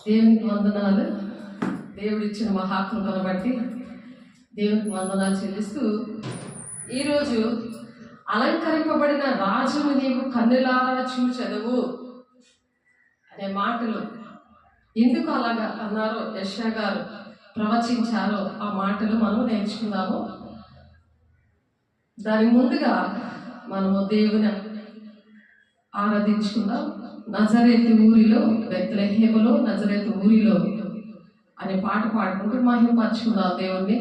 దేవునికి వందనాలు. దేవుడిచ్చిన మహాకృపను బట్టి దేవునికి వందనాలు చెల్లిస్తూ, ఈరోజు అలంకరింపబడిన రాజును నీవు కన్నులారా చూచెదవు అనే మాటలు ఎందుకు అలాగా అన్నారో, యెషయా గారు ప్రవచించారో ఆ మాటలు మనం నేర్చుకుందాము. దాని ముందుగా మనము దేవుని ఆరాధించుకుందాం. నజరేతు ఊరిలో, బెత్లెహేములో నజరేతు ఊరిలో అనే పాట పాడుకుంటూ మహిమపరచుకుందాం దేవుణ్ణి.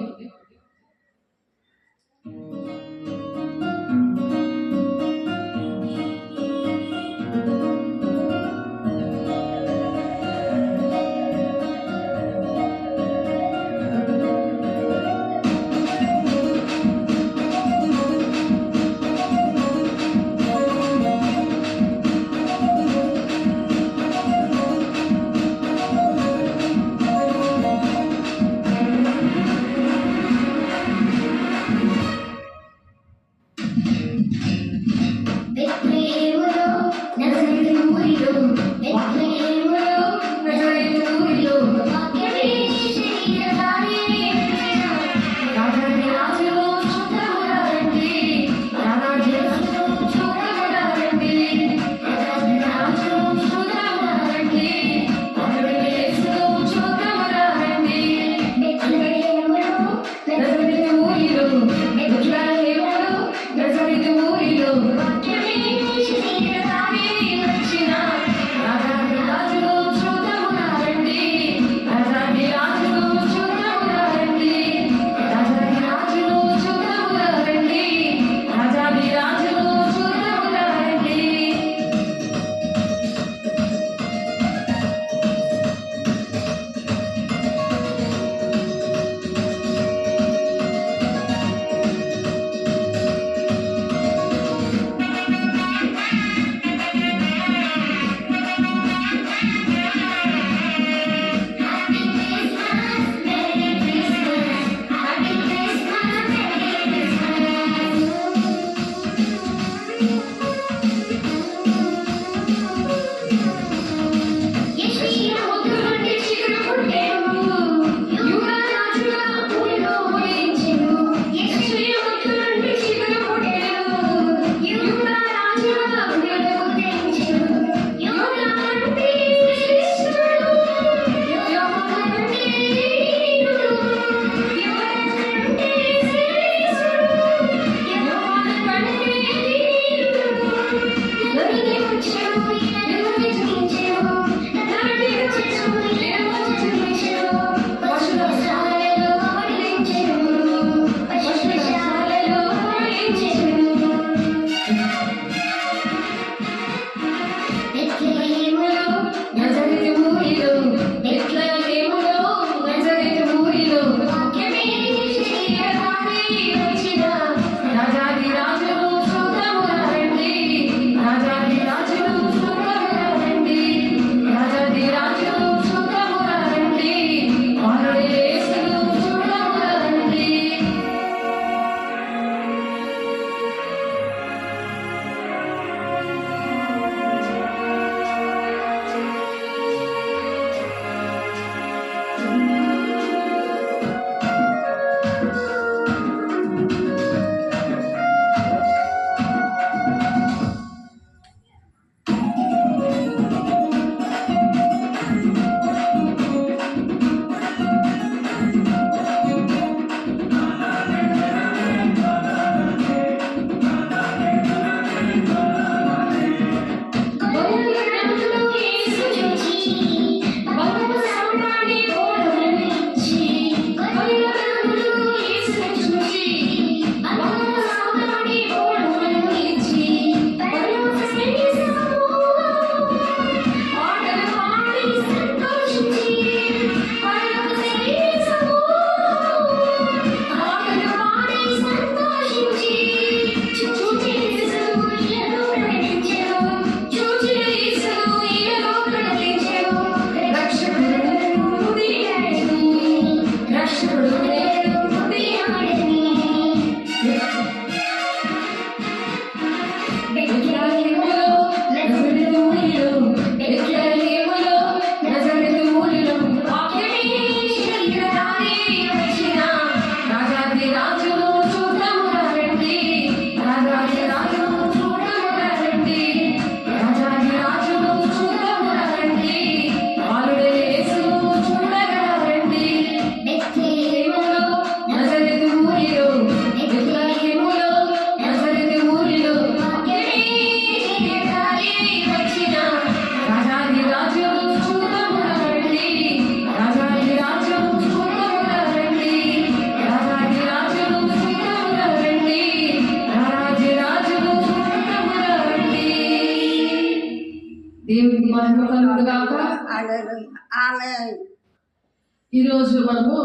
ఈరోజు మనము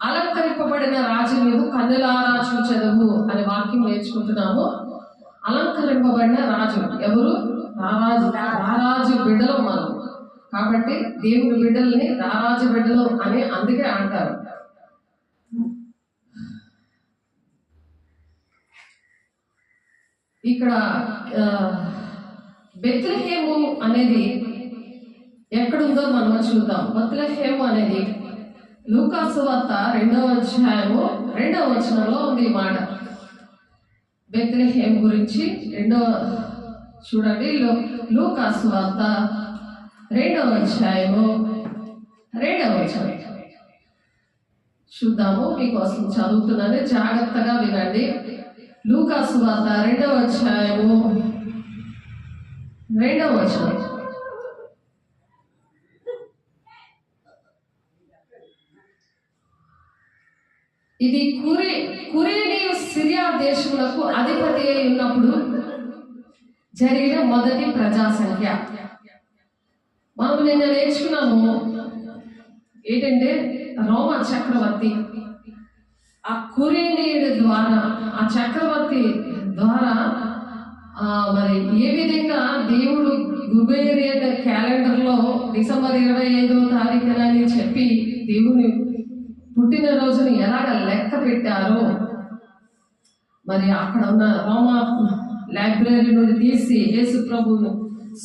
అలంకరింపబడిన రాజు నీవు కన్నులారా చూచెదవు అనే వాక్యం నేర్చుకుంటున్నాము. అలంకరింపబడిన రాజు ఎవరు? రారాజు బిడ్డలు మనం. కాబట్టి దేవుని బిడ్డల్ని రారాజు బిడ్డలు అని అందుకే అంటారు. ఇక్కడ బెత్లెహేము అనేది ఎక్కడుందో మనం చూద్దాం. బెత్లెహేము అనేది లూకాసు వార్త 2వ అధ్యాయము 2వ వచనంలో ఉంది ఈ మాట. బెత్లెహేము గురించి చూడండి. లూకాసు వార్త 2వ అధ్యాయము 2వ వచనం చూద్దాము. మీకోసం చదువుతున్నాను, జాగ్రత్తగా వినండి. లూకాసు వార్త 2వ అధ్యాయము 2వ వచనం. ఇది కురేనీయు సిరియా దేశములకు అధిపతి అయి ఉన్నప్పుడు జరిగిన మొదటి ప్రజా సంఖ్య. మనం నిన్న నేర్చుకున్నాము ఏంటంటే రోమా చక్రవర్తి ఆ కురేనీయుడి ద్వారా, ఆ చక్రవర్తి ద్వారా మరి ఏ విధంగా దేవుడు గుబేరియన్ క్యాలెండర్లో డిసెంబర్ 25వ తారీఖున అని చెప్పి దేవుని పుట్టినరోజుని ఎలాగ లెక్క పెట్టారో, మరి అక్కడ ఉన్న రోమా లైబ్రరీ నుండి తీసి యేసు ప్రభువును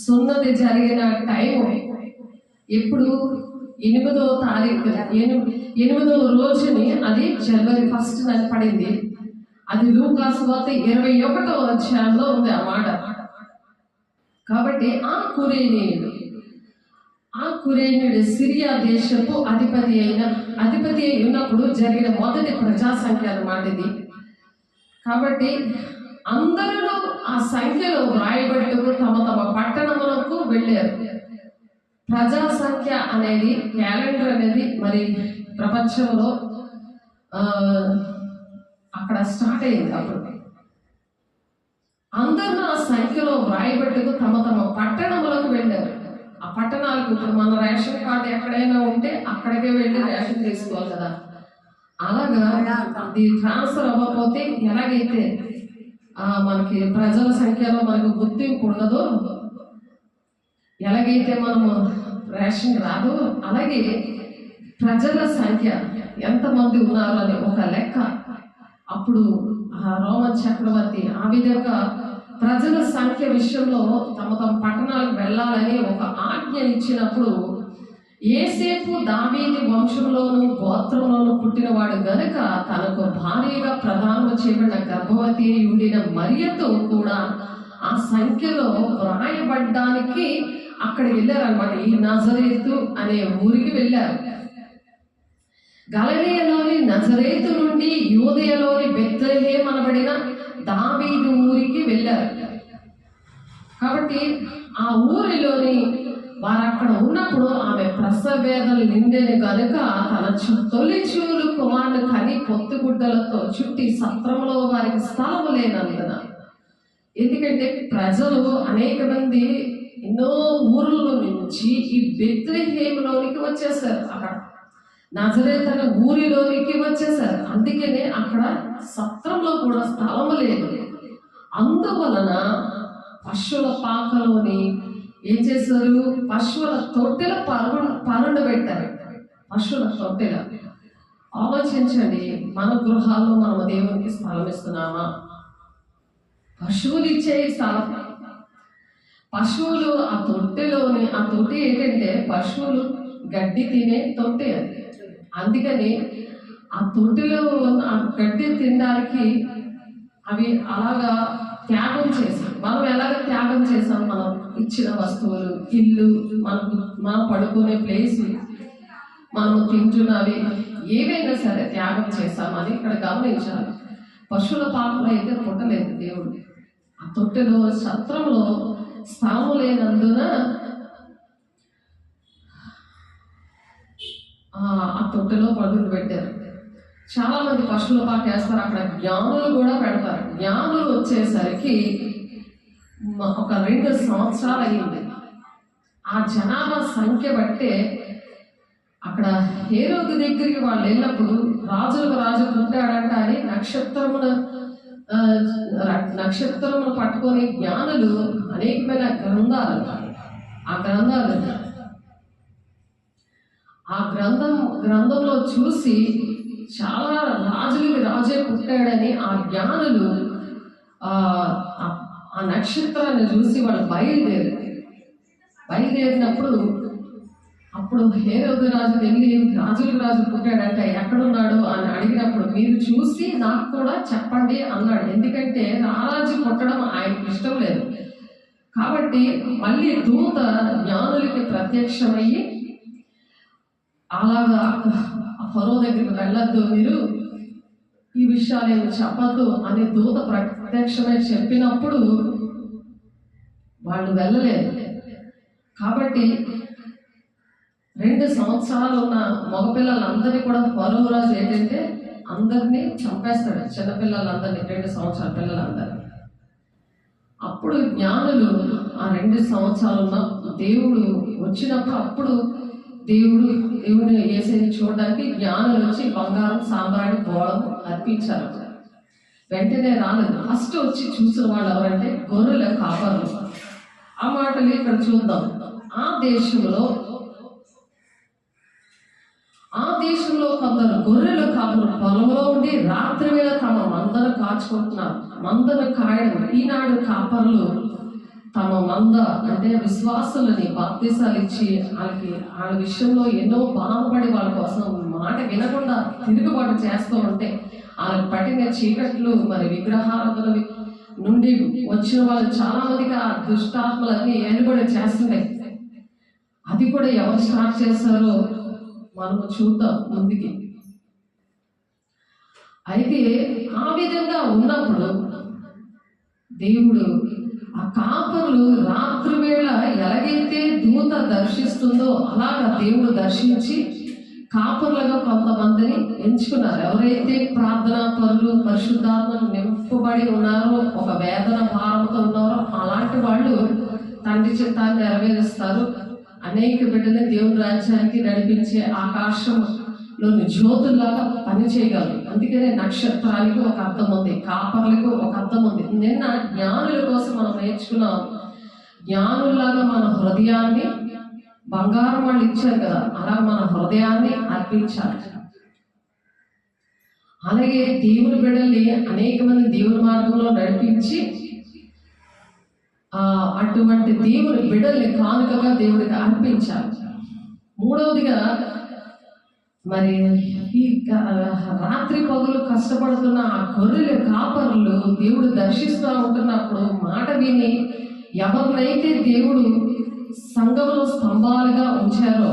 సున్నతి జరిగిన టైం ఎప్పుడు 8వ తారీఖు 8వ రోజుని, అది జనవరి 1 అని పడింది. అది లూకాసు వార్త 21వ అధ్యాయంలో ఉంది ఆ మాట. కాబట్టి ఆ కురేనీయుడు సిరియా దేశపు అధిపతి అయి ఉన్నప్పుడు జరిగిన మొదటి ప్రజా సంఖ్య అన్నమాట ఇది. కాబట్టి అందరూ ఆ సంఖ్యలో వ్రాయబట్టుకు తమ తమ పట్టణములకు వెళ్ళారు. ప్రజా సంఖ్య అనేది, క్యాలెండర్ అనేది మరి ప్రపంచంలో అక్కడ స్టార్ట్ అయింది. అప్పుడు అందరూ ఆ సంఖ్యలో వ్రాయబట్టుకు తమ తమ పట్టణములకు వెళ్ళారు. ఆ పట్టణాలకు ఇప్పుడు మన రేషన్ కార్డు ఎక్కడైనా ఉంటే అక్కడికే వెళ్ళి రేషన్ తీసుకోవాలి కదా. అలాగా అది ట్రాన్స్ఫర్ అవ్వకపోతే ఎలాగైతే మనకి ప్రజల సంఖ్యలో మనకు గుర్తింపు ఉండదో, ఎలాగైతే మనము రేషన్ రాదు, అలాగే ప్రజల సంఖ్య ఎంతమంది ఉన్నారు అని ఒక లెక్క. అప్పుడు ఆ రోమన్ చక్రవర్తి ఆ విధంగా ప్రజల సంఖ్య విషయంలో తమ తమ పట్టణాలకు వెళ్ళాలని ఒక ఆజ్ఞ ఇచ్చినప్పుడు, యేసేపు దావీదు వంశంలోను గోత్రంలోను పుట్టినవాడు గనుక తనకు భారీగా ప్రదానం చేయబడిన గర్భవతి ఉండిన మరియతో కూడా ఆ సంఖ్యలో వ్రాయబడ్డానికి అక్కడ వెళ్ళారనమాట. ఈ నజరేతు అనే ఊరికి వెళ్ళారు. గలిలయలోని నజరేతు నుండి యూదయలోని బెత్లెహేము అనబడిన దావీదు ఊరికి వెళ్ళారు. కాబట్టి ఆ ఊరిలోని వారు అక్కడ ఉన్నప్పుడు ఆమె ప్రసవ వేదనలు నిండెను కనుక తన తొలి చూలు కుమారుని కని పొత్తుగుడ్డలతో చుట్టి సత్రంలో వారికి స్థలము లేనందున, ఎందుకంటే ప్రజలు అనేక మంది ఎన్నో ఊర్ల నుంచి ఈ బెత్లెహేములోనికి వచ్చేసారు. అక్కడ నజరేతు అనే ఊరిలోనికి వచ్చేసారు. అందుకనే అక్కడ సత్రంలో కూడా స్థలం లేదు. అందువలన పశువుల పాకలోని ఏం చేశారు? పశువుల తొట్టెల పరుండ పెట్టారు. పశువుల తొట్టెల. ఆలోచించండి, మన గృహాల్లో మనం దేవునికి స్థలం ఇస్తున్నామా? పశువులు ఇచ్చే స్థలం. పశువులు ఆ తొట్టెలోని, ఆ తొట్టి ఏంటంటే పశువులు గడ్డి తినే తొట్టె అది. అందుకని ఆ తొట్టిలో ఆ గడ్డి తినడానికి అవి అలాగా త్యాగం చేశాం. మనం ఎలాగ త్యాగం చేసాం? మనం ఇచ్చిన వస్తువులు, ఇల్లు, మనం పడుకునే ప్లేస్, మనం తింటున్నవి ఏవైనా సరే త్యాగం చేస్తామని ఇక్కడ గమనించాలి. పశువుల పాపలో అయితే పుట్టలేదు దేవుడు. ఆ తొట్టెలో సత్రంలో స్థానం లేనందున ఆ తొట్టెలో పడుకుని పెట్టారు. చాలా మంది పశువుల పాక వేస్తారు. అక్కడ జ్ఞానులు కూడా పెడతారు. జ్ఞానులు వచ్చేసరికి ఒక 2 సంవత్సరాలు అయ్యింది. ఆ జనాభా సంఖ్య బట్టే అక్కడ హేరోదు దగ్గరికి వాళ్ళు వెళ్ళినప్పుడు రాజులకు రాజు పుట్టాడంట అని నక్షత్రమును పట్టుకొని జ్ఞానులు అనేకమైన గ్రంథంలో చూసి చాలా రాజులకి రాజే పుట్టాడని ఆ జ్ఞానులు ఆ నక్షత్రాన్ని చూసి వాళ్ళు బయలుదేరినప్పుడు అప్పుడు హేరోదు రాజు వెళ్ళి రాజులకు రాజు పుట్టాడంట ఎక్కడున్నాడు అని అడిగినప్పుడు మీరు చూసి నాకు కూడా చెప్పండి అన్నాడు. ఎందుకంటే రారాజు పుట్టడం ఆయనకి ఇష్టం లేదు కాబట్టి మళ్ళీ దూత జ్ఞానులకి ప్రత్యక్షమయ్యి అలాగా ఫరో దగ్గరికి వెళ్ళొద్దు, మీరు ఈ విషయాలు ఏమి చెప్పద్దు అని దూత ప్రత్యక్షమై చెప్పినప్పుడు వాళ్ళు వెళ్ళలేదు. కాబట్టి 2 సంవత్సరాలు ఉన్న మగపిల్లలందరినీ కూడా ఫరో రాజు ఏంటంటే అందరినీ చంపేస్తాడు, చిన్నపిల్లలందరినీ, 2 సంవత్సరాల పిల్లలందరినీ. అప్పుడు జ్ఞానులు ఆ 2 సంవత్సరాలు ఉన్న దేవుడు వచ్చినప్పుడు అప్పుడు దేవుని యేసుని చూడడానికి జ్ఞానులు వచ్చి బంగారం సాంబ్రాణి బోళం అర్పించారు. వెంటనే రాలేదు. ఫస్ట్ వచ్చి చూసిన వాళ్ళు ఎవరంటే గొర్రెల కాపరులు. ఆ మాటలు ఇక్కడ చూద్దాం. ఆ దేశంలో కొందరు గొర్రెల కాపులు పొలంలో ఉండి రాత్రి వేళ తమ మందను కాచుకుంటున్నారు. మందను కాయడం. ఈనాడు కాపరులు తమ మంద అంటే విశ్వాసులని బాప్తీసాలు ఇచ్చి వాళ్ళ విషయంలో ఎన్నో బాధపడి వాళ్ళ కోసం మాట వినకుండా తిరుగుబాటు చేస్తూ ఉంటే వాళ్ళకి పట్టిన చీకట్లు మరి విగ్రహారాధన నుండి వచ్చిన వాళ్ళు చాలా మందికి ఆ దుష్టాత్మలన్నీ ఏలుబడి చేస్తున్నాయి. అది కూడా ఎవరు స్టార్ట్ చేశారో మనము చూద్దాం ముందుకి. అయితే ఆ విధంగా ఉన్నప్పుడు దేవుడు ఆ కాపరులు రాత్రి వేళ ఎలాగైతే దూత దర్శిస్తుందో అలాగా దేవుడు దర్శించి కాపరులుగా కొంతమందిని ఎంచుకున్నారు. ఎవరైతే ప్రార్థనా పరులు పరిశుద్ధాత్మను నింపబడి ఉన్నారో, ఒక వేదన భారంతో ఉన్నారో అలాంటి వాళ్ళు తండ్రి చిత్తాన్ని నెరవేరుస్తారు. అనేక బిడ్డని దేవుని రాజ్యానికి నడిపించే ఆకాశంలోని జ్యోతుల్లాగా పని చేయగలరు. అందుకనే నక్షత్రాలకు ఒక అర్థం ఉంది, కాపర్లకు ఒక అర్థం ఉంది. నిన్న జ్ఞానుల కోసం మనం నేర్చుకున్నాం. జ్ఞానుల్లాగా మన హృదయాన్ని, బంగారం వాళ్ళు ఇచ్చారు కదా, అలా మన హృదయాన్ని అర్పించాలి. అలాగే దేవుని బిడ్డల్ని అనేక మంది దేవుని మార్గంలో నడిపించి అటువంటి దేవుని బిడ్డల్ని కానుకగా దేవుడికి అర్పించాలి. మూడవదిగా మరి ఈ రాత్రి పగులు కష్టపడుతున్న ఆ గొర్రెల కాపరులు దేవుడు దర్శిస్తూ ఉంటున్నప్పుడు మాట విని ఎవరినైతే దేవుడు సంఘంలో స్తంభాలుగా ఉంచారో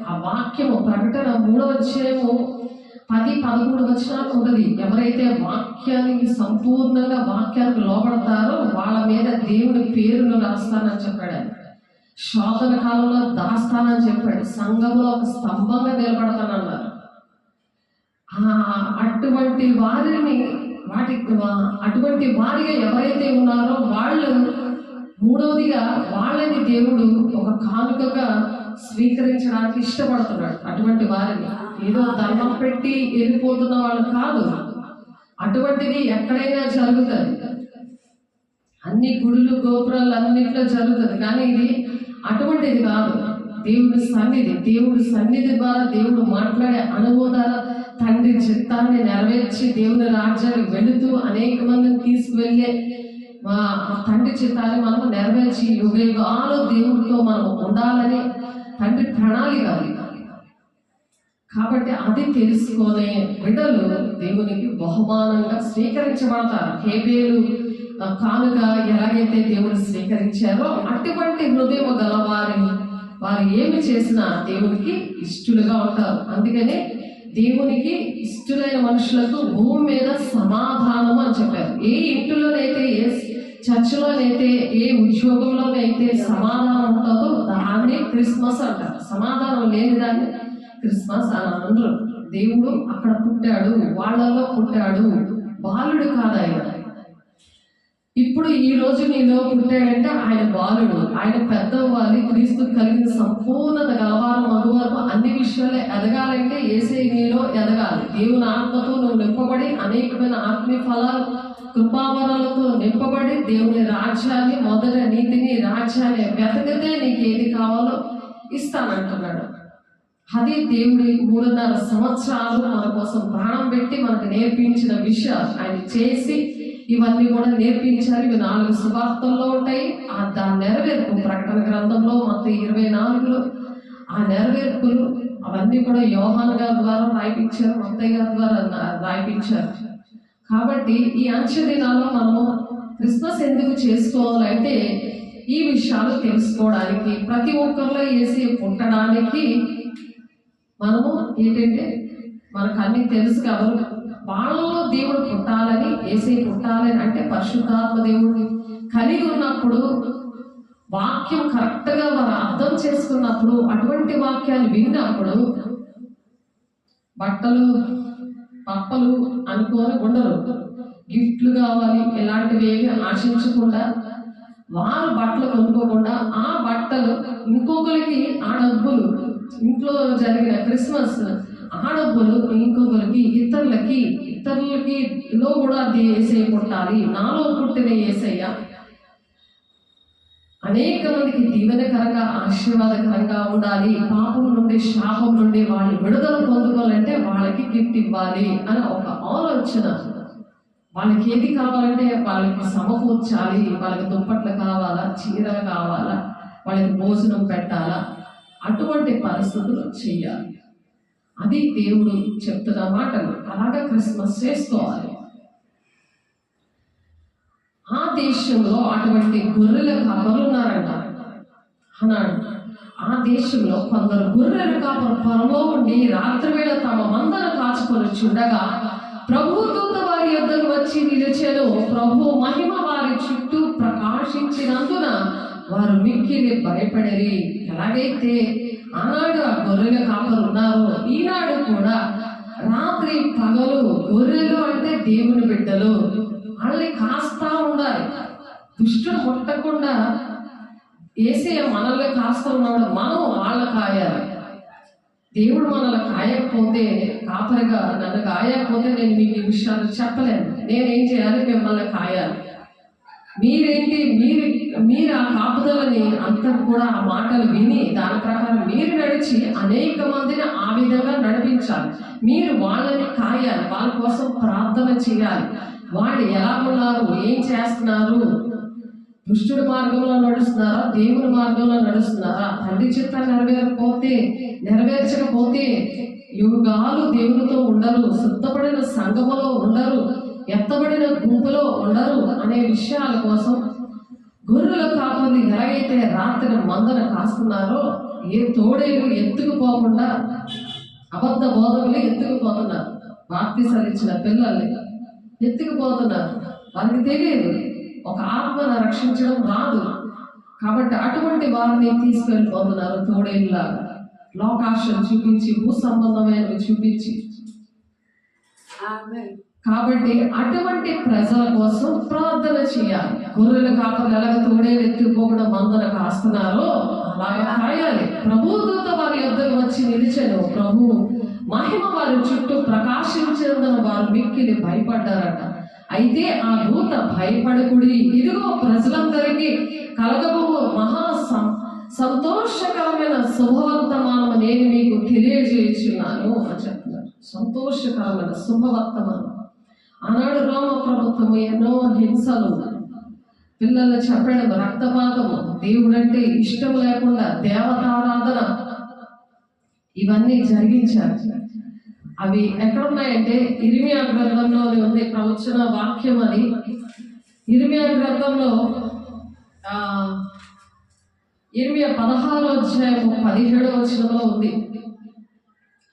ఆ వాక్యము ప్రకటన 3వ అధ్యాయము 10-11 వచనాలు ఉన్నది. ఎవరైతే వాక్యానికి సంపూర్ణంగా వాక్యానికి లోబడతారో వాళ్ళ మీద దేవుని పేరును రాస్తానని చెప్పాడు. శోధన కాలంలో దాస్తానని చెప్పాడు. సంఘంలో ఒక స్తంభంగా నిలబడతానన్నారు. అటువంటి వారిగా ఎవరైతే ఉన్నారో వాళ్ళు, మూడవదిగా వాళ్ళని దేవుడు ఒక కానుకగా స్వీకరించడానికి ఇష్టపడుతున్నాడు. అటువంటి వారిని ఏదో దండం పెట్టి వెళ్ళిపోతున్న వాళ్ళు కాదు. అటువంటిది ఎక్కడైనా జరుగుతుంది, అన్ని గుడులు గోపురాలు అన్నింటిలో జరుగుతుంది. కానీ ఇది అటువంటిది కాదు. దేవుడి సన్నిధి ద్వారా దేవుడు మాట్లాడే అనుభవం ద్వారా తండ్రి చిత్తాన్ని నెరవేర్చి దేవుని రాజ్యానికి వెళుతూ అనేక మందిని తీసుకువెళ్ళే ఆ తండ్రి చిత్తాన్ని మనం నెరవేర్చి యుగాలు దేవుడితో మనం ఉండాలని తండ్రి ప్రణాళిక. కాబట్టి అది తెలుసుకునే బిడ్డలు దేవునికి బహుమానంగా స్వీకరించబడతారు. హేబేలు కానుక ఎలాగైతే దేవుడు స్వీకరించారో అటువంటి హృదయం గల వారు ఏమి చేసినా దేవునికి ఇష్టలుగా ఉంటారు. అందుకనే దేవునికి ఇష్టలైన మనుషులకు భూమి మీద సమాధానం అని చెప్పారు. ఏ ఇంటిలోనైతే, ఏ చర్చిలోనైతే, ఏ ఉద్యోగంలోనైతే సమాధానం ఉంటుందో దాన్ని క్రిస్మస్ అంటారు. సమాధానం లేని దాన్ని క్రిస్మస్ అని అనరు. దేవుడు అక్కడ పుట్టాడు, వాళ్ళలో పుట్టాడు, బాలుడు కాదు ఆయన. ఇప్పుడు ఈ రోజు నీలో పుట్టాడంటే ఆయన బాలుడు, ఆయన పెద్దవ్వాలి, క్రీస్తు కలిగిన సంపూర్ణత గలవారు మగవారు అన్ని విషయాల్లో ఎదగాలంటే యేసయ్య నీలో ఎదగాలి. దేవుని ఆత్మతో నువ్వు నింపబడి అనేకమైన ఆత్మీయ ఫలాలు కృపావరాలతో నింపబడి దేవుని రాజ్యాన్ని, మొదట నీతిని, రాజ్యాన్ని వెతకితే నీకు ఏది కావాలో ఇస్తానంటున్నాడు. అది దేవుడి 3.5 సంవత్సరాలు మన కోసం ప్రాణం పెట్టి మనకు నేర్పించిన విషయాలు ఆయన చేసి ఇవన్నీ కూడా నేర్పించారు. ఇవి 4 సువార్తల్లో ఉంటాయి. దాని నెరవేర్పు ప్రకటన గ్రంథంలో మొత్తం 24లో ఆ నెరవేర్పులు అవన్నీ కూడా యోహాను గారి ద్వారా రాయిపించారు, మత్తయ్య గారి ద్వారా రాయిపించారు. కాబట్టి ఈ అంచె దినాల్లో మనము క్రిస్మస్ ఎందుకు చేసుకోవాలంటే ఈ విషయాలు తెలుసుకోవడానికి, ప్రతి ఒక్కరిలో యేసయ్య పుట్టడానికి మనము ఏంటంటే మనకు అన్ని తెలుసు కాబట్టి వాళ్ళలో దేవుడు పుట్టాలని, యేసయ్య పుట్టాలని అంటే పరిశుద్ధాత్మ దేవుడిని కలిగి ఉన్నప్పుడు, వాక్యం కరెక్ట్గా మనం అర్థం చేసుకున్నప్పుడు, అటువంటి వాక్యాలు విన్నప్పుడు బట్టలు పప్పలు అనుకోని ఉండరు. గిఫ్ట్లు కావాలి ఇలాంటివి ఏమి ఆశించకుండా, వారు బట్టలు కొనుక్కోకుండా ఆ బట్టలు ఇంకొకరికి, ఆ డబ్బులు ఇంట్లో జరిగిన క్రిస్మస్ ఆ డబ్బులు ఇంకొకరికి, ఇతరులకి లో కూడా యేసయ్య పుట్టాలి, నాలో పుట్టిన యేసయ్య అనేక మందికి దీవెనకరంగా ఆశీర్వాదకరంగా ఉండాలి, పాపం నుండి శాపం నుండి వాళ్ళు విడుదల పొందుకోవాలంటే వాళ్ళకి గిఫ్ట్ ఇవ్వాలి అని ఒక ఆలోచన. వాళ్ళకి ఏది కావాలంటే వాళ్ళకి సమకూర్చాలి, వాళ్ళకి దుప్పట్లు కావాలా, చీర కావాలా, వాళ్ళకి భోజనం పెట్టాలా, అటువంటి పరిస్థితులు చెయ్యాలి. అది దేవుడు చెప్తున్న మాటలు. అలాగా క్రిస్మస్ చేసుకోవాలి. ఆ దేశంలో అటువంటి గొర్రెల కాపరులు ఉన్నారంట అన్నాడు. ఆ దేశంలో కొందరు గొర్రెల కాపరు పొలంలో ఉండి రాత్రి వేళ తమ మందను కాచుకొని చూడగా ప్రభు దూత వారి యొద్దకు వచ్చి నిలిచెను. ప్రభు మహిమ వారి చుట్టూ ప్రకాశించినందున వారు మిక్కిలి భయపడేరి. ఎలాగైతే ఆనాడు ఆ గొర్రెల కాపరు ఉన్నారో, ఈనాడు కూడా రాత్రి పగలు గొర్రెలు అంటే దేవుని బిడ్డలు, వాళ్ళని కాస్తా ఉండాలి. దుష్టుడు ముట్టకుండా యేసయ్య మనల్ని కాస్తా ఉన్నాడు, మనం వాళ్ళ కాయాలి. దేవుడు మనల్ని కాయకపోతే, కాపరిగా నన్ను కాయకపోతే నేను మీకు ఈ విషయాలు చెప్పలేను. నేనేం చేయాలి? మిమ్మల్ని కాయాలి. మీరేంటి, మీరు ఆ కాపుదలని అంతా కూడా ఆ మాటలు విని దాని ప్రకారం మీరు నడిచి అనేక మందిని ఆ విధంగా నడిపించాలి. మీరు వాళ్ళని కాయాలి, వాళ్ళ కోసం ప్రార్థన చేయాలి. వాళ్ళు ఎలా ఉన్నారు, ఏం చేస్తున్నారు, దుష్టుడి మార్గంలో నడుస్తున్నారా, దేవుని మార్గంలో నడుస్తున్నారా, తండ్రి చిత్తాన్ని నెరవేర్చకపోతే యుగాలు దేవునితో ఉండరు, శుద్ధపడిన సంఘములో ఉండరు, ఎత్తబడిన గుంపులో ఉండరు అనే విషయాల కోసం గొర్రెల కాపర్లు ఎలాగైతే రాత్రి మందన కాస్తున్నారో, ఏ తోడేలు ఎత్తుకుపోకుండా అబద్ధ బోధకులు ఎత్తుకుపోతున్నారు, బాప్తిసాలు ఇచ్చిన పిల్లల్ని ఎత్తుకుపోతున్నారు. వారికి తెలియదు ఒక ఆత్మను రక్షించడం రాదు కాబట్టి అటువంటి వారిని తీసుకెళ్ళిపోతున్నారు తోడేళ్ళలాగా, లోకాశను చూపించి, భూ సంబంధమైనవి చూపించి. కాబట్టి అటువంటి ప్రజల కోసం ప్రార్థన చేయాలి. గొర్రెల కాపర్లు ఎలాగ తోడేలు ఎత్తుకుపోకుండా మందన కాస్తున్నారో అలాగా కాయాలి. ప్రభు దూత వారి యొద్దకు వచ్చి నిలిచెను. ప్రభు మహిమ వారి చుట్టూ ప్రకాశించేందున వారు మిక్కిలి భయపడ్డారట. అయితే ఆ దూత భయపడకుడి, ఇదిగో ప్రజలందరికీ కలగబో మహా సంతోషకరమైన శుభవర్తమానం నేను మీకు తెలియజేయుచున్నాను అని చెప్తున్నారు. సంతోషకరమైన శుభవర్తమానం. ఆనాడు రోమ ప్రభుత్వము ఎన్నో హింసలు, పిల్లలు చెప్పడం, రక్తపాతము, దేవుడంటే ఇష్టం లేకుండా దేవతారాధన, ఇవన్నీ జరిగించారు. అవి ఎక్కడున్నాయంటే ఇర్మియా గ్రంథంలోనే ఉంది ప్రవచన వాక్యం. అది ఇర్మియా గ్రంథంలో ఇర్మియా 16వ అధ్యాయం 17వ వచనంలో ఉంది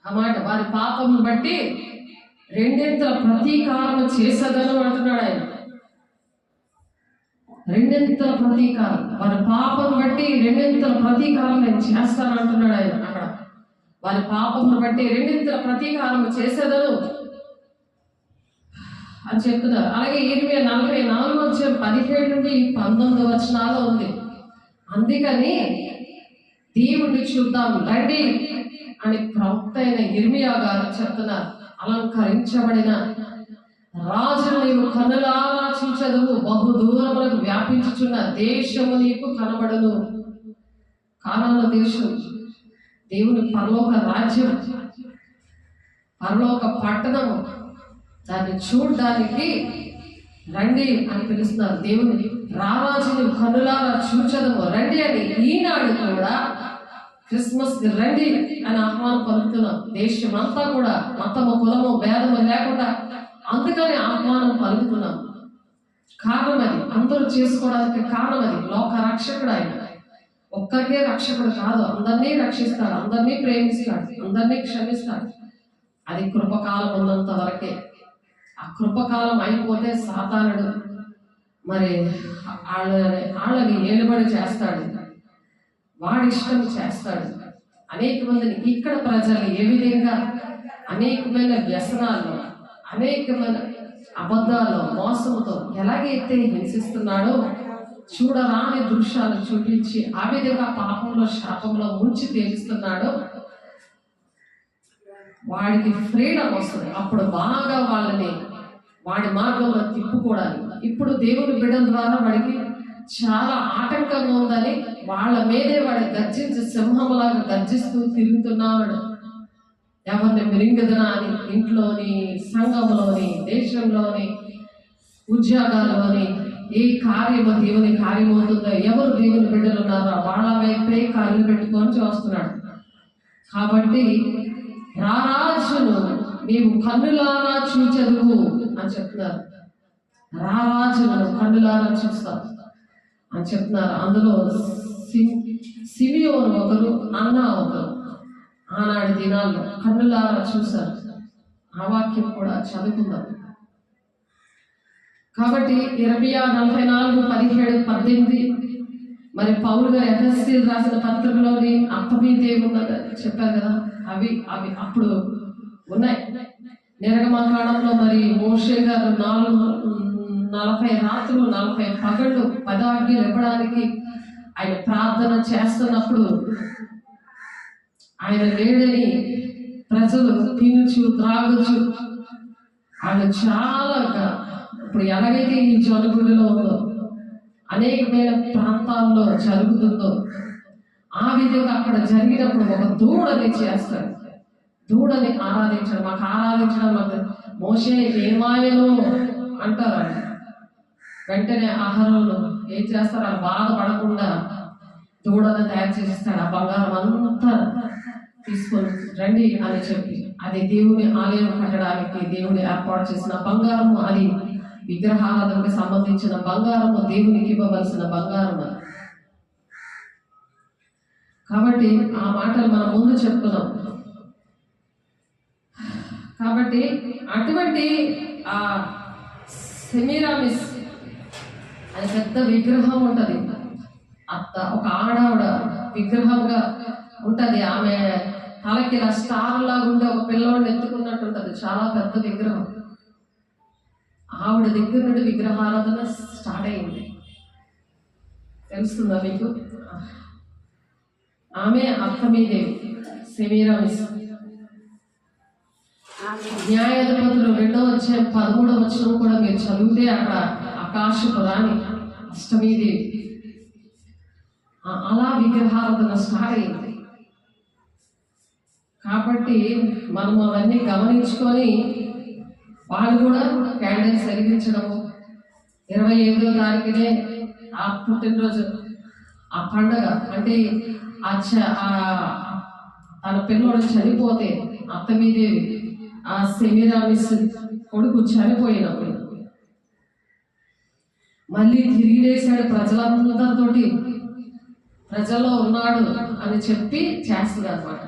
ఆ మాట. వారి పాపం బట్టి రెండింతల ప్రతీకారం చేసేదను అంటున్నాడు ఆయన. రెండింతల ప్రతీకారం, వారి పాపం బట్టి రెండింతల ప్రతీకారం నేను చేస్తాను అంటున్నాడు ఆయన. అక్కడ వారి పాపం బట్టి రెండింతల ప్రతీకారం చేసేదను. అని చెప్తున్నారు. అలాగే 44:17-19 ఉంది. అందుకని దేవుడిని చూద్దాం రండి అని ప్రవక్త అయిన ఇర్మియా గారు చెప్తున్నారు. అలంకరించబడిన రాజును నీవు కన్నులారా చూచెదవు, బహు దూరములకు వ్యాపించుచున్న దేశము నీకు కనబడును. కానాను దేశం, దేవుని పరలోక రాజ్యం, పరలోక పట్టణము, దాన్ని చూడడానికి రండి అని పిలుస్తున్నారు. దేవుని రారాజుని కన్నులారా చూచెదము రండి అని ఈనాడు కూడా క్రిస్మస్ కి రండి అని ఆహ్వానం పలుకుతున్నాం. దేశం అంతా కూడా మతము కులము భేదము లేకుండా అందుకని ఆహ్వానం పలుకుతున్నాం. కారణం అది, అందరూ చేసుకోవడానికి కారణం అది. లోక రక్షకుడు ఆయన, ఒక్కరికే రక్షకుడు కాదు, అందరినీ రక్షిస్తాడు, అందరినీ ప్రేమిస్తాడు, అందరినీ క్షమిస్తాడు. అది కృపకాలం ఉన్నంత వరకే. ఆ కృపకాలం అయిపోతే సాతానుడు మరి వాళ్ళని ఏలుబడి చేస్తాడు, వాడి ఇష్టం చేస్తాడు. అనేక మందిని ఇక్కడ ప్రజలు ఏ విధంగా అనేకమైన వ్యసనాల్లో, అనేకమైన అబద్ధాల్లో, మోసంతో ఎలాగైతే హింసిస్తున్నాడో, చూడరాని దృశ్యాలు చూపించి ఆ విధంగా పాపంలో శాపంలో ముంచి తేలిస్తున్నాడో, వాడికి ఫ్రీడమ్ వస్తుంది. అప్పుడు బాగా వాళ్ళని వాడి మార్గంలో తిప్పుకోవడానికి. ఇప్పుడు దేవుని బిడ్డల ద్వారా వాడికి చాలా ఆటంకంగా ఉందని వాళ్ళ మీదే వాడి గర్జించి సింహంలాగా గర్జిస్తూ తిరుగుతున్నాడు. ఎవరిని మిరింగదనా అని ఇంట్లోని, సంఘంలోని, దేశంలోని, ఉద్యోగాల్లోని ఏ కార్యము దేవుని కార్యమవుతుందో, ఎవరు దేవుని బిడ్డలు ఉన్నారో వాళ్ళ వైపే కాళ్ళు పెట్టుకొని చూస్తున్నాడు. కాబట్టి రారాజును నీవు కన్నులారా చూచెదవు అని చెప్తున్నారు. రారాజును కన్నులారా చూస్తావు అని చెప్తున్నారు. అందులో సిమియోను ఒకరు, అన్న ఒకరు ఆనాటి దినాల్లో కన్నులారా చూశారు. ఆ వాక్యం కూడా చదువుకుందాం. కాబట్టి 44:17-18 మరి పౌలు గారు ఎఫెసీయులకు రాసిన పత్రికలోని అప్పమీదే ఉన్నది చెప్పారు కదా, అవి అప్పుడు ఉన్నాయి. నిర్గమకాండంలో మరి మోషే గారు 40 రాత్రులు 40 పగళ్ళు 10 ఆజ్ఞలు ఇవ్వడానికి ఆయన ప్రార్థన చేస్తున్నప్పుడు ఆయన లేడని ప్రజలు తినుచు త్రాగుచు వాళ్ళు చాలా, ఇప్పుడు ఎలాగైతే ఈ జనగుడిలో ఉందో, అనేకమైన ప్రాంతాల్లో జరుగుతుందో ఆ విధంగా అక్కడ జరిగినప్పుడు ఒక దూడని చేస్తారు. దూడని ఆరాధించడం, మాకు ఆరాధించడం మాకు మోషే ఏమాయను అంటారు. ఆయన వెంటనే ఆహారంలో ఏం చేస్తారు, వాళ్ళు బాధపడకుండా దూడని తయారు చేసిస్తాడు. ఆ బంగారం అంతా తీసుకొని రండి అని చెప్పి, అది దేవుని ఆలయం కట్టడానికి దేవుడు ఏర్పాటు చేసిన బంగారము, అది విగ్రహారాధనకు సంబంధించిన బంగారము, దేవునికి ఇవ్వవలసిన బంగారం. కాబట్టి ఆ మాటలు మనం ముందు చెప్తున్నాం. కాబట్టి అటువంటి ఆ సెమీరామిస్ అది పెద్ద విగ్రహం ఉంటుంది. ఒక ఆడవిడ విగ్రహంగా ఉంటది. ఆమె తలకి ఇలా స్టార్ లాగా ఉండే ఒక పిల్లవాడిని ఎత్తుకున్నట్టు ఉంటుంది. చాలా పెద్ద విగ్రహం. ఆవిడ దగ్గర నుండి విగ్రహారాధన స్టార్ట్ అయింది. తెలుస్తుందా మీకు? ఆమె అర్థమీదేవి, సెమీరామిస్. న్యాయాధిపతులు 2:13 కూడా మీరు చదివితే అక్కడ ఆకాశపు రాణి అష్టమీదేవి. అలా విగ్రహారాధన స్టార్ట్ అయింది. కాబట్టి మనం అవన్నీ గమనించుకొని వాళ్ళు కూడా క్యాండిల్స్ వెలిగించడము, 25వ తారీఖునే ఆ పుట్టినరోజు, ఆ పండగ అంటే తన పిల్లోడు చనిపోతే అత్తమీదేవి ఆ సెమీరామిస్ కొడుకు చనిపోయినప్పుడు మళ్ళీ తిరిగి లేచాడు, ప్రజలందరితోటి ప్రజల్లో ఉన్నాడు అని చెప్పి చేస్తుంది అనమాట.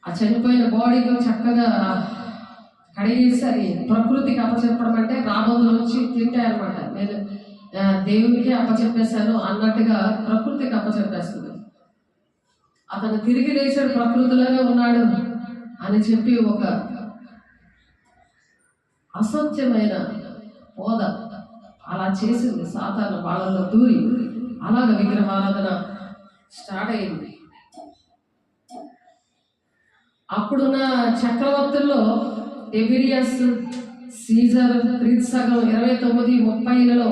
ఆ చనిపోయిన బాడీతో చక్కగా కడిగేసి అది ప్రకృతికి అప్పచెప్పడం అంటే రాబందులు వచ్చి తింటాయి అనమాట. నేను దేవునికి అప్పచెప్పేశాను అన్నట్టుగా ప్రకృతికి అప్పచెప్పేస్తుంది. అతను తిరిగి లేచాడు, ప్రకృతిలోనే ఉన్నాడు అని చెప్పి ఒక అసత్యమైన బోధ అలా చేసింది సాతాను వాళ్ళలో దూరి. అలాగ విగ్రహారాధన స్టార్ట్ అయింది. అప్పుడున్న చక్రవర్తుల్లో టెబిరియస్, సీజర్, క్రీస్తు 29-30లలో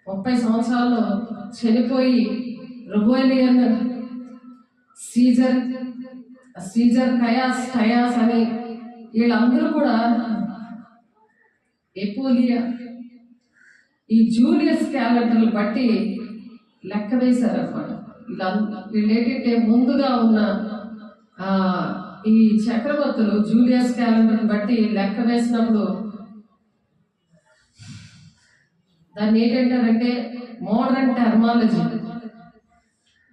30 సంవత్సరాల్లో చనిపోయి రుబోలియన్, సీజర్ కయాస్ అని వీళ్ళందరూ కూడా ఎపోలియా, ఈ జూలియస్ క్యాలెండర్లు బట్టి లెక్క వేశారనమాట. వీళ్ళేంటంటే ముందుగా ఉన్న ఈ చక్రవర్తులు జూలియస్ క్యాలెండర్ బట్టి లెక్క వేసినప్పుడు దాన్ని ఏంటంటారంటే మోడర్న్ టెర్మాలజీ.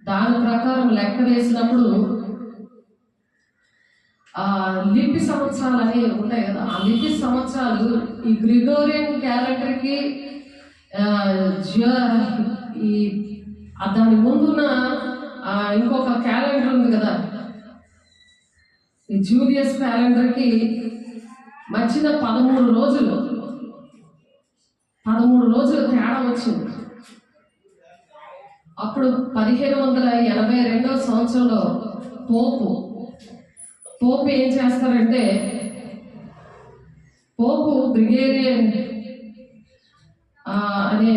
దాని ప్రకారం లెక్క వేసినప్పుడు లిపి సంవత్సరాలు అనేవి ఉంటాయి కదా, ఆ లిపి సంవత్సరాలు ఈ గ్రిగోరియన్ క్యాలెండర్కి దాని ముందున్న ఇంకొక క్యాలెండర్ ఉంది కదా, ఈ జూలియస్ క్యాలెండర్కి మధ్యన 13 రోజులు తేడా వచ్చింది. అప్పుడు 1582వ సంవత్సరంలో పోపు ఏం చేస్తారంటే, పోపు బ్రిగేరియన్ అనే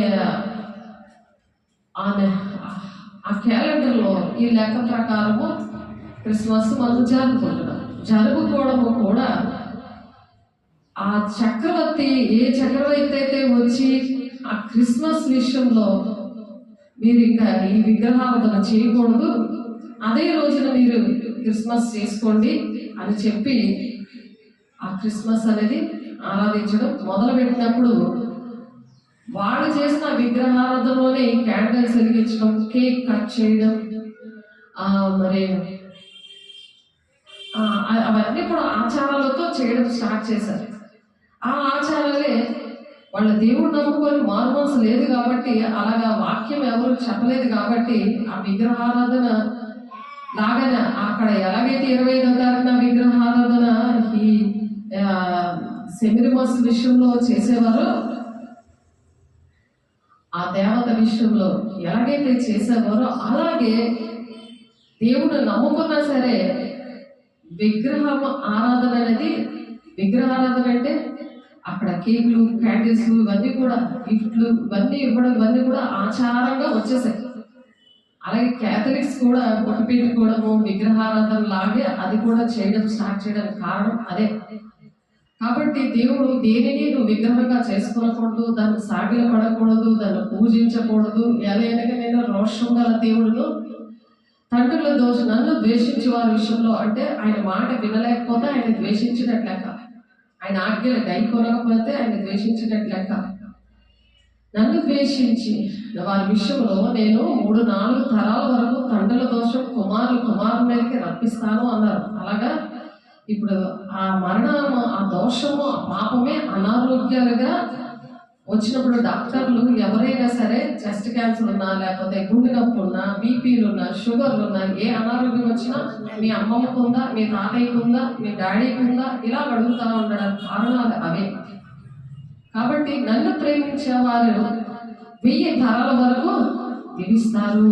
ఆ క్యాలెండర్లో ఈ లెక్క ప్రకారము క్రిస్మస్ మనం జరుపుకోవడము కూడా ఆ చక్రవర్తి ఏ చక్రవర్తి అయితే వచ్చి ఆ క్రిస్మస్ విషయంలో మీరు ఇంకా ఈ విగ్రహారాధన చేయకూడదు, అదే రోజున మీరు క్రిస్మస్ చేసుకోండి అని చెప్పి ఆ క్రిస్మస్ అనేది ఆరాధించడం మొదలుపెట్టినప్పుడు వాళ్ళు చేసిన విగ్రహారాధనలోనే క్యాండిల్స్ వెలిగించడం, కేక్ కట్ చేయడం, మరి అవన్నీ కూడా ఆచారాలతో చేయడం స్టార్ట్ చేశారు. ఆ ఆచారాలే వాళ్ళ దేవుడు నమ్ముకొని మారుమనసు లేదు కాబట్టి, అలాగా వాక్యం ఎవరు చెప్పలేదు కాబట్టి ఆ విగ్రహారాధన లాగానే అక్కడ ఎలాగైతే 25వ తారీఖున విగ్రహారాధన ఈ సెమిరిమస్ విషయంలో చేసేవారో, ఆ దేవత విషయంలో ఎలాగైతే చేసేవారో అలాగే దేవుడు నమ్ముకున్నా సరే విగ్రహం ఆరాధన అనేది, విగ్రహారాధన అంటే అక్కడ కేకులు, క్యాండిల్స్, ఇవన్నీ కూడా గిఫ్ట్లు ఇవన్నీ ఇవ్వడం, ఇవన్నీ కూడా ఆచారంగా వచ్చేసాయి. అలాగే క్యాథలిక్స్ కూడా బొట్టు పెట్టుకోవడము విగ్రహారాధన లాగే అది కూడా చేయడం స్టార్ట్ చేయడానికి కారణం అదే. కాబట్టి దేవుడు దేనిని నువ్వు విగ్రహంగా చేసుకోకూడదు, దాన్ని సాగిల పడకూడదు, దాన్ని పూజించకూడదు. ఎలాగనగా నేను రోషం గల దేవుడును తండ్రుల నన్ను ద్వేషించే వారి విషయంలో, అంటే ఆయన మాట వినలేకపోతే ఆయన ద్వేషించినట్లు లెక్క, ఆయన ఆజ్ఞలు గైకొనకపోతే ఆయన ద్వేషించినట్లు లెక్క. నన్ను ద్వేషించి వారి విషయంలో నేను 3-4 తరాల వరకు తండ్రుల దోషం కుమారుల మీదకి రప్పిస్తాను అన్నారు. అలాగా ఇప్పుడు ఆ మరణము, ఆ దోషము, ఆ పాపమే అనారోగ్యాలుగా వచ్చినప్పుడు డాక్టర్లు ఎవరైనా సరే చెస్ట్ క్యాన్సర్ ఉన్నా, లేకపోతే గుండె నొప్పి ఉన్నా, బీపీలు ఉన్నా, షుగర్లు ఉన్నా, ఏ అనారోగ్యం వచ్చినా మీ అమ్మమ్మకు ఉందా, మీ తాతయ్యకు ఉందా, మీ డాడీకి ఉందా, ఇలా అడుగుతా ఉండడానికి కారణాలు అవే. కాబట్టి నన్ను ప్రేమించే వారు 1000 తరాల వరకు జీవిస్తారు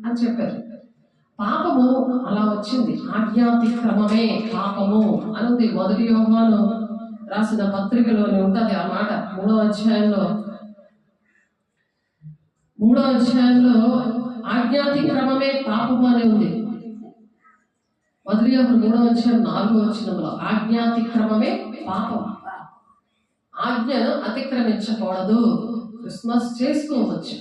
అని చెప్పారు. పాపము అలా వచ్చింది, ఆజ్ఞాతిక్రమమే పాపము అనుంది. 1 యోహాను రాసిన పత్రికలోనే ఉంటుంది ఆ మాట. 3వ అధ్యాయంలో ఆజ్ఞాతిక్రమమే పాపము అని ఉంది. 1 యోహాను 3వ అధ్యాయం 4వ వచనంలో ఆజ్ఞాతిక్రమమే పాపం. ఆజ్ఞను అతిక్రమించకూడదు. క్రిస్మస్ చేసుకోవచ్చు.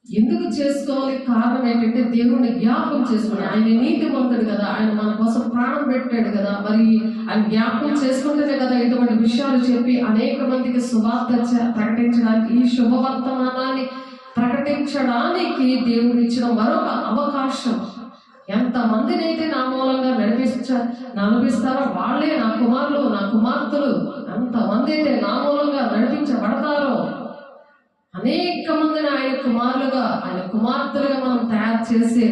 ఎందుకు చేసుకోవాలి? కారణం ఏంటంటే దేవుడిని జ్ఞాపకం చేసుకోండి. ఆయన నీతిమంతుడు కదా, ఆయన మన కోసం ప్రాణం పెట్టాడు కదా, మరి ఆయన జ్ఞాపకం చేసుకుంటేనే కదా ఇటువంటి విషయాలు చెప్పి అనేక మందికి సువార్త ప్రకటించడానికి, ఈ శుభవర్తమానాన్ని ప్రకటించడానికి దేవుడు ఇచ్చిన మరొక అవకాశం. ఎంతమందినైతే నా మూలంగా నడిపిస్తారో వాళ్ళే నా కుమారులు, నా కుమార్తెలు. ఎంతమంది అయితే నా మూలంగా నడిపించబడతారో అనేక మందిని ఆయన కుమారులుగా, ఆయన కుమార్తెలుగా మనం తయారు చేసే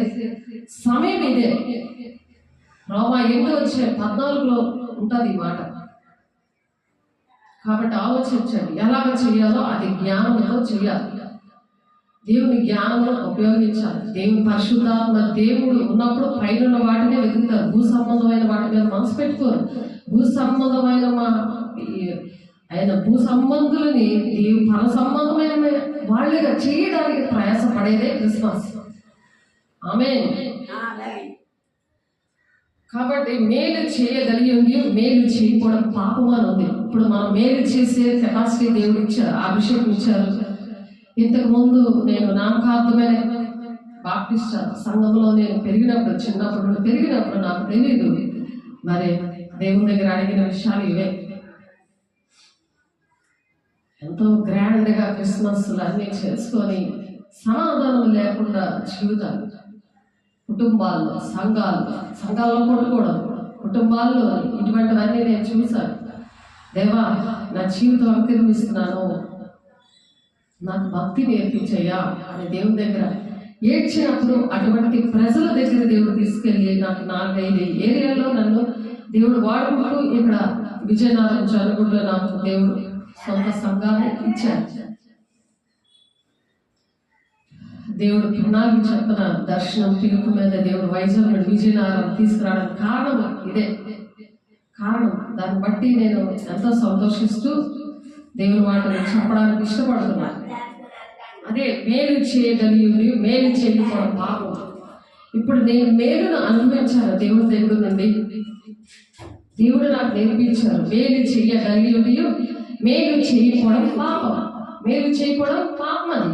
సమయం ఇదే. రోమా 8వ అధ్యాయం 14లో ఉంటుంది ఈ మాట. కాబట్టి ఆలోచించండి, ఎలాగ చేయాలో అది జ్ఞానంతో చేయాలి. దేవుని జ్ఞానంలో ఉపయోగించాలి. దేవుని పరిశుద్ధాత్మ దేవుడు ఉన్నప్పుడు పైన వాటినే వెతుకుతారు. భూ సంబంధమైన వాటి మీద మనసు పెట్టుకోరు. భూ సంబంధమైన ఆయన భూ సంబంధులని పర సంబంధమైన వాళ్ళుగా చేయడానికి ప్రయాసపడేదే క్రిస్మస్. ఆమేన్. కాబట్టి మేలు చేయగలిగింది, మేలు చేయకపోవడం పాపం అని ఉంది. ఇప్పుడు మనం మేలు చేసే కెపాసిటీ దేవుడు ఇచ్చారు, అభిషేకం ఇచ్చారు. ఇంతకు ముందు నేను నామకార్థమైన బాప్టిస్ట్ సంఘంలో నేను చిన్నప్పుడు నాకు తెలియదు. మరి దేవుని దగ్గర అడిగిన విషయాలు ఇవే. ఎంతో గ్రాండ్గా క్రిస్మస్లు అన్నీ చేసుకొని సమాధానం లేకుండా జీవితాలు, కుటుంబాల్లో సంఘాల్లో కొట్టుకోవడం, కుటుంబాల్లో ఇటువంటివన్నీ నేను చూశాను. దేవా, నా జీవితం అంకితమిస్తున్నాను, నాకు భక్తి నేర్పించయ్యా అని దేవుని దగ్గర ఏడ్చినప్పుడు అటువంటి ప్రజల దగ్గర దేవుడు తీసుకెళ్ళి నాకు 4-5 ఏరియాలో నన్ను దేవుడు వాడుకుంటూ ఇక్కడ విజయనగరం జరుగుడులో నాకు దేవుడు సొంత సంఘాన్ని ఇచ్చారు. దేవుడు పునాది చెప్పిన దర్శనం పిలుపు మీద దేవుడు వైజాగ్ నుండి విజయనగరం తీసుకురావడానికి కారణం ఇదే కారణం. దాన్ని బట్టి నేను ఎంతో సంతోషిస్తూ దేవుని మాటలు చెప్పడానికి ఇష్టపడుతున్నాను. అదే మేలు చేయగలిగి మేలు చేయకపోవడం పాపం. ఇప్పుడు నేను మేలును అనుభవించాను దేవుడి దగ్గర నుండి. దేవుడు నాకు నేర్పించారు మేలు చేయగలిగి మేలు చేయకపోవడం పాపం. మేలు చేయకపోవడం పాపం అది.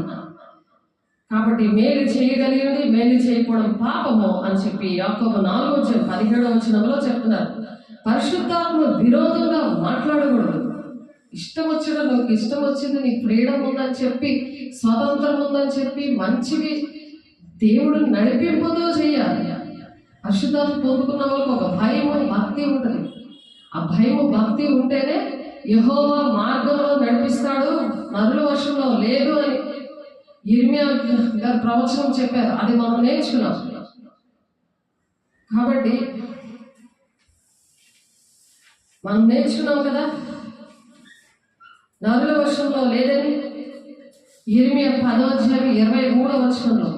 కాబట్టి మేలు చేయగలిగి మేలు చేయకపోవడం పాపము అని చెప్పి యాకోబు 4:17 చెప్తున్నారు. పరిశుద్ధాత్మ విరోధంగా మాట్లాడకూడదు. ఇష్టం వచ్చిన నీకు ఇష్టం వచ్చింది, నీకు ఫ్రీడమ్ ఉందని చెప్పి, స్వాతంత్రం ఉందని చెప్పి, మంచివి దేవుడు నడిపింపుతో చేయాలి. పరిశుద్ధాత్మ పొందుకున్న వాళ్ళకి ఒక భయము భక్తి ఉంటుంది. ఆ భయము భక్తి ఉంటేనే యెహోవా మార్గంలో నడిపిస్తాడు, నరుల వశంలో లేదు అని యిర్మీయా గారు ప్రవచనం చెప్పారు. అది మనం నేర్చుకున్నాం. కాబట్టి మనం నేర్చుకున్నాం కదా, నరుల వశంలో లేదని. యిర్మీయా 10:23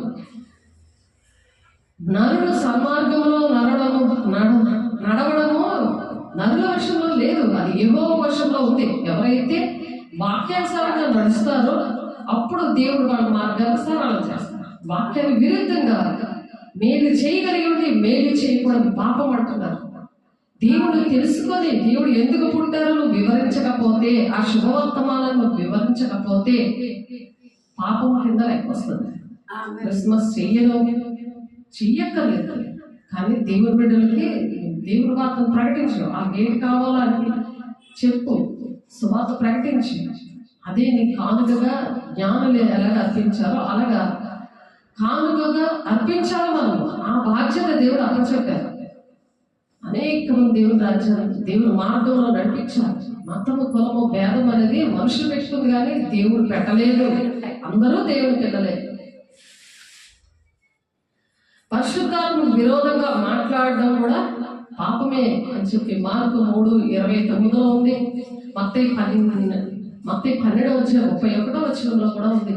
నరులు సన్మార్గంలో నడవడము నరుల వశంలో లేదు, అది యెహోవా వశంలో ఉంది. ఎవరైతే వాక్యానుసారంగా నడుస్తారో అప్పుడు దేవుడు వాళ్ళ మార్గాన్ని సరళం చేస్తారు. వాక్యానికి విరుద్ధంగా మేలు చేయగలిగి మేలు చేయకూడదు పాపం అంటున్నారు. దేవుడు తెలుసుకొని దేవుడు ఎందుకు పుట్టారో నువ్వు వివరించకపోతే, ఆ శుభవర్తమానాలను వివరించకపోతే పాపం కింద లెక్క వస్తుంది. క్రిస్మస్ చెయ్యక్కర్లేదు, కానీ దేవుడి బిడ్డలకి దేవుడి వార్తను ప్రకటించు. ఆ గేట్ కావాలని చెప్పు, సువార్త ప్రకటించు. అదే నీ కానుకగా జ్ఞానులు ఎలాగ అర్పించారో అలాగా కానుకగా అర్పించాలి. మనం ఆ బాధ్యత దేవుడు అప్పచెప్పారు. అనేక మంది దేవుని రాజ్యాన్ని దేవుని మార్గంలో నడిపించాలి. మతము కులము భేదం అనేది మనుషులు పెట్టుకుంది, కానీ దేవుడు పెట్టలేదు. అందరూ దేవుని పిల్లలే. పరిశుద్ధాత్మ విరోధంగా మాట్లాడడం కూడా పాపమే అని చెప్పి మార్కు 3:29 ఉంది. మత్తయి 12:31 కూడా ఉంది.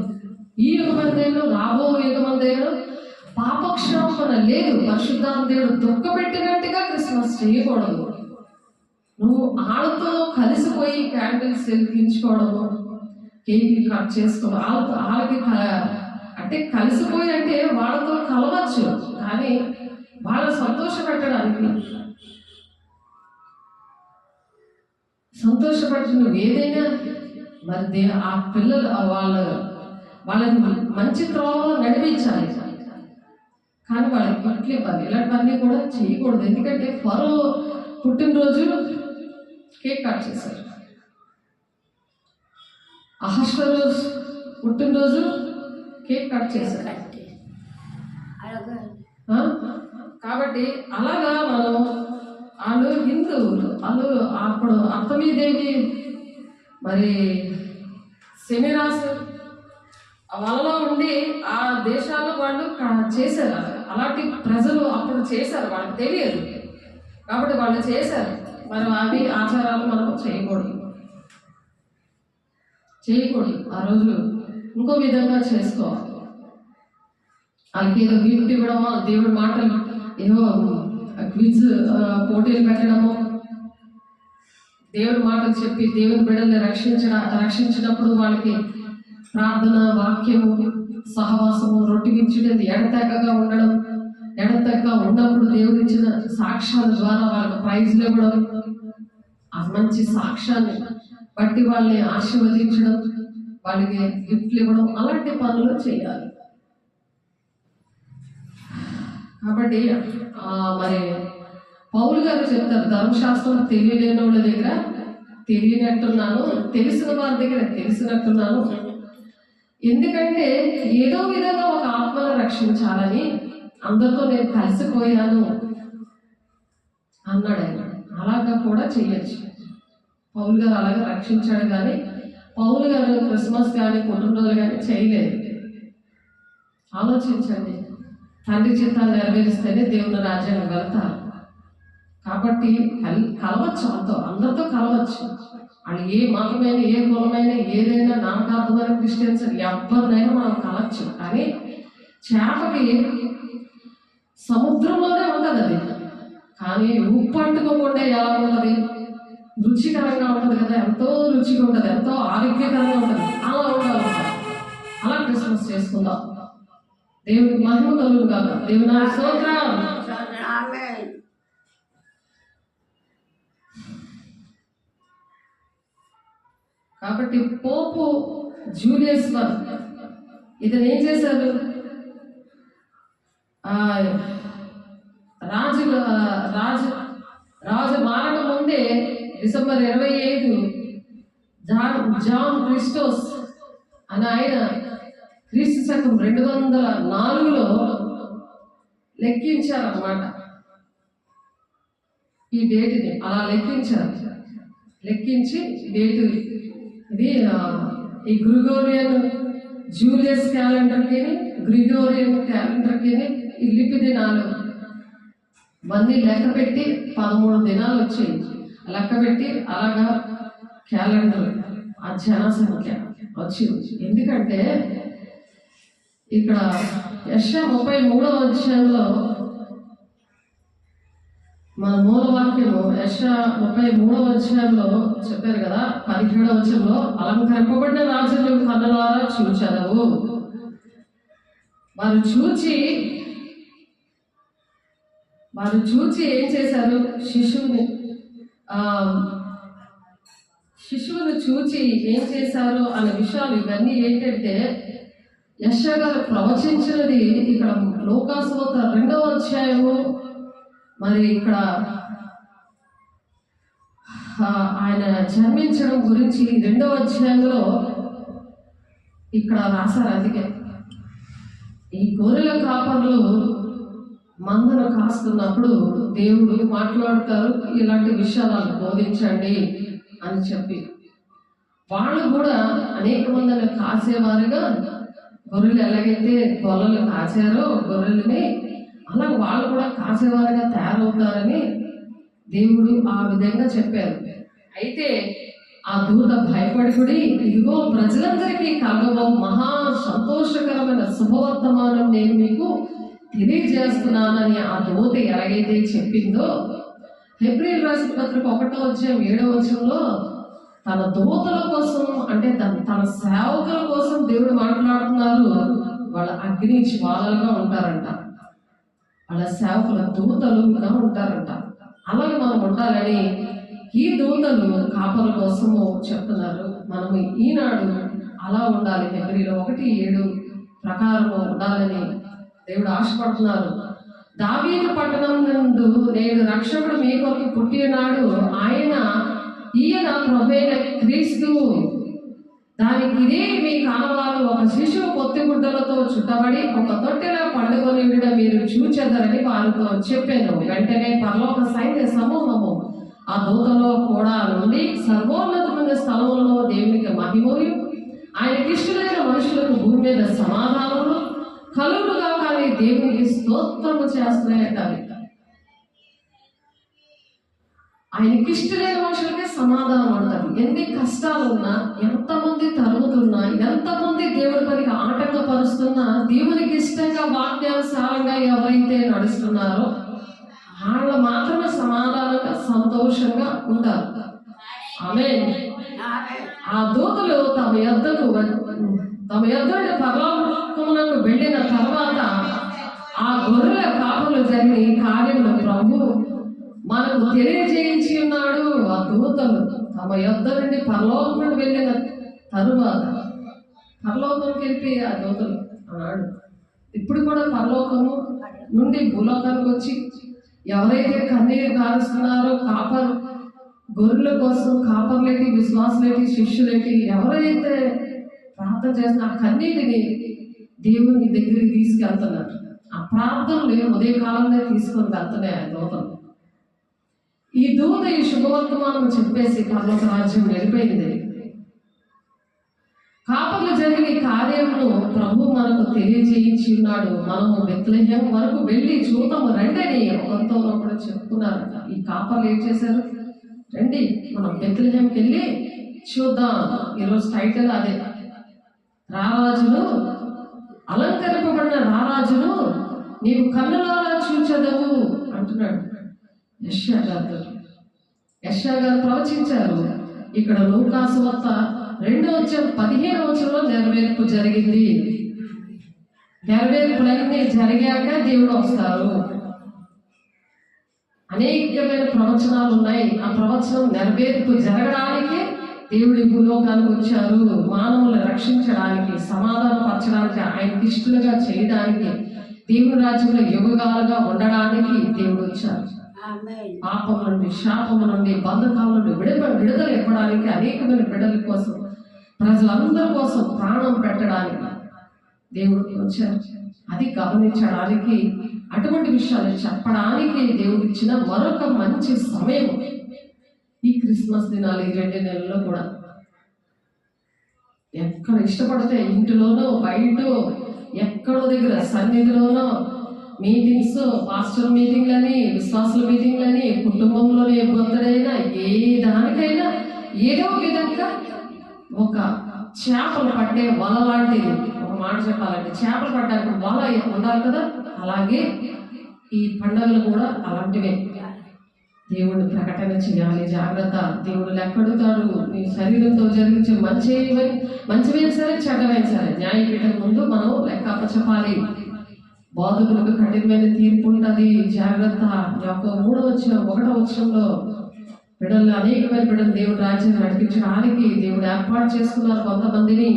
ఈ యుగమందేలో రాబో యుగమందేలో పాపక్షమాపణ లేదు. పరిశుద్ధాత్మ దేవుడు దుఃఖపెట్టినట్టుగా క్రిస్మస్ చేయకూడదు. నువ్వు ఆళ్ళతో కలిసిపోయి క్యాండిల్స్ వెలిగించుకోవడము, కేక్ కట్ చేసుకోవడం, వాళ్ళకి అంటే కలిసిపోయి అంటే వాళ్ళతో కలవచ్చు, కానీ వాళ్ళ సంతోషపెట్టడానికి నువ్వు ఏదైనా మరి ఆ పిల్లలు వాళ్ళని మంచి త్రోవలో నడిపించాలి, కానీ వాళ్ళకి పట్లు ఇవ్వాలి. ఇలాంటివన్నీ కూడా చేయకూడదు. ఎందుకంటే ఫరో పుట్టినరోజు కేక్ కట్ చేశారు, అహష్వేరోషు పుట్టినరోజు కేక్ కట్ చేశారు. కాబట్టి అలాగా మనం వాళ్ళు హిందువులు, వాళ్ళు అప్పుడు అర్థమీదేవి మరి సెమిరాసు వాళ్ళలో ఉండి ఆ దేశాల్లో వాళ్ళు చేశారు. అలాంటి ప్రజలు అప్పుడు చేశారు, వాళ్ళకి తెలియదు కాబట్టి వాళ్ళు చేశారు. మరి అవి ఆచారాలు మనం చేయకూడదు. చేయకూడదు. ఆ రోజు ఇంకో విధంగా చేసుకోవాలి. వాళ్ళకి ఏదో గిఫ్ట్ ఇవ్వడమో, దేవుడి మాటలు ఏదో క్విజ్ పోటీలు పెట్టడము, దేవుడి మాటలు చెప్పి దేవుని బిడ్డల్ని రక్షించినప్పుడు వాళ్ళకి ప్రార్థన, వాక్యము, సహవాసము, రొట్టె విచ్చడం, ఎడతెగగా ఉండడం, ఎడతెగగా ఉన్నప్పుడు దేవుడు ఇచ్చిన సాక్ష్యాల ద్వారా వాళ్ళకి ప్రైజ్లు ఇవ్వడం, ఆ మంచి సాక్ష్యాన్ని బట్టి వాళ్ళని ఆశీర్వదించడం, వాళ్ళకి గిఫ్ట్లు ఇవ్వడం, అలాంటి పనులు చేయాలి. కాబట్టి మరి పౌలు గారు చెప్తారు, ధర్మశాస్త్రం తెలియలేని వాళ్ళ దగ్గర తెలియనట్టున్నాను, తెలిసిన వారి దగ్గర తెలిసినట్టున్నాను. ఎందుకంటే ఏదో విధంగా ఒక ఆత్మను రక్షించాలని అందరితో నేను కలిసిపోయాను అన్నాడు ఆయన. అలాగా కూడా చెయ్యొచ్చు. పౌలు గారు అలాగే రక్షించాడు, కానీ పౌలు గారు క్రిస్మస్ కానీ పుట్టినరోజులు కానీ చేయలేదు. ఆలోచించండి, తండ్రి చిత్తాన్ని నెరవేరిస్తేనే దేవుని రాజ్యానికి వెళ్తారు. కాబట్టి కలవచ్చు, అందరితో కలవచ్చు. వాళ్ళు ఏ మతమైన, ఏ కులమైన, ఏదైనా నామకార్థమైన క్రిస్టియన్స్ ఎవరినైనా మనం కలవచ్చు. కానీ చేపకి సముద్రంలోనే ఉంటుంది అది, కానీ ఉప్పు అంటుకోకుండా ఎలా ఉంటుంది? రుచికరంగా ఉంటుంది కదా, ఎంతో రుచిగా ఉంటుంది, ఎంతో ఆరోగ్యకరంగా ఉంటుంది. అలా ఉండాలి. అలా క్రిస్మస్ చేసుకుందాం. దేవుడికి మహిమ కలుగు కాదు. దేవుని స్తోత్రం. కాబట్టి పోపు జూలియస్ ఇతను ఏం చేశారు? రాజు మారక ముందే డిసెంబర్ 25 జాన్ క్రిస్టోస్ అని ఆయన క్రీస్తు శకం 204లో లెక్కించారన్నమాట. ఈ డేట్ని అలా లెక్కించి డేటు ఇది ఈ గ్రిగోరియన్ జూలియస్ క్యాలెండర్కి, గ్రిగోరియన్ క్యాలెండర్కి ఈ లిపి దినాలు ఇవన్నీ లెక్క పెట్టి 13 దినాలు వచ్చాయి. లెక్క పెట్టి అలాగా క్యాలెండర్ ఆ జనసంఖ్య వచ్చింది. ఎందుకంటే ఇక్కడ యెషయా 33వ అధ్యాయంలో మన మూలవాక్యము యెషయా 33వ అధ్యాయంలో చెప్పారు కదా, 17వ వచనంలో అలంకరింపబడిన రాజులు కన్నులారా చూచెదవు. వారు చూచి ఏం చేశారు? శిశువుని చూచి ఏం చేశారు అనే విషయాలు ఇవన్నీ ఏంటంటే యెషయా గారు ప్రవచించినది ఇక్కడ లోకాసువార్త 2వ అధ్యాయము. మరి ఇక్కడ ఆయన జన్మించడం గురించి 2వ అధ్యాయంలో ఇక్కడ రాశారు. అందుకే ఈ గొర్రెల కాపర్లు మందను కాస్తున్నప్పుడు దేవుడు మాట్లాడతారు, ఇలాంటి విషయాలను బోధించండి అని చెప్పి. వాళ్ళు కూడా అనేక మందిని కాసేవారుగా, గొర్రెలు ఎలాగైతే గొర్రెలు కాచారో గొర్రెలని, అలా వాళ్ళు కూడా కాసేవారుగా తయారవుతారని దేవుడు ఆ విధంగా చెప్పారు. అయితే ఆ దూత భయపడుకుడి, ఇదిగో ప్రజలందరికీ కలగబో మహా సంతోషకరమైన శుభవర్తమానం నేను మీకు తెలియజేస్తున్నానని ఆ దూత ఎలాగైతే చెప్పిందో, హెబ్రీయులకు రాసిన పత్రిక 1వ అధ్యాయం 7వ వచనంలో తన దూతల కోసం, అంటే తన సేవకుల కోసం దేవుడు మాట్లాడుతున్నారు. వాళ్ళ అగ్ని జ్వాలలుగా ఉంటారంట, వాళ్ళ సేవకుల దూతలుగా ఉంటారంట. అలాగే మనం ఉండాలని ఈ దూతలు కాపల కోసము చెప్తున్నారు. మనము ఈనాడు అలా ఉండాలి. హెబ్రీయులు 1:7 ప్రకారం ఉండాలని దేవుడు ఆశపడుతున్నారు. దావీదు పట్టణం నందు నేడు రక్షకుడు మీ కొరకు పుట్టినాడు, ఈయన ప్రభువైన క్రీస్తు. దానికి ఇదే మీ కానవారు ఒక శిశువు పొత్తిగుడ్డలతో చుట్టబడి ఒక తొట్టెలో పండుకొని ఉండడం మీరు చూచెదరని వారితో చెప్పాను. వెంటనే పరలోక సైన్య సమూహము ఆ దూతలో కూడా నుండి సర్వోన్నతమైన స్థలంలో దేవునికి మహిమయు ఆయనకి ఇష్టమైన మనుషులకు భూమి మీద సమాధానము కలుగుగా కానీ దేవునికి స్తోత్రము చేస్తున్నాయట. ఆయనకి ఇష్టలేని మనుషులకే సమాధానం అంటారు. ఎన్ని కష్టాలు ఉన్నా, ఎంతమంది తరుగుతున్నా, ఎంతమంది దేవుడి పనికి ఆటంకపరుస్తున్నా, దేవునికి ఇష్టంగా వాక్యానుసారంగా ఎవరైతే నడుస్తున్నారో వాళ్ళు మాత్రమే సమాధానంగా సంతోషంగా ఉంటారు. ఆమేన్. ఆ దూతలు తమ యొద్దకు పరలోకమునకు వెళ్ళిన తర్వాత ఆ గొర్రెల కాపులు జరిగిన కార్యంలో ప్రభు మనకు తెలియజేయించి ఉన్నాడు. ఆ దూతలు తమ యొద్ద నుండి పరలోకమునకు వెళ్ళిన తరువాత పరలోకంకి వెళ్ళి ఆ దూతలు అన్నాడు. ఇప్పుడు కూడా పరలోకము నుండి భూలోకానికి వచ్చి ఎవరైతే కన్నీరు కారుస్తున్నారో కాపరు గొర్రెల కోసం కాపర్లేటి, విశ్వాసులేటి, శిష్యులేటి ఎవరైతే ప్రార్థన చేసిన ఆ కన్నీటిని దేవుని దగ్గరికి తీసుకెళ్తున్నారు. ఆ ప్రార్థనలు ఉదయకాలంలో తీసుకొని వెళ్తున్నాయి ఆ దూతలు. ఈ దూత ఈ శుభవర్తమానం చెప్పేసి పరలోక రాజ్యం వెళ్ళిపోయింది. కాపర్లు జరిగిన కార్యమును ప్రభు మనకు తెలియజేయించి ఉన్నాడు. మనము బెత్లెహేం వరకు వెళ్ళి చూద్దాము రండి అని ఒకరితో కూడా చెప్తున్నారు. ఈ కాపర్లు ఏం చేశారు? రండి మనం బెత్లెహేంకి వెళ్ళి చూద్దాం. ఈరోజు టైటిల్ అదే, రారాజును, అలంకరింపబడిన రారాజును నీవు కన్నులారా చూచెదవు అంటున్నాడు యెషయా గారు ప్రవచించారు. ఇక్కడ లూకా సువార్త 2:15 నెరవేర్పు జరిగింది. నెరవేర్పులన్నీ జరిగాక దేవుడు వస్తారు. అనేకమైన ప్రవచనాలు ఉన్నాయి. ఆ ప్రవచనం నెరవేర్పు జరగడానికి దేవుడి భూలోకానికి వచ్చారు. మానవులను రక్షించడానికి, సమాధానపరచడానికి, ఆయనకి ఇష్టలుగా చేయడానికి, దేవుని రాజ్యంలో యుగగాలుగా ఉండడానికి దేవుడు వచ్చారు. పాపం నుండి, శాపం నుండి, బంధకాల నుండి విడుదల ఇవ్వడానికి, అనేకమైన బిడ్డల కోసం, ప్రజలందరి కోసం ప్రాణం పెట్టడానికి దేవుడు వచ్చారు. అది గమనించడానికి, అటువంటి విషయాలు చెప్పడానికి దేవుడు ఇచ్చిన మరొక మంచి సమయం ఈ క్రిస్మస్ దినాలు. ఈ 2 నెలల్లో కూడా ఎక్కడ ఇష్టపడితే ఇంటిలోనో బయటో ఎక్కడో దగ్గర సన్నిధిలోనో మీటింగ్స్, పాస్టర్ మీటింగ్లని, విశ్వాసుల మీటింగ్లని, కుటుంబంలోనే బర్త్డే అయినా ఏ దానికైనా ఏదో విధంగా ఒక చేపలు పట్టే వల లాంటిది. ఒక మాట చెప్పాలంటే చేపలు పట్టడానికి వల ఉండాలి కదా, అలాగే ఈ పండుగలు కూడా అలాంటివే. దేవుడు ప్రకటన చేయాలి, జాగ్రత్త. దేవుడు లెక్కడుతాడు. నీ శరీరంతో జరిగించే మంచివైనా సరే, చెడ్డవైనా సరే న్యాయపీఠం ముందు మనం లెక్క చెప్పాలి. బాధకులకు కఠినమైన తీర్పు ఉంటుంది. జాగ్రత్త. యొక్క 1వ బిడ్డలు, అనేకమైన బిడ్డలు దేవుడు రాజ్యాన్ని నడిపించడానికి దేవుడు ఏర్పాటు చేసుకున్నారు కొంతమందిని.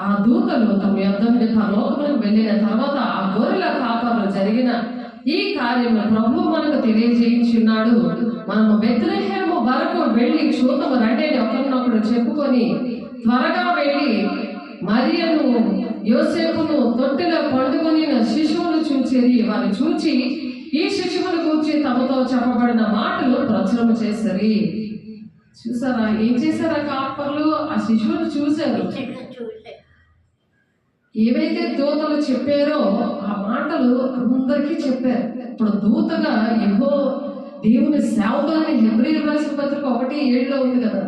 ఆ దూతలు తమ యొద్ద నుండి పరలోకమునకు వెళ్ళిన తర్వాత ఆ గొర్రెల కాపర్లు జరిగిన ఈ కార్యము ప్రభు మనకు తెలియజేయించున్నాడు. మనము బెత్లెహేము వరకు వెళ్ళి చూద్దాము రండి అని ఒకరినొకరు చెప్పుకొని త్వరగా వెళ్ళి మరియను, యోసేపును తొట్టిలో పండుకొని శిశువును చూచేది. వారు చూచి ఈ శిశువును కూర్చి తమతో చెప్పబడిన మాటలు ప్రచురణ చేశారు. చూసారా ఏం చేశారా కాపర్లు? ఆ శిశువును చూశారు. ఏవైతే దూతలు చెప్పారో ఆ మాటలు అందరికీ చెప్పారు. ఇప్పుడు దూతగా దేవుని సేవకులని హెబ్రీయుల రాసిన పత్రిక 1:7 ఉంది కదా,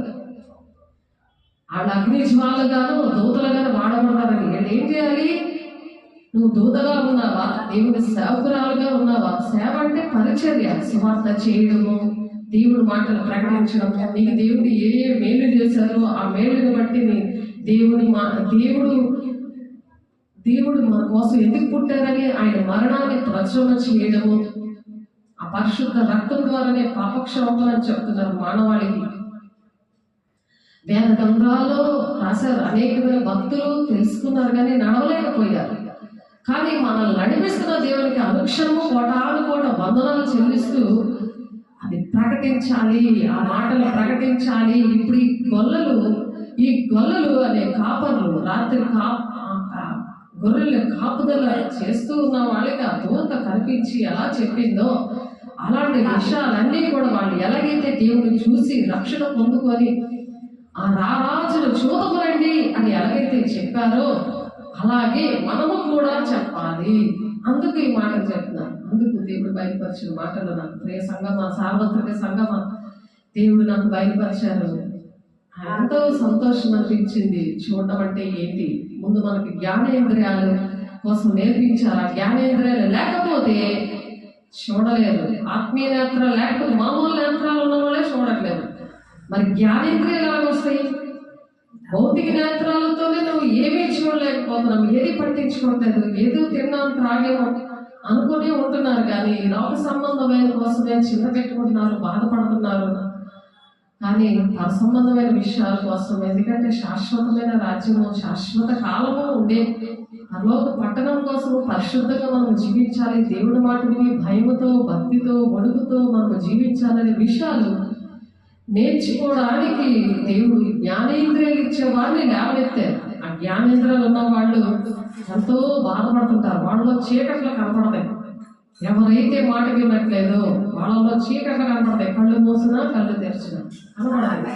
వాళ్ళ అగ్ని జ్వాలగాను దూతలుగాను వాడబడ్డారని. వీళ్ళు ఏం చేయాలి? నువ్వు దూతగా ఉన్నావా, దేవుని సేవకురాలుగా ఉన్నావా? సేవ అంటే పరిచర్య, సువార్త చేయడము, దేవుడి మాటలు ప్రకటించడం. నీకు దేవుడు ఏ మేలు చేశారో ఆ మేలుని బట్టి దేవుడు మన కోసం ఎందుకు పుట్టారని ఆయన మరణాన్ని ప్రచురణ చేయడము, ఆ పరిశుద్ధ రక్తం ద్వారానే పాపక్షమాపణ అని చెప్తున్నారు మానవాళికి. వేద గ్రంథాల్లో రాశారు. అనేకమైన భక్తులు తెలుసుకున్నారు కానీ నడవలేకపోయారు. కానీ మనల్ని నడిపిస్తున్న దేవునికి అనుక్షణము కోటానుకోట వందనాలు చెల్లిస్తూ అది ప్రకటించాలి, ఆ మాటలు ప్రకటించాలి. ఇప్పుడు ఈ గొల్లలు అనే కాపర్లు రాత్రి గొర్రెల కాపుదల చేస్తూ ఉన్న వాళ్ళకి ఆ దూత కనిపించి ఎలా చెప్పిందో అలాంటి విషయాలన్నీ కూడా వాళ్ళు ఎలాగైతే దేవుని చూసి రక్షణ పొందుకొని ఆ రారాజును చూడమరండి అని ఎలాగైతే చెప్పారో అలాగే మనము కూడా చెప్పాలి. అందుకు ఈ మాట చెప్తున్నాను. అందుకు దేవుడు బయలుపరిచిన మాటలు నాకు ప్రియ సంగమా, సార్వత్రిక సంగమా, దేవుడు నాకు బయలుపరిచారు. ఎంతో సంతోషం అనిపించింది. చూడడం అంటే ఏంటి, ముందు మనకి జ్ఞానేంద్రియాలు కోసం నేర్పించారు. ఆ జ్ఞానేంద్రియాలు లేకపోతే చూడలేదు. ఆత్మీయ నేత్రాలు లేకపోతే మామూలు నేత్రాలు ఉన్న వాళ్ళే చూడట్లేదు. మరి జ్ఞానేంద్రియాలు ఎలాగొస్తాయి? భౌతిక నేత్రాలతోనే నువ్వు ఏమీ చూడలేకపోతున్నావు, ఏది పట్టించుకోవట్లేదు, ఏదో తిన్నాం త్రాగేమో అనుకునే ఉంటున్నారు. కానీ లోక సంబంధమైన కోసమే చింత పెట్టుకుంటున్నారు, బాధపడుతున్నారు. కానీ పరసంబంధమైన విషయాల కోసం, ఎందుకంటే శాశ్వతమైన రాజ్యము, శాశ్వత కాలము ఉండే పరలోక పట్టణం కోసం పరిశుద్ధంగా మనం జీవించాలి. దేవుడి మాటని భయముతో, భక్తితో, వణుకుతో మనం జీవించాలనే విషయాలు నేర్చుకోవడానికి దేవుడు జ్ఞానేంద్రియాలు ఇచ్చే వాడిని లేవనెత్తారు. ఆ జ్ఞానేంద్రియాలు ఉన్న వాళ్ళు ఎంతో బాధపడుతుంటారు. వాళ్ళలో చీకట్లో కనపడతాయి. ఎవరైతే మాట వినట్లేదో వాళ్ళలో చీకట్లో కనపడతాయి. కళ్ళు మూసినా కళ్ళు తెరిచినా కనపడాలి.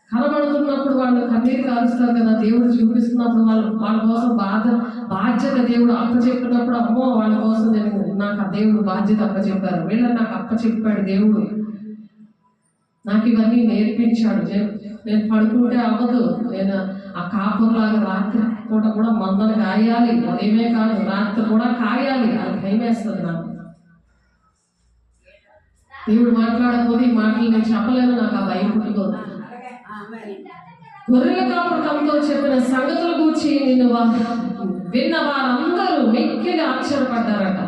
కనబడుతున్నప్పుడు వాళ్ళు కన్నీరు కాలుస్తారు కదా, దేవుడు చూపిస్తున్నప్పుడు వాళ్ళ కోసం బాధ్యత దేవుడు అప్పచెప్పినప్పుడు, అమ్మో వాళ్ళ కోసం నాకు ఆ దేవుడు బాధ్యత అప్పచెప్పారు, వీళ్ళని నాకు అప్పచెప్పాడు దేవుడు, నాకు ఇవన్నీ నేర్పించాడు. నేను పడుకుంటే అవ్వదు, నేను ఆ కాపురలాగా రాత్రి పూట కూడా మందలు కాయాలి, ఉదయమే కాదు రాత్రి కూడా కాయాలి అని భయమేస్తుంది నాకు. దేవుడు మాట్లాడకపోతే ఈ మాటలు నేను చెప్పలేను, నాకు ఆ భయం పుట్టుకోదు. గొర్రెల కాపురకంతో చెప్పిన సంగతుల గురించి నిన్ను విన్న వారందరూ మిక్కిలి ఆశ్చర్యపడ్డారట.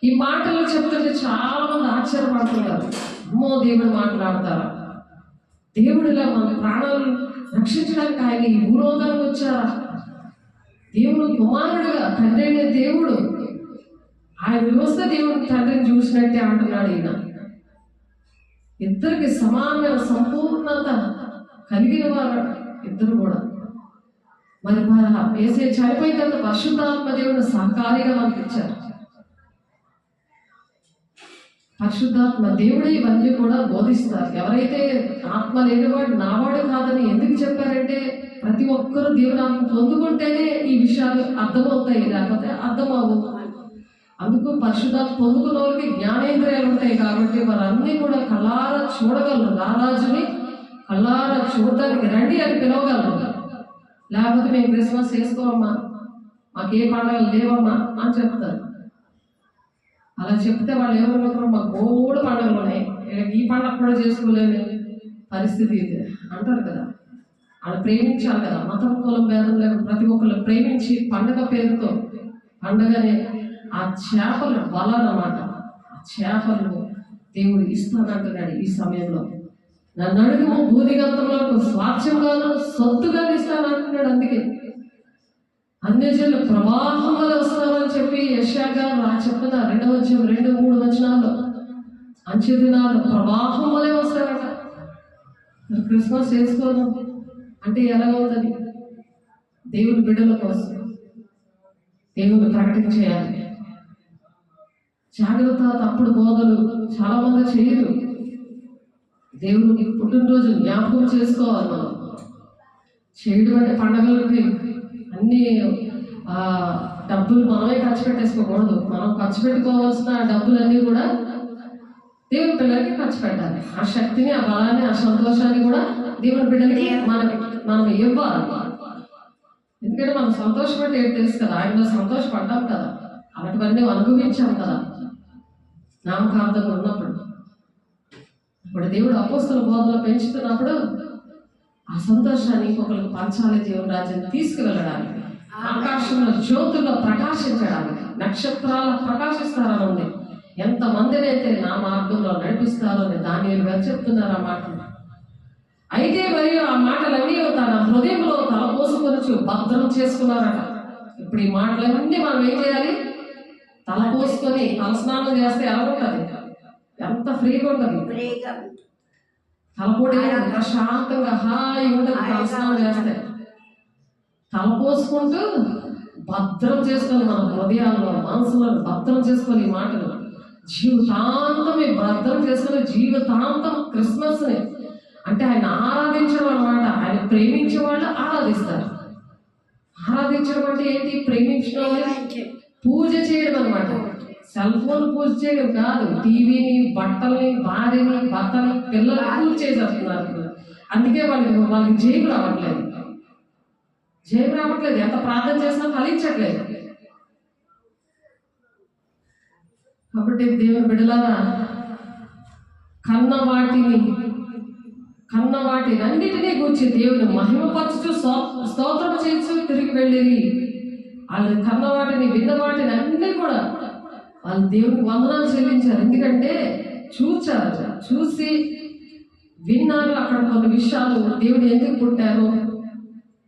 ఈ మాటలు చెప్తుంటే చాలా మంది ఆశ్చర్యపడుతున్నారు. అమ్మో దేవుడు మాట్లాడతారా, దేవుడిలా మన ప్రాణాలు రక్షించడానికి ఆయన ఈ భూలోకానికి వచ్చారా, దేవుడు కుమారుడుగా తండ్రి అయిన దేవుడు ఆయన వస్తే దేవుడు తండ్రిని చూసినట్టే అంటున్నాడు. ఈయన ఇద్దరికి సమానమైన సంపూర్ణత కలిగిన వారు ఇద్దరు కూడా. మరి వేసే చనిపోయిన తర్వాత పరిశుద్ధాత్మ దేవుడు సహకారిగా మనకి ఇచ్చారు. పరిశుద్ధాత్మ దేవుడే ఇవన్నీ కూడా బోధిస్తారు. ఎవరైతే ఆత్మ లేనివాడు నావాడు కాదని ఎందుకు చెప్పారంటే, ప్రతి ఒక్కరూ దేవుని ఆత్మ పొందుకుంటేనే ఈ విషయాలు అర్థమవుతాయి, లేకపోతే అర్థమవు. అందుకు పరిశుద్ధాత్మ పొందుకున్న వాళ్ళకి జ్ఞానేంద్రియాలు ఉంటాయి కాబట్టి వారన్నీ కూడా కళ్ళారా చూడగలరు. రారాజుని కళ్ళారా చూడటానికి రండి అని పిలవగలరు. లేకపోతే మేము క్రిస్మస్ చేసుకోమమ్మా, మాకు ఏ పండుగలు లేవమ్మా అని చెప్తారు. అలా చెప్తే వాళ్ళు ఏమనుకుంటారు, మాకు బోడు పండుగలు ఉన్నాయి, ఈ పండుగ కూడా చేసుకోలేని పరిస్థితి ఇది అంటారు కదా. వాళ్ళు ప్రేమించాలి కదా, మతం కులం భేదం లేకుండా ప్రతి ఒక్కరు ప్రేమించి పండుగ పేరుతో పండుగనే ఆ చేపలు వలనమాట, ఆ చేపలను దేవుడు ఇస్తానంటున్నాడు. ఈ సమయంలో నన్ను అడుగు భూదిగంతంలో స్వాచ్ఛంగాను సొత్తుగాను ఇస్తానంటున్నాడు. అందుకే అన్యజనులు ప్రవాహం వల్ల వస్తారని చెప్పి యెషయా చెప్తున్నారు 2వ అధ్యాయం 2-3 వచనాల్లో. అంచె దినాలు ప్రవాహం వల్లే వస్తారట. క్రిస్మస్ చేసుకోదు అంటే ఎలాగ అవుతుంది? దేవుని బిడ్డల కోసం దేవుని ప్రకటించేయాలి. జాగ్రత్త. తప్పుడు బోధలు చాలా మంది చేయరు. దేవునికి పుట్టినరోజు జ్ఞాపకం చేసుకోవాలి. మనం చేయడం అంటే పండగలకి అన్ని డబ్బులు మనమే ఖర్చు పెట్టేసుకోకూడదు. మనం ఖర్చు పెట్టుకోవాల్సిన డబ్బులన్నీ కూడా దేవుని పిల్లలకి ఖర్చు పెట్టాలి. ఆ శక్తిని, ఆ బలాన్ని, ఆ సంతోషాన్ని కూడా దేవుని బిడ్డలకి మనం ఇవ్వాలి. ఎందుకంటే మనం సంతోషపడి ఏంటి తెలుసు కదా, ఆయనలో సంతోషపడ్డాం కదా, అలాంటివన్నీ అనుభవించాం కదా నామకార్థంగా ఉన్నప్పుడు. ఇప్పుడు దేవుడు అపోస్తల బోధలో పెంచుతున్నప్పుడు ఆ సంతోషాన్ని ఇంకొకరికి పంచాలి. దేవుని రాజ్యాన్ని తీసుకువెళ్ళడానికి, ఆకాశంలో జ్యోతుల్లో ప్రకాశించడానికి, నక్షత్రాల ప్రకాశిస్తారని ఉంది. ఎంతమందిని అయితే నా మార్గంలో నడిపిస్తారో అని దానియేలు గారు చెప్తున్నారు ఆ మాటలు. అయితే మరియు ఆ మాటలన్నీ తన హృదయంలో తలపోసుకొని భద్రం చేసుకున్నారట. ఇప్పుడు ఈ మాటలన్నీ మనం ఏం చేయాలి? తలపోసుకొని తలస్నానం చేస్తే ఎలా ఉంటుంది? ఎంత ఫ్రీగా ఉంటుంది. తలపోటీ ప్రశాంతంగా హాయిగా ఉంటుంది. తలస్నానం చేస్తే తలపోసుకుంటూ భద్రం చేసుకొని మన హృదయాల్లో, మనసులో భద్రం చేసుకొని ఈ మాటలు జీవితాంతం భద్రం చేసుకుని జీవితాంతం క్రిస్మస్ని అంటే ఆయన ఆరాధించడం అన్నమాట. ఆయన ప్రేమించే వాళ్ళు ఆరాధిస్తారు. ఆరాధించడం అంటే ఏంటి? ప్రేమించడం, పూజ చేయడం అనమాట. సెల్ ఫోన్ పూజ చేయడం కాదు, టీవీని, బట్టల్ని, భార్యని, భర్తని, పిల్లల్ని పూజ చేసేస్తున్నారు. అందుకే వాళ్ళకి జైలు రావట్లేదు. ఎంత ప్రార్థన చేసినా ఫలించట్లేదు. కాబట్టి దేవుని బిడ్డలారా, కన్న వాటిని అన్నిటినీ గురించి దేవుని మహిమపరచుచు స్తోత్రం చేయొచ్చు తిరిగి వెళ్ళిరి. వాళ్ళు కన్న వాటిని, విన్న వాటిని అన్ని కూడా వాళ్ళు దేవునికి వందనాలు చెల్లించారు. ఎందుకంటే చూసి విన్నారు. అక్కడ కొన్ని విషయాలు దేవుడు ఎందుకు పుట్టారు,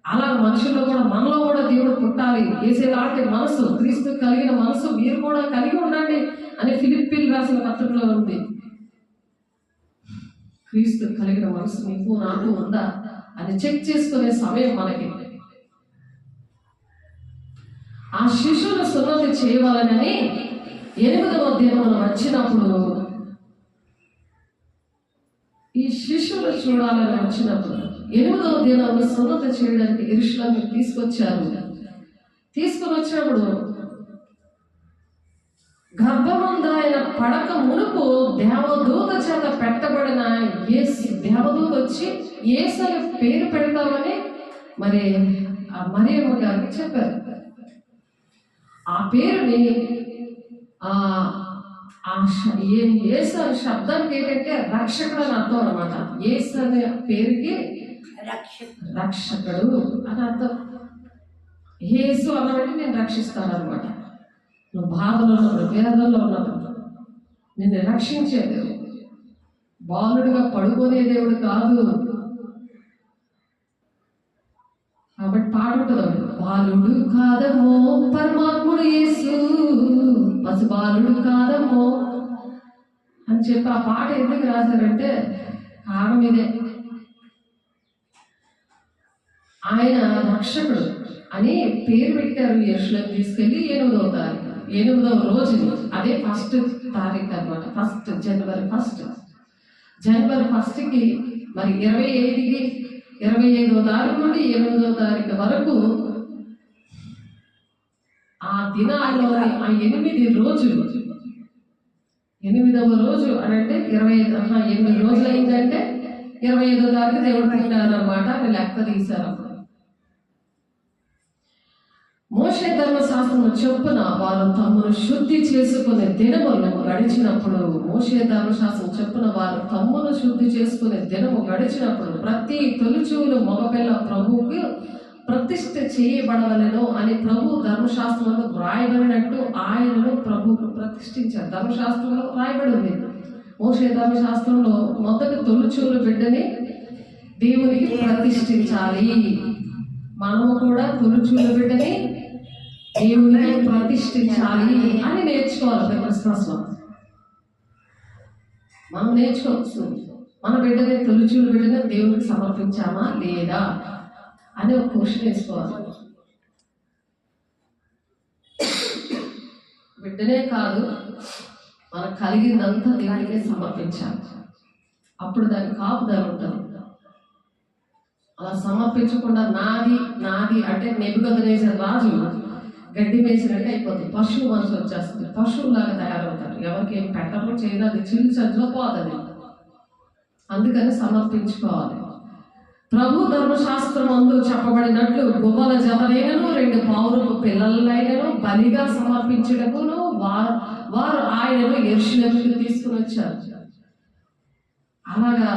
అలా మనుషుల్లో కూడా, మనలో కూడా దేవుడు పుట్టాలి, వేసేలాంటి మనసు, క్రీస్తు కలిగిన మనసు మీరు కూడా కలిగి ఉండండి అని ఫిలిప్పీలు రాసిన పత్రికలో ఉంది. క్రీస్తు కలిగిన మనసు నీకు నాకు ఉందా అని చెక్ చేసుకునే సమయం మనకి. ఆ శిశువును సున్నతి చేయవాలని 8వ దినం వచ్చినప్పుడు, ఈ శిశువును చూడాలని వచ్చినప్పుడు 8వ దినం సున్నతి చేయడానికి యెరూషలేముకు తీసుకొని వచ్చినప్పుడు గర్భమందు ఆయన పడక మునుపు దేవదూత చేత పెట్టబడిన దేవదూత వచ్చి యేసు అనే పేరు పెడతామని మరి ఆ మరియమ్మ గారికి చెప్పారు. ఆ పేరుని యేసు అనే శబ్దానికి ఏంటంటే రక్షకుడు అని అర్థం అనమాట. యేసు అనే పేరుకి రక్షకుడు అని అర్థం. యేసు అన్నబట్టి నేను రక్షిస్తాను అనమాట. నువ్వు బాధలో ఉన్నప్పుడు, వేదనలో ఉన్నప్పుడు నిన్ను రక్షించే దేవుడు, బాలుడిగా పడుకునే దేవుడు కాదు. కాబట్టి పాట ఉంటుంది, బాలుడు కాదమ్మో పరమాత్ముడు యేసు, పసి బాలుడు కాదమ్మో అని చెప్పి ఆ పాట ఎందుకు రాశారంటే కారణం ఇదే. ఆయన రక్షకుడు అని పేరు పెట్టారు. యెరూషలేము తీసుకెళ్ళి 8వ రోజు, అదే 1వ తారీఖు అనమాట. జనవరి 1కి మరి 25వ తారీఖు నుండి 8వ తారీఖు వరకు ఆ దినాల్లోని ఆ 8 రోజులు, 8వ రోజు అని అంటే 8 రోజులు అయిందంటే 25వ తారీఖు దేవుడు పుట్టారనమాట అని లెక్క తీశారు. మోషే ధర్మశాస్త్రము చొప్పున వారు తమను శుద్ధి చేసుకునే దినములు గడిచినప్పుడు, ప్రతి తొలిచూలు మగపిల్ల ప్రభువుకు ప్రతిష్ఠ చేయబడవలెను అని ప్రభు ధర్మశాస్త్రంలో వ్రాయబడినట్టు ఆయనను ప్రభువుకు ప్రతిష్ఠించారు. ధర్మశాస్త్రంలో వ్రాయబడి ఉంది. మోషే ధర్మశాస్త్రంలో మొదటి తొలిచూలు బిడ్డని దేవునికి ప్రతిష్ఠించాలి. మనము కూడా తొలిచూలు బిడ్డని దేవునికి ప్రతిష్ఠించాలి అని నేర్చుకోవాలి. క్రిస్మస్లో మనం నేర్చుకోవచ్చు. మన బిడ్డని, తొలిచూలు బిడ్డని దేవునికి సమర్పించామా లేదా అని ఒక క్వశ్చన్ వేసుకోవాలి. బిడ్డనే కాదు, మనకు కలిగిందంతా దేవునికే సమర్పించాలి. అప్పుడు దానికి కాపుదల ఉంటుంది. అలా సమర్పించకుండా నాది అంటే నెబుకద్నెజరు రాజు గడ్డి వేసినట్టు అయిపోతుంది. పశువు మనసు వచ్చేస్తుంది. పశువులాగా తయారవుతారు. ఎవరికి ఏం పెట్టడం చేయదు, అది చిల్లు పోతుంది. అందుకని సమర్పించుకోవాలి. ప్రభు ధర్మశాస్త్రం అందు చెప్పబడినట్లు గువ్వల జతనైనను 2 పావురపు పిల్లలైనను బలిగా సమర్పించుటకును వారు ఆయనను యెరూషలేముకు తీసుకుని వచ్చారు. అలాగా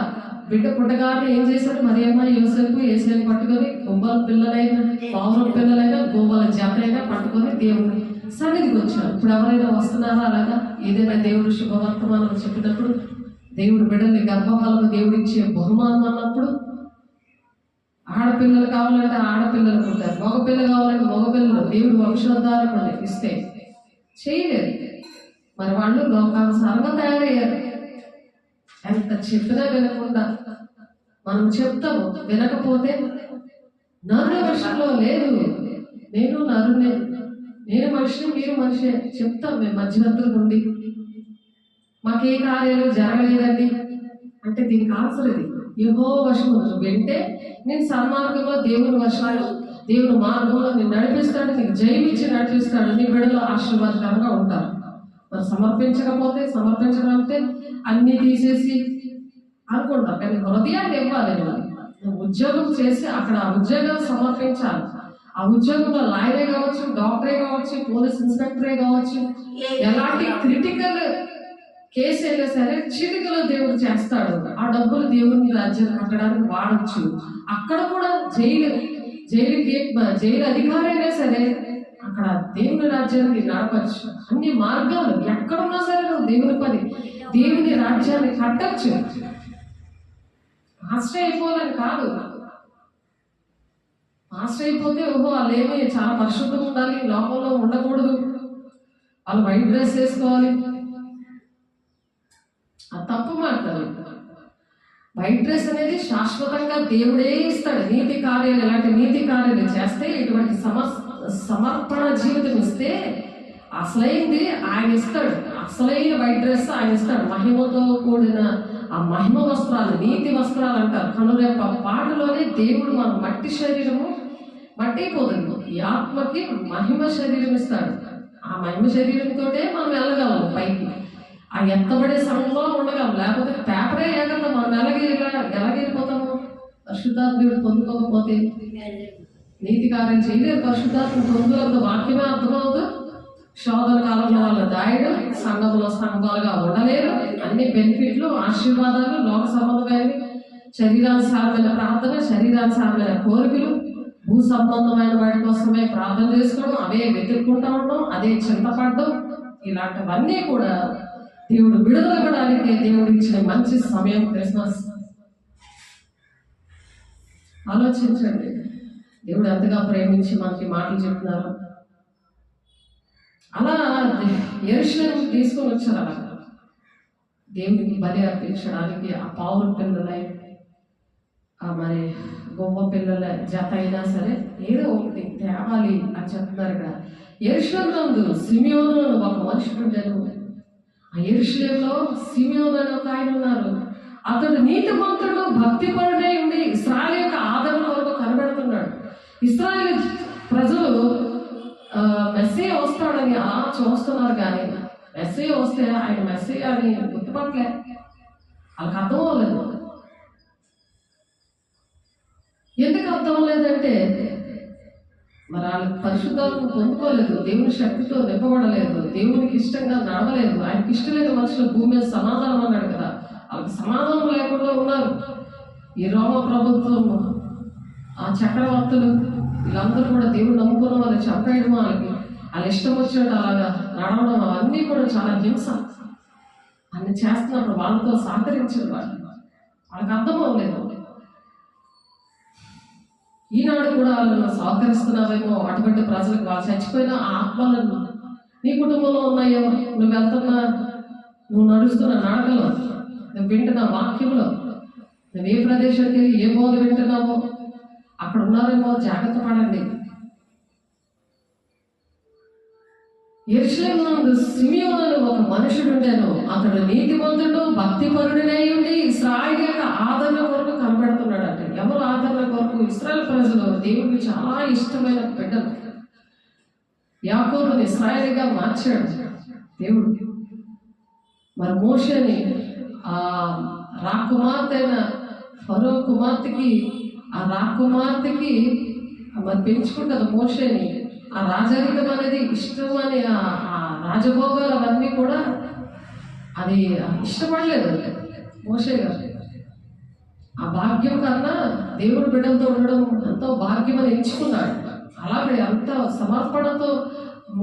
బిడ్డ పుట్టగానే ఏం చేశారు, మరియమ్మ యోసేపు యేసుని పట్టుకొని గువ్వల పిల్లలైన, పావురపు పిల్లలైనా, గువ్వల జతనైనా పట్టుకొని దేవుని సన్నిధికి వచ్చారు. ఇప్పుడు ఎవరైనా వస్తున్నారా అలాగా? ఏదైనా దేవుడు శుభవర్తమానం చెప్పినప్పుడు, దేవుడు బిడ్డల్ని గర్భఫలము దేవుడు ఇచ్చే బహుమానం అన్నప్పుడు, ఆడపిల్లలు కావాలంటే ఆడపిల్లలు పుట్టారు, మగపిల్లలు కావాలంటే మగపిల్లలు దేవుడు వంశోద్ధారకులు ఇస్తే చేయలేదు. మరి వాళ్ళు లోకానుసారంగా తయారయ్యారు. ఎంత చెప్పినా వినకుండా మనం చెప్తాము. వినకపోతే నరుల విషయంలో లేదు, నేను నరునే, నేను మనిషిని, మీరు మనిషి చెప్తాం. మేము మధ్యవర్తులు ఉండి మాకే కార్యాలు జరగలేదండి అంటే దీనికి ఆన్సర్ ఇది. యెహోవా వశము వింటే నేను సన్మార్గంలో దేవుని వశంలో, దేవుని మార్గంలో నేను నడిపిస్తాడు, నీకు జయమిచ్చి నడిపిస్తాడు, నీ బిడ్డలో ఆశీర్వాదకరంగా ఉంటారు. మరి సమర్పించకపోతే అన్ని తీసేసి అనుకుంటాం. కానీ హృదయాన్ని ఇవ్వాలి. నువ్వు ఉద్యోగం చేసి అక్కడ ఆ ఉద్యోగం సమర్పించాలి. ఆ ఉద్యోగంలో లాయరే కావచ్చు, డాక్టరే కావచ్చు, పోలీస్ ఇన్స్పెక్టరే కావచ్చు, ఎలాంటి క్రిటికల్ కేసు అయినా సరే చిటికలో దేవుడు చేస్తాడు. ఆ డబ్బులు దేవుని రాజ్యం కట్టడానికి వాడచ్చు. అక్కడ కూడా జైలు అధికారి అయినా సరే అక్కడ దేవుని రాజ్యాన్ని నడపచ్చు. అన్ని మార్గాలు ఎక్కడున్నా సరే నువ్వు దేవుని పని, దేవుని రాజ్యాన్ని కట్టచ్చు. మాస్టర్ అయిపోవాలని కాదు. మాస్టర్ అయిపోతే వాళ్ళేమి చాలా పరిశుద్ధంగా ఉండాలి, లోకంలో ఉండకూడదు, వాళ్ళు వైట్ డ్రెస్ వేసుకోవాలి, అది తప్పు మాట్లాడాలి. వైట్ డ్రెస్ అనేది శాశ్వతంగా దేవుడే ఇస్తాడు. నీతి కార్యాలు, ఇలాంటి నీతి కార్యాలు చేస్తే, ఇటువంటి సమర్పణ జీవితం ఇస్తే అసలైంది ఆయన ఇస్తాడు. అసలైన వైట్ డ్రెస్ ఆయన ఇస్తాడు. మహిమతో కూడిన ఆ మహిమ వస్త్రాలు, నీతి వస్త్రాలు అంటారు. కనురెప్ప పాటలోనే దేవుడు మన మట్టి శరీరము మట్టి అయిపోతుంది, ఈ ఆత్మకి మహిమ శరీరం ఇస్తాడు. ఆ మహిమ శరీరంతోటే మనం వెళ్ళగలం పైకి, ఆ ఎత్తబడే సమయంలో ఉండగలం. లేకపోతే పేపరే ఏకంగా మనం ఎలాగెళ్ళిపోతాము? పరిశుద్ధాత్ముడు పొందుకోకపోతే నీతి కార్యం చేయలేదు. పరిశుద్ధాత్మ పొందులంత వాక్యమే అర్థమవుతుంది. శోధన కాలంలో వాళ్ళ దాయుడు సంఘంలో స్తంభాలుగా ఉండలేరు. అన్ని బెనిఫిట్లు, ఆశీర్వాదాలు, లోక సంబంధమైనవి, శరీరానుసారమైన ప్రార్థన, శరీరానుసారమైన కోరికలు, భూ సంబంధమైన వాటి కోసమే ప్రార్థన చేసుకోవడం, అవే వెతుక్కుంటూ ఉండడం, అదే చింతపడడం, ఇలాంటివన్నీ కూడా దేవుడు విడుదలపడానికి దేవుడు ఇచ్చిన మంచి సమయం క్రిస్మస్. ఆలోచించండి, దేవుడు ఎంతగా ప్రేమించి మనకి మాటలు చెప్తున్నారు. అలా యెరూషలేము తీసుకొని వచ్చారు. అలా దేవునికి బలి అర్పించడానికి ఆ పావుల పిల్లలై, మరి గొప్ప పిల్లల జత అయినా సరే ఏదో ఒకటి తేవాలి అని చెప్తున్నారు. ఇక్కడ యెరూషలేమునందు సిమియోను ఒక మనుషుడు ఉండేను. ఆ యెరూషలేములో సిమియోను అని ఒక ఆయన ఉన్నారు. అతడు నీతిమంతుడు, భక్తిపరుడై ఉండి ఇశ్రాయేలు యొక్క ఆదరణ కొరకు కనబడుతున్నాడు. ఇశ్రాయేలు ప్రజలు మెస్సీయ వస్తాడని అలా చూస్తున్నారు, కానీ మెస్సీయ వస్తే ఆయన మెస్సీయ అని గుర్తుపట్టలే. వాళ్ళకి అర్థం అవ్వలేదు. ఎందుకు అర్థం లేదంటే మరి వాళ్ళకి పరిశుద్ధాలను పొందుకోలేదు, దేవుని శక్తితో నింపబడలేదు, దేవునికి ఇష్టంగా నడవలేదు. ఆయనకి ఇష్టం లేని మనుషులు భూమి మీద సమాధానం అన్నాడు కదా, వాళ్ళకి సమాధానం లేకుండా ఉన్నారు. ఈ రోమ ప్రభుత్వం, ఆ చక్రవర్తులు, వీళ్ళందరూ కూడా దేవుడు నమ్ముకున్న వాళ్ళు చంపేయడం, వాళ్ళ ఇష్టం వచ్చినట్టు అలాగా నడవడం, అవన్నీ కూడా చాలా హింస. అన్ని చేస్తున్నప్పుడు వాళ్ళతో సహకరించారు. వాళ్ళకి అర్థం అవ్వలేదు. ఈనాడు కూడా వాళ్ళను సహకరిస్తున్నావేమో, అటువంటి ప్రజలకు వాళ్ళు చచ్చిపోయిన ఆత్మలను నీ కుటుంబంలో ఉన్నాయో, నువ్వు వెళ్తున్నా, నువ్వు నడుస్తున్న నడకలో, నువ్వు వింటున్న వాక్యంలో, నువ్వు ఏ ప్రదేశానికి ఏ బోధ వింటున్నావో అక్కడ ఉన్నారేమో, జాగ్రత్త పడండి. యెరూషలేమునందు సిమియోను ఒక మనుషుడు ఉండేను. అతడు నీతిమంతుడు, భక్తిపరుడై ఉండి ఇశ్రాయేలు యొక్క ఆదరణ కొరకు కనబడుతున్నాడు. అంటే ఎవరు ఆదరణ కొరకు? ఇశ్రాయేలు ప్రజలు దేవుడికి చాలా ఇష్టమైన బిడ్డలు. యాకోబుని ఇశ్రాయేలుగా మార్చాడు దేవుడు. మరి మోషేని ఆ రాకుమార్తె అయిన ఫరో కుమార్తెకి, ఆ రాకుమార్తెకి మరి పెంచుకుంటుంది మోషేని. ఆ రాజరికం అనేది ఇష్టం అని, ఆ రాజభోగాలు అవన్నీ కూడా అది ఇష్టపడలేదు మోషే గారు. ఆ భాగ్యం కన్నా దేవుడు బిడ్డలతో ఉండడం ఎంతో భాగ్యం అని ఎంచుకున్నాడు. అలాగే అంత సమర్పణతో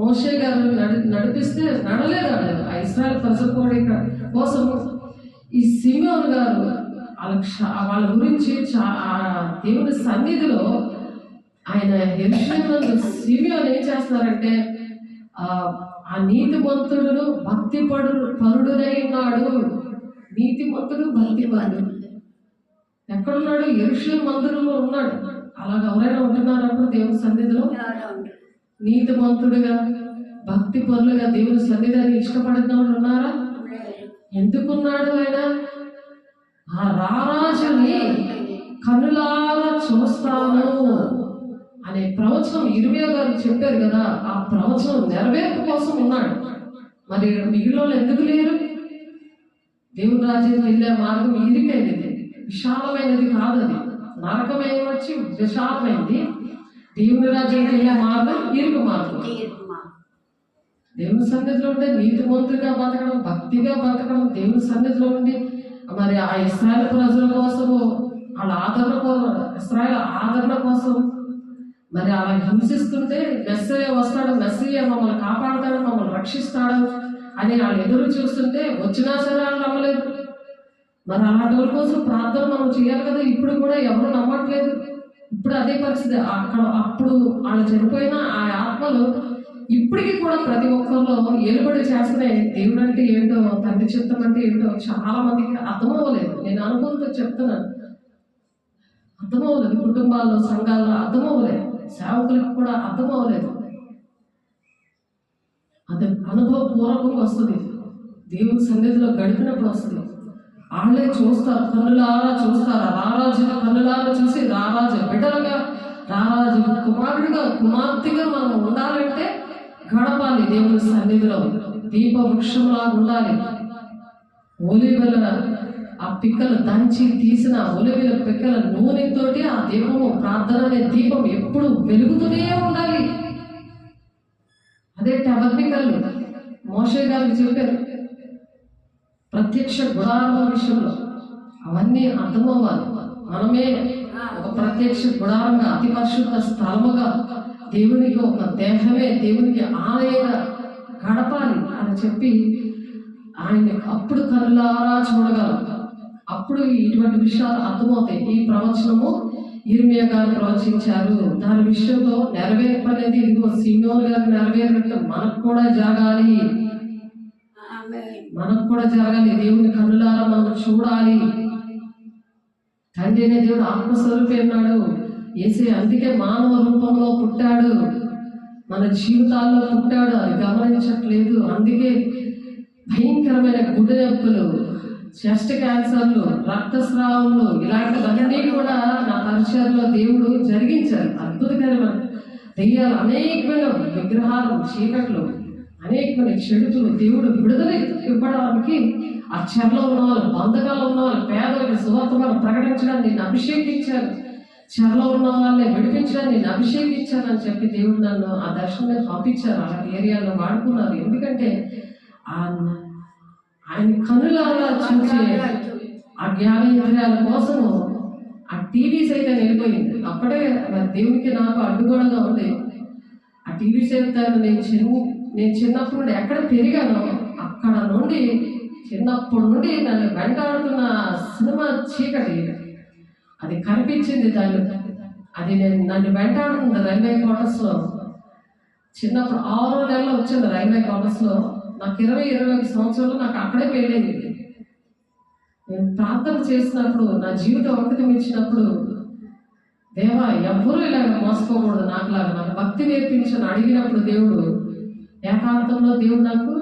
మోషే గారు నడిపిస్తే నడలేదు. ఆ ఇశ్రాయేలు ప్రజల కోసం ఈ సిమియోను గారు వాళ్ళ గురించి దేవుని సన్నిధిలో ఆయన యెరూషలేమునందు సిమియోను ఏం చేస్తున్నారంటే, ఆ నీతిమంతుడు భక్తిపరుడై ఉన్నాడు. నీతిమంతుడు భక్తిపరుడు ఎక్కడున్నాడు? యెరూషలేము మందిరంలో ఉన్నాడు. అలాగ ఎవరైనా ఉంటున్నారు అప్పుడు దేవుని సన్నిధిలో? నీతిమంతుడుగా, భక్తిపరులుగా దేవుని సన్నిధిని ఇష్టపడుతున్న వాళ్ళు ఉన్నారా? ఎందుకున్నాడు ఆయన? ఆ రారాజుని కన్నులారా చూస్తాను అనే ప్రవచనం ఇర్మియా గారు చెప్పారు కదా, ఆ ప్రవచనం నెరవేర్పు కోసం ఉన్నాడు. మరి మిగిలిన వాళ్ళు ఎందుకు లేరు? దేవుని రాజ్యం వెళ్ళే మార్గం ఇరికైనది, విశాలమైనది కాదు. అది నరకమైన వచ్చి విశాలమైంది. దేవుని రాజ్యం వెళ్ళే మార్గం ఇరుకు మార్గం. దేవుని సన్నిధిలో ఉంటే నీతిమంతుడిగా బతకడం, భక్తిగా బతకడం, దేవుని సన్నిధిలో ఉండి మరి ఆ ఇశ్రాయేలు ప్రజల కోసము వాళ్ళ ఆదరణ కోసం, ఇశ్రాయేలు ఆదరణ కోసం మరి అలా హింసిస్తుంటే మెస్సయ్య వస్తాడు, మెస్సయ్య మమ్మల్ని కాపాడతాడు, మమ్మల్ని రక్షిస్తాడు అని వాళ్ళు ఎదురు చూస్తుంటే వచ్చినా సరే వాళ్ళు నమ్మలేదు. మరి అలాంటి వాళ్ళ కోసం ప్రార్థన మనం చేయాలి కదా. ఇప్పుడు కూడా ఎవరు నమ్మట్లేదు. ఇప్పుడు అదే పరిస్థితి. అప్పుడు వాళ్ళు చనిపోయిన ఆ ఆత్మలు ఇప్పటికీ కూడా ప్రతి ఒక్కరిలో ఏలుబడి చేస్తున్నాయి. దేవుడు అంటే ఏంటో, తండ్రి చిత్తం అంటే ఏంటో చాలా మందికి అర్థమవ్వలేదు. నేను అనుభవంతో చెప్తున్నాను, అర్థమవ్వలేదు. కుటుంబాల్లో, సంఘాల్లో అర్థమవ్వలేదు. సేవకులకు కూడా అర్థమవ్వలేదు. అది అనుభవపూర్వకంగా వస్తుంది. దేవుని సన్నిధిలో గడిపినప్పుడు వస్తుంది. వాళ్ళే చూస్తారు, కన్నులారా చూస్తారు. రారాజు కన్నులారా చూసి రారాజు బిడ్డలుగా, రారాజు కుమారుడిగా, కుమార్తెగా మనం ఉండాలంటే గడపాలి దేవుని సన్నిధిలో. దీప వృక్షంలా ఉండాలి. ఒలివెల ఆ పిక్కలు దంచి తీసిన ఒలివెల పిక్కల నూనెతోటి ఆ దీపము, ప్రార్థన అనే దీపం ఎప్పుడు వెలుగుతూనే ఉండాలి. అదే టబర్నికల్ మోషే గారికి చెప్పారు. ప్రత్యక్ష గుడారం విషయంలో అవన్నీ అర్థమవ్వాలి. మనమే ఒక ప్రత్యక్ష గుడారంగా, అతి పరిశుద్ధ స్థలముగా, దేవునికి ఒక దేహమే, దేవునికి ఆలయంగా గడపాలి అని చెప్పి ఆయన అప్పుడు కనులారా చూడగలం. అప్పుడు ఇటువంటి విషయాలు అర్థమవుతాయి. ఈ ప్రవచనము ఇర్మియా గారు ప్రవచించారు. దాని విషయంలో నెరవేర్పనేది ఇదిగో సీమోన్ గారు నెరవేరినట్టు మనకు కూడా జరగాలి. మనకు కూడా జరగాలి. దేవుని కన్నులారా మనం చూడాలి. తండ్రి అనే దేవుడు ఆత్మస్వరూపి అన్నాడు. యేసే అందుకే మానవ రూపంలో పుట్టాడు, మన జీవితాల్లో పుట్టాడు. అది గమనించట్లేదు. అందుకే భయంకరమైన గుండె నొప్పులు, చెస్ట్ క్యాన్సర్లు, రక్తస్రావములు ఇలాంటివన్నీ కూడా నా పరిచయంలో దేవుడు జరిగించారు. అద్భుతకరమైన దెయ్యాలు, అనేకమైన విగ్రహాలు, చీకట్లు, అనేకమైన చెడుతులు దేవుడు విడుదల ఇవ్వడానికి ఆ చెరలో ఉన్న వాళ్ళు, బంధకాలు ఉన్న వాళ్ళు, పేదలకు సువార్తను ప్రకటించడానికి నేను అభిషేకించాను, చెరలో ఉన్న వాళ్ళని విడిపించడానికి నేను అభిషేకించాను అని చెప్పి దేవుడు నన్ను ఆ దర్శనం పంపించారు. అలాంటి ఏరియాలో వాడుకున్నారు. ఎందుకంటే ఆయన కనులారా చూసే ఆ జ్ఞానేంద్రియాల కోసము ఆ టీవీ సైతం వెళ్ళిపోయింది. అప్పుడే దేవునికి నాకు అడ్డుగోడగా ఉంది. ఆ టీవీ సైతం నేను చిన్నప్పుడు నుండి ఎక్కడ పెరిగానో అక్కడ నుండి, చిన్నప్పటి నుండి నన్ను వెంటాడుతున్న సినిమా చీకటి అది కనిపించింది. అది నన్ను వెంటాడుతుంది. రైల్వే క్వార్టర్స్లో చిన్నప్పుడు 6 నెలలు వచ్చింది రైల్వే క్వార్టర్స్లో. నాకు 21 సంవత్సరాలు నాకు అక్కడే పెళ్ళైంది. నేను ప్రార్థన చేసినప్పుడు, నా జీవితం అంకితం ఇచ్చినప్పుడు, దేవా ఎవ్వరూ ఇలాగ మోసపోకూడదు నాకులాగా, నాకు భక్తి నేర్పించని అడిగినప్పుడు దేవుడు ఏకాంతంలో, దేవుడు నాకు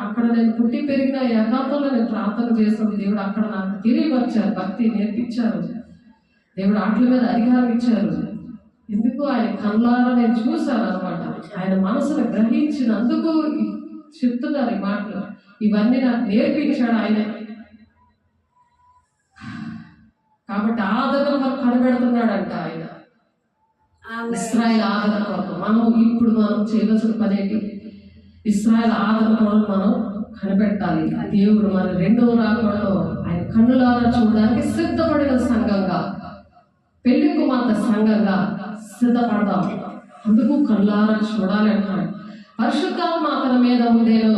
అక్కడ నేను పుట్టి పెరిగిన ఏకాంతంలో నేను ప్రార్థన చేసినప్పుడు దేవుడు అక్కడ నాకు తెలియపరిచారు, భక్తి నేర్పించారు. దేవుడు ఆటల మీద అధికారం ఇచ్చారు. ఎందుకు ఆయన కళ్ళారా నేను చూశాను అనమాట. ఆయన మనసును గ్రహించినందుకు చెప్తున్నారు ఈ మాటలు. ఇవన్నీ నాకు నేర్పించాడు ఆయన. కాబట్టి ఆదరణ మనకు కనిపెడుతున్నాడంట ఆయన. ఇశ్రాయేలు ఆదరణ కొరకు మనం చేయవలసిన పనేంటి? ఇశ్రాయేలు ఆదరణ కొరకు మనం కనిపెట్టాలి. దేవుడు మన రెండవ రాకడలో ఆయన కన్నులారా చూడడానికి సిద్ధపడిన సంఘంగా, పెళ్లి కుమార్తె సంఘంగా సిద్ధపడదాం. అందుకు కళ్ళారా చూడాలి అంటాడు. పరిశుద్ధాత్మ అతని మీద ఉండేను.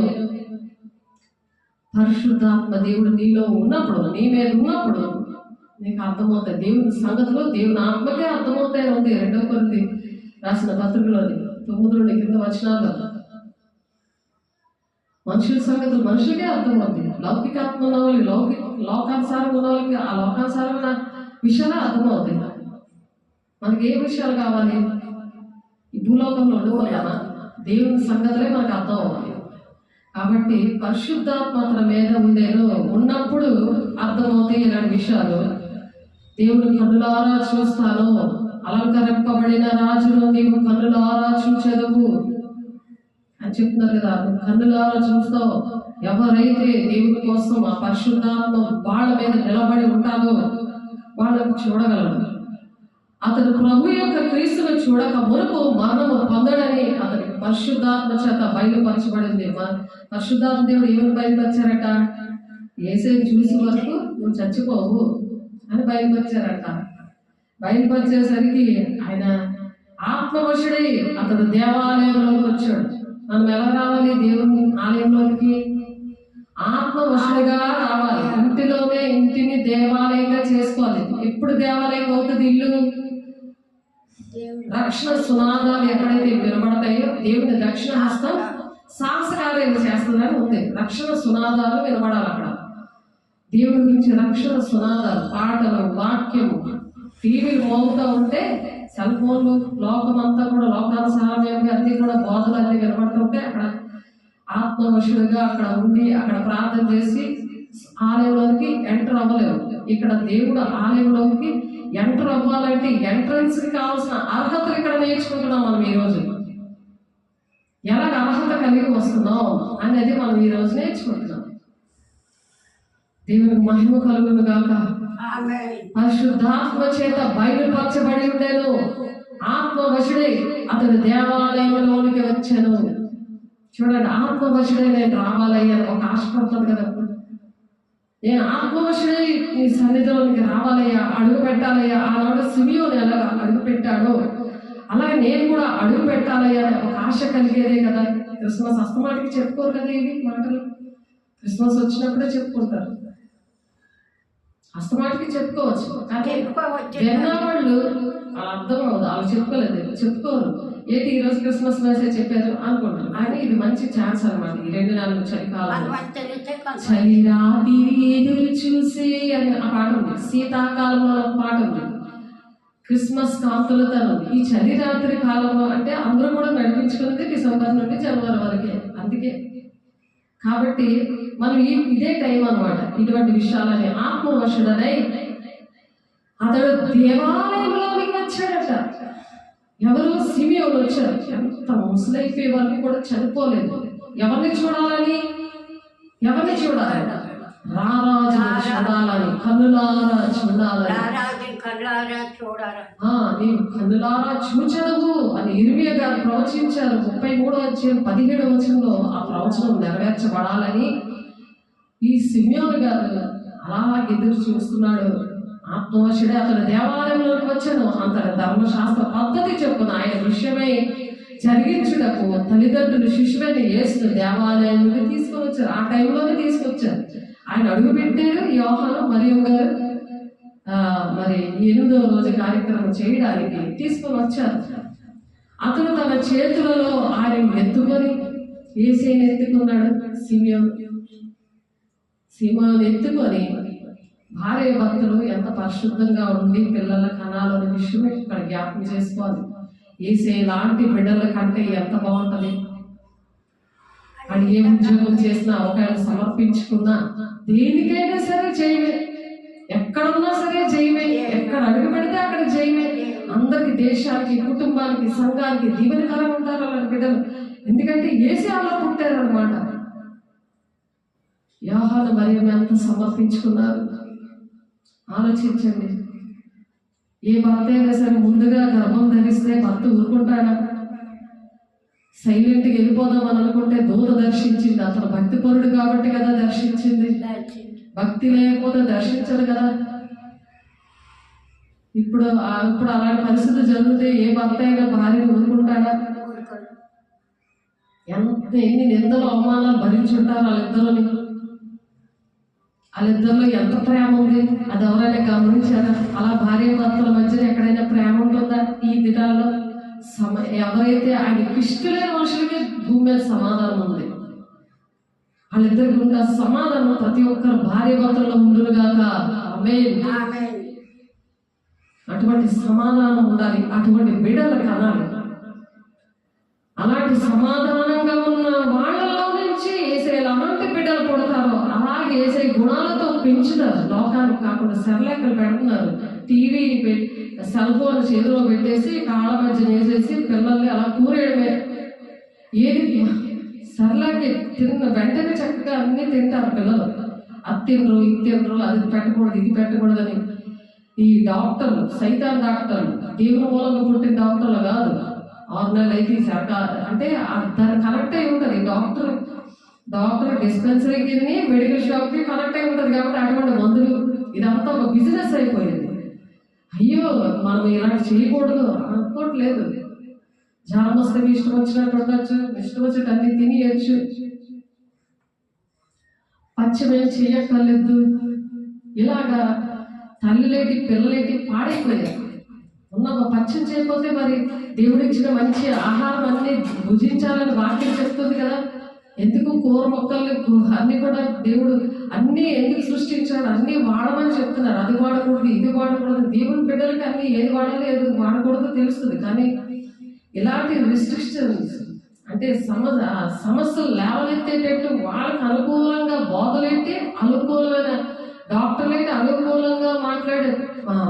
పరిశుద్ధాత్మ దేవుడు నీలో ఉన్నప్పుడు, నీ మీద ఉన్నప్పుడు నీకు అర్థమవుతాయి దేవుని సంగతిలో. దేవుని ఆత్మకే అర్థమవుతాయి ఉంది 2 కొరింథీ రాసిన పత్రికలోని 9 నుండి కింద వచనాలు. మనుషుల సంగతులు మనుషులకే అర్థమవుతుంది. లౌకికాత్మ ఉన్న వాళ్ళకి, లోకానుసారం ఉన్న వాళ్ళకి ఆ లోకానుసారమైన విషయాలు అర్థమవుతాయి. మనకి ఏ విషయాలు కావాలి? ఈ భూలోకంలో ఉండిపోయామా? దేవుని సంగతులే మనకు అర్థం అవ్వాలి. కాబట్టి పరిశుద్ధాత్మ అతని మీద ఉన్నప్పుడు అర్థమవుతాయి ఇలాంటి విషయాలు. దేవుని కన్నులారా చూస్తాను, అలంకరింపబడిన రాజును నీవు కన్నులారా చూచెదవు అని చెప్తున్నారు కదా, నువ్వు కన్నులారా చూస్తావు. ఎవరైతే దేవుని కోసం ఆ పరిశుద్ధాత్మ వాళ్ళ మీద నిలబడి ఉంటారో వాళ్ళని చూడగలడు. అతడు ప్రభు యొక్క క్రీస్తును చూడక మునుపు మరణము పొందడని అతనికి పరిశుద్ధాత్మ చేత బయలుపరచబడింది. పరిశుద్ధాత్మ దేవుడు ఏమని బయలుపరిచారట? యేసుని చూసి వరకు నువ్వు చచ్చిపోవు అని బయలుపరిచారట. బయలుపరిచేసరికి ఆయన ఆత్మవశుడై అతడు దేవాలయంలోకి వచ్చాడు. మనం ఎలా రావాలి దేవుని ఆలయంలోకి? ఆత్మవశుడిగా రావాలి. ఇంటిలోనే ఇంటిని దేవాలయంగా చేసుకోవాలి. ఎప్పుడు దేవాలయం అవుతుంది ఇల్లు? రక్షణ సునాదాలు ఎక్కడైతే వినబడతాయో దేవుని దక్షిణ హస్తం సాహసకార్యాలు చేస్తుందని ఉంది. రక్షణ సునాదాలు వినబడాలి అక్కడ. దేవుని గురించి రక్షణ సునాదాలు, పాటలు, వాక్యము, టీవీలు మోగుతూ ఉంటే, సెల్ ఫోన్లు, లోకమంతా కూడా లోకానుసారమైనవి అన్ని కూడా బోధలు అన్ని వినబడుతుంటే అక్కడ ఆత్మవశుడిగా అక్కడ ఉండి అక్కడ ప్రార్థన చేసి ఆలయంలోకి ఎంటర్ అవ్వలేవు. ఇక్కడ దేవుడు ఆలయంలోకి ఎంటర్ అవ్వాలంటే ఎంట్రన్స్ కి కావాల్సిన అర్హతలు ఇక్కడ నేర్చుకుంటున్నాం మనం ఈ రోజు. ఎలాగ అర్హత కలిగి వస్తున్నాం అనేది మనం ఈ రోజు నేర్చుకుంటున్నాం. దేవునికి మహిమ కలుగును గాక. పరిశుద్ధాత్మ చేత బయలుపరచబడి ఉండేను. ఆత్మవశుడై అతడు దేవాలయంలోనికి వచ్చాను. చూడండి, ఆత్మవశుడై నేను రావాలయ్యా ఒక ఆశపడుతుంది కదా. నేను ఆత్మవశుడై నీ సన్నిధిలోనికి రావాలయ్యా, అడుగు పెట్టాలయ్యా. ఆనాడు సిమియోను ఎలా అడుగు పెట్టాడో అలాగే నేను కూడా అడుగు పెట్టాలయ్యా ఒక ఆశ కలిగేదే కదా. క్రిస్మస్ అస్తమాటికి చెప్పుకోరు కదా ఇవి మాటలు. క్రిస్మస్ వచ్చినప్పుడే చెప్పుకుంటారు, అస్తమాటికి చెప్పుకోవచ్చు. కానీ విన్నవాళ్ళు అర్థం అవ్వదు, వాళ్ళు చెప్పుకోలేదు, చెప్పుకోరు. ఏంటి ఈరోజు క్రిస్మస్ మెసేజ్ చెప్పారు అనుకుంటారు. కానీ ఇది మంచి ఛాన్స్ అనమాట. ఈ 2 నెలలు చలికాలం, చలి రాత్రి ఎదురు చూసి అని ఆ పాట ఉంది. శీతాకాలంలో పాట ఉంది. క్రిస్మస్ కాంతులతో ఈ చలి రాత్రి కాలంలో అంటే అందరూ కూడా నడిపించుకున్నది డిసెంబర్ నుండి జనవరి వరకే. అందుకే కాబట్టి మనం ఇదే టైం అనమాట. ఇటువంటి విషయాలని ఆత్మవశుడనై అతడు దేవాలయంలోకి వచ్చాడట. ఎవరు? సిమియోను వచ్చారు. ఎంత ముసలైపోయే వరకు కూడా చనిపోలేదు. ఎవరిని చూడాలని? ఎవరిని చూడాలి? రారాజుని చూడాలని, కన్నులారా చూడాలని. నీవు కన్నులారా చూచదవు అని ఇర్మియా గారు ప్రవచించారు. 33:17 ఆ ప్రవచనం నెరవేర్చబడాలని ఈ సిమియోను గారు అలా ఎదురు చూస్తున్నాడు. ఆత్మవశుడే అతడు దేవాలయంలోకి వచ్చాను. అంతటి ధర్మశాస్త్ర పద్ధతి చెప్పున ఆయన విషయమై జరిగించుటకు తల్లిదండ్రులు శిశువుని యేసును దేవాలయానికి తీసుకొని వచ్చారు. ఆ టైంలోనే తీసుకొచ్చారు. ఆయన అడుగు పెట్టారు. యోహాను మరియ గారు మరి 8వ రోజు కార్యక్రమం చేయడానికి తీసుకొని వచ్చారు. అతను తన చేతులలో ఆయన ఎత్తుకొని యేసుని ఎత్తుకున్నాడు. సిమియోను ఎత్తుకొని భార్య భర్తలు ఎంత పరిశుద్ధంగా ఉండి పిల్లల కనాలని విషయం ఇక్కడ జ్ఞాపకం చేసుకోవాలి. యేసే లాంటి బిడ్డల కంటే ఎంత బాగుంటది. అది ఏ ఉద్యోగం చేసినా, ఒకవేళ సమర్పించుకున్నా, దేనికైనా సరే చేయమే, ఎక్కడున్నా సరే చేయమే, ఎక్కడ అడుగు పెడితే అక్కడ చేయమే. అందరికి, దేశానికి, కుటుంబానికి, సంఘానికి దీవెనకరంగా ఉంటారు అలాంటి బిడ్డలు. ఎందుకంటే యేసే అలా పుట్టారనమాట. యోహాను మరియ ఎంత సమర్పించుకున్నారు ఆలోచించండి. ఏ భర్త అయినా సరే ముందుగా గర్భం ధరిస్తే భర్త ఊరుకుంటాడా? సైలెంట్గా వెళ్ళిపోదాం అని అనుకుంటే దూత దర్శించింది. అతను భక్తిపరుడు కాబట్టి కదా దర్శించింది. భక్తి లేకపోతే దర్శించదు కదా. ఇప్పుడు అలాంటి పరిస్థితి జరిగితే ఏ భర్త అయినా భార్యను ఊరుకుంటాడా? ఎన్ని నిందలు అవమానాలు భరించుంటారు వాళ్ళిద్దరిలో ఎంత ప్రేమ ఉంది అది ఎవరైనా గమనించారా? అలా భార్య భర్తల మధ్యన ఎక్కడైనా ప్రేమ ఉంటుందా ఈ దినాల్లో? ఎవరైతే ఆయనకి ఇష్టలేని మనుషులకి భూమి మీద సమాధానం ఉంది. వాళ్ళిద్దరికి ఉన్న సమాధానం ప్రతి ఒక్కరు భార్య భర్తల్లో ఉండునుగాక. ఆమేన్. అటువంటి సమాధానం ఉండాలి. అటువంటి బిడ్డలు కనాలి. అలాంటి సమాధానంగా ఉన్న వాళ్ళలో నుంచి యేసే ఎలాంటి బిడ్డలు పుడతారో అలాగే యేసే గుణాలతో పెంచుతారు. లోకానికి కాకుండా సెర్లెక్కలు పెడుతున్నారు. టీవీ సెల్ ఫోన్ చేతిలో పెట్టేసి కాళ్ళ మధ్య వేసేసి పిల్లల్ని అలా కూరేయడమే. ఏది సర్లాకి తిన్న వెంటనే చక్కగా అన్నీ తింటారు పిల్లలు. అది తినరు, ఇది తినరు, అది పెట్టకూడదు, ఇది పెట్టకూడదని. ఈ డాక్టర్లు, సైతాన్ డాక్టర్లు, దేవుని మూలంగా పుట్టిన డాక్టర్లు కాదు. 6 నెలలు అయితే సర్కార్ అంటే దాన్ని కనెక్ట్ అయి ఉంటుంది. డాక్టర్ డిస్పెన్సరీకి మెడికల్ షాప్కి కనెక్ట్ అయి ఉంటుంది. కాబట్టి అటువంటి మందులు ఇదంతా ఒక బిజినెస్ అయిపోయింది. అయ్యో మనం ఇలాంటి చేయకూడదు అనుకోవట్లేదు. జ్వరం వస్తే ఇష్టం వచ్చినట్టు ఉండొచ్చు, ఇష్టం వచ్చినట్టు అన్ని తినేయచ్చు, పచ్చమేం చేయక్కర్లేదు. ఇలాగా తల్లులేటి పిల్లలేటి పాడైపోయారు. ఉన్న పచ్చం చేయకపోతే మరి దేవుడు ఇచ్చిన మంచి ఆహారం అన్ని భుజించాలని వాక్యం చెప్తుంది కదా. ఎందుకు కూర మొక్కలు అన్ని కూడా దేవుడు అన్ని ఎందుకు సృష్టించాడు, అన్ని వాడమని చెప్తున్నారు. అది వాడకూడదు, ఇది వాడకూడదు. దేవుని బిడ్డలకి అన్ని ఏది వాడాలి ఏది వాడకూడదు తెలుస్తుంది. కానీ ఇలాంటి రిస్ట్రిక్షన్స్ అంటే సమస్యలు లేవనెత్తేటట్టు వాళ్ళకి అనుకూలంగా బోధలేంటి, అనుకూలమైన డాక్టర్లేంటి, అనుకూలంగా మాట్లాడే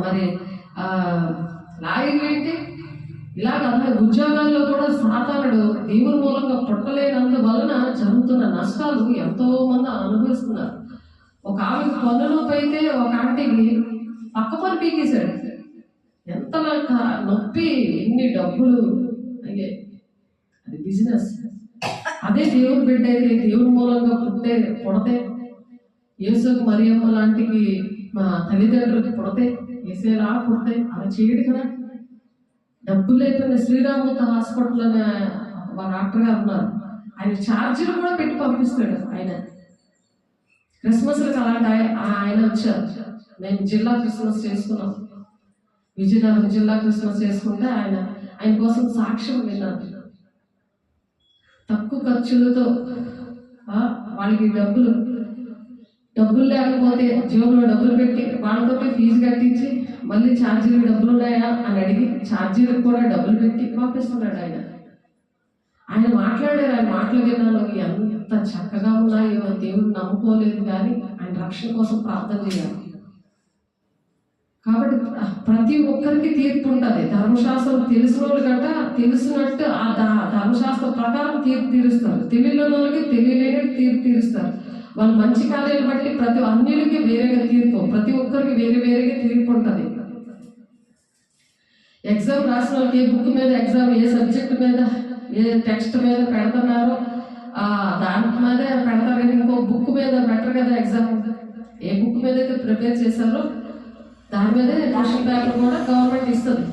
మరి లాయర్లు ఏంటి, ఇలాగ ఉద్యోగాల్లో కూడా సాతానుడు దేవుని మూలంగా పుట్టలేనందువలన జరుగుతున్న నష్టాలు ఎంతో మంది అనుభవిస్తున్నారు. ఒక ఆమెకు పన్నులోపు అయితే ఒక ఆంటీకి పక్క పని పీకేశాడు. ఎంతలా నొప్పి, ఎన్ని డబ్బులు అయ్యాయి. అది బిజినెస్. అదే దేవుని బిడ్డ అయితే దేవుని మూలంగా పుడితే యేసుకు మరియమ్మ లాంటికి మా తల్లిదండ్రులకి పుడితే యేసేలా పుడితే అలా చేయడు కదా. డబ్బులు లేకపోయినా శ్రీరామూర్తి హాస్పిటల్ అనే మా డాక్టర్ గారు ఉన్నారు. ఆయన ఛార్జీలు కూడా పెట్టి పంపిస్తాడు. ఆయన క్రిస్మస్లకు అలాంటి ఆయన వచ్చారు. మేము జిల్లా క్రిస్మస్ చేసుకున్నాం. విజయనగరం జిల్లా క్రిస్మస్ చేసుకుంటే ఆయన కోసం సాక్ష్యం విన్నాను. తక్కువ ఖర్చులతో వాళ్ళకి డబ్బులు లేకపోతే జేబులో డబ్బులు పెట్టి వాళ్ళతో ఫీజు కట్టించి మళ్ళీ ఛార్జీలు డబ్బులు ఉన్నాయా అని అడిగి ఛార్జీలకు కూడా డబ్బులు పెట్టి పంపిస్తున్నాడు. ఆయన మాట్లాడారు. ఆయన మాటలు విన్నాను. ఎంత చక్కగా ఉన్నాయో. దేవుడిని నమ్ముకోలేదు కానీ ఆయన రక్షణ కోసం ప్రార్థన చేయాలి. కాబట్టి ప్రతి ఒక్కరికి తీర్పు ఉంటుంది. ధర్మశాస్త్రం తెలిసిన వాళ్ళు గంట తెలిసినట్టు ఆ ధర్మశాస్త్రం ప్రకారం తీర్పు తీరుస్తారు. తెలియని వాళ్ళకి తెలియలేని తీర్పు తీరుస్తారు. వాళ్ళు మంచి కార్యాలు బట్టి ప్రతి అన్నిటికీ వేరేగా తీర్పు, ప్రతి ఒక్కరికి వేరేగా తీర్పు ఉంటుంది. ఎగ్జామ్ రాసిన వాళ్ళకి ఏ బుక్ మీద ఎగ్జామ్, ఏ సబ్జెక్ట్ మీద, ఏ టెక్స్ట్ మీద పెడుతున్నారో దాని మీద పెడతారు కానీ ఇంకో బుక్ మీద పెట్టరు కదా ఎగ్జామ్. ఏ బుక్ మీద అయితే ప్రిపేర్ చేశారో దాని మీదే క్వశ్చన్ పేపర్ కూడా గవర్నమెంట్ ఇస్తుంది.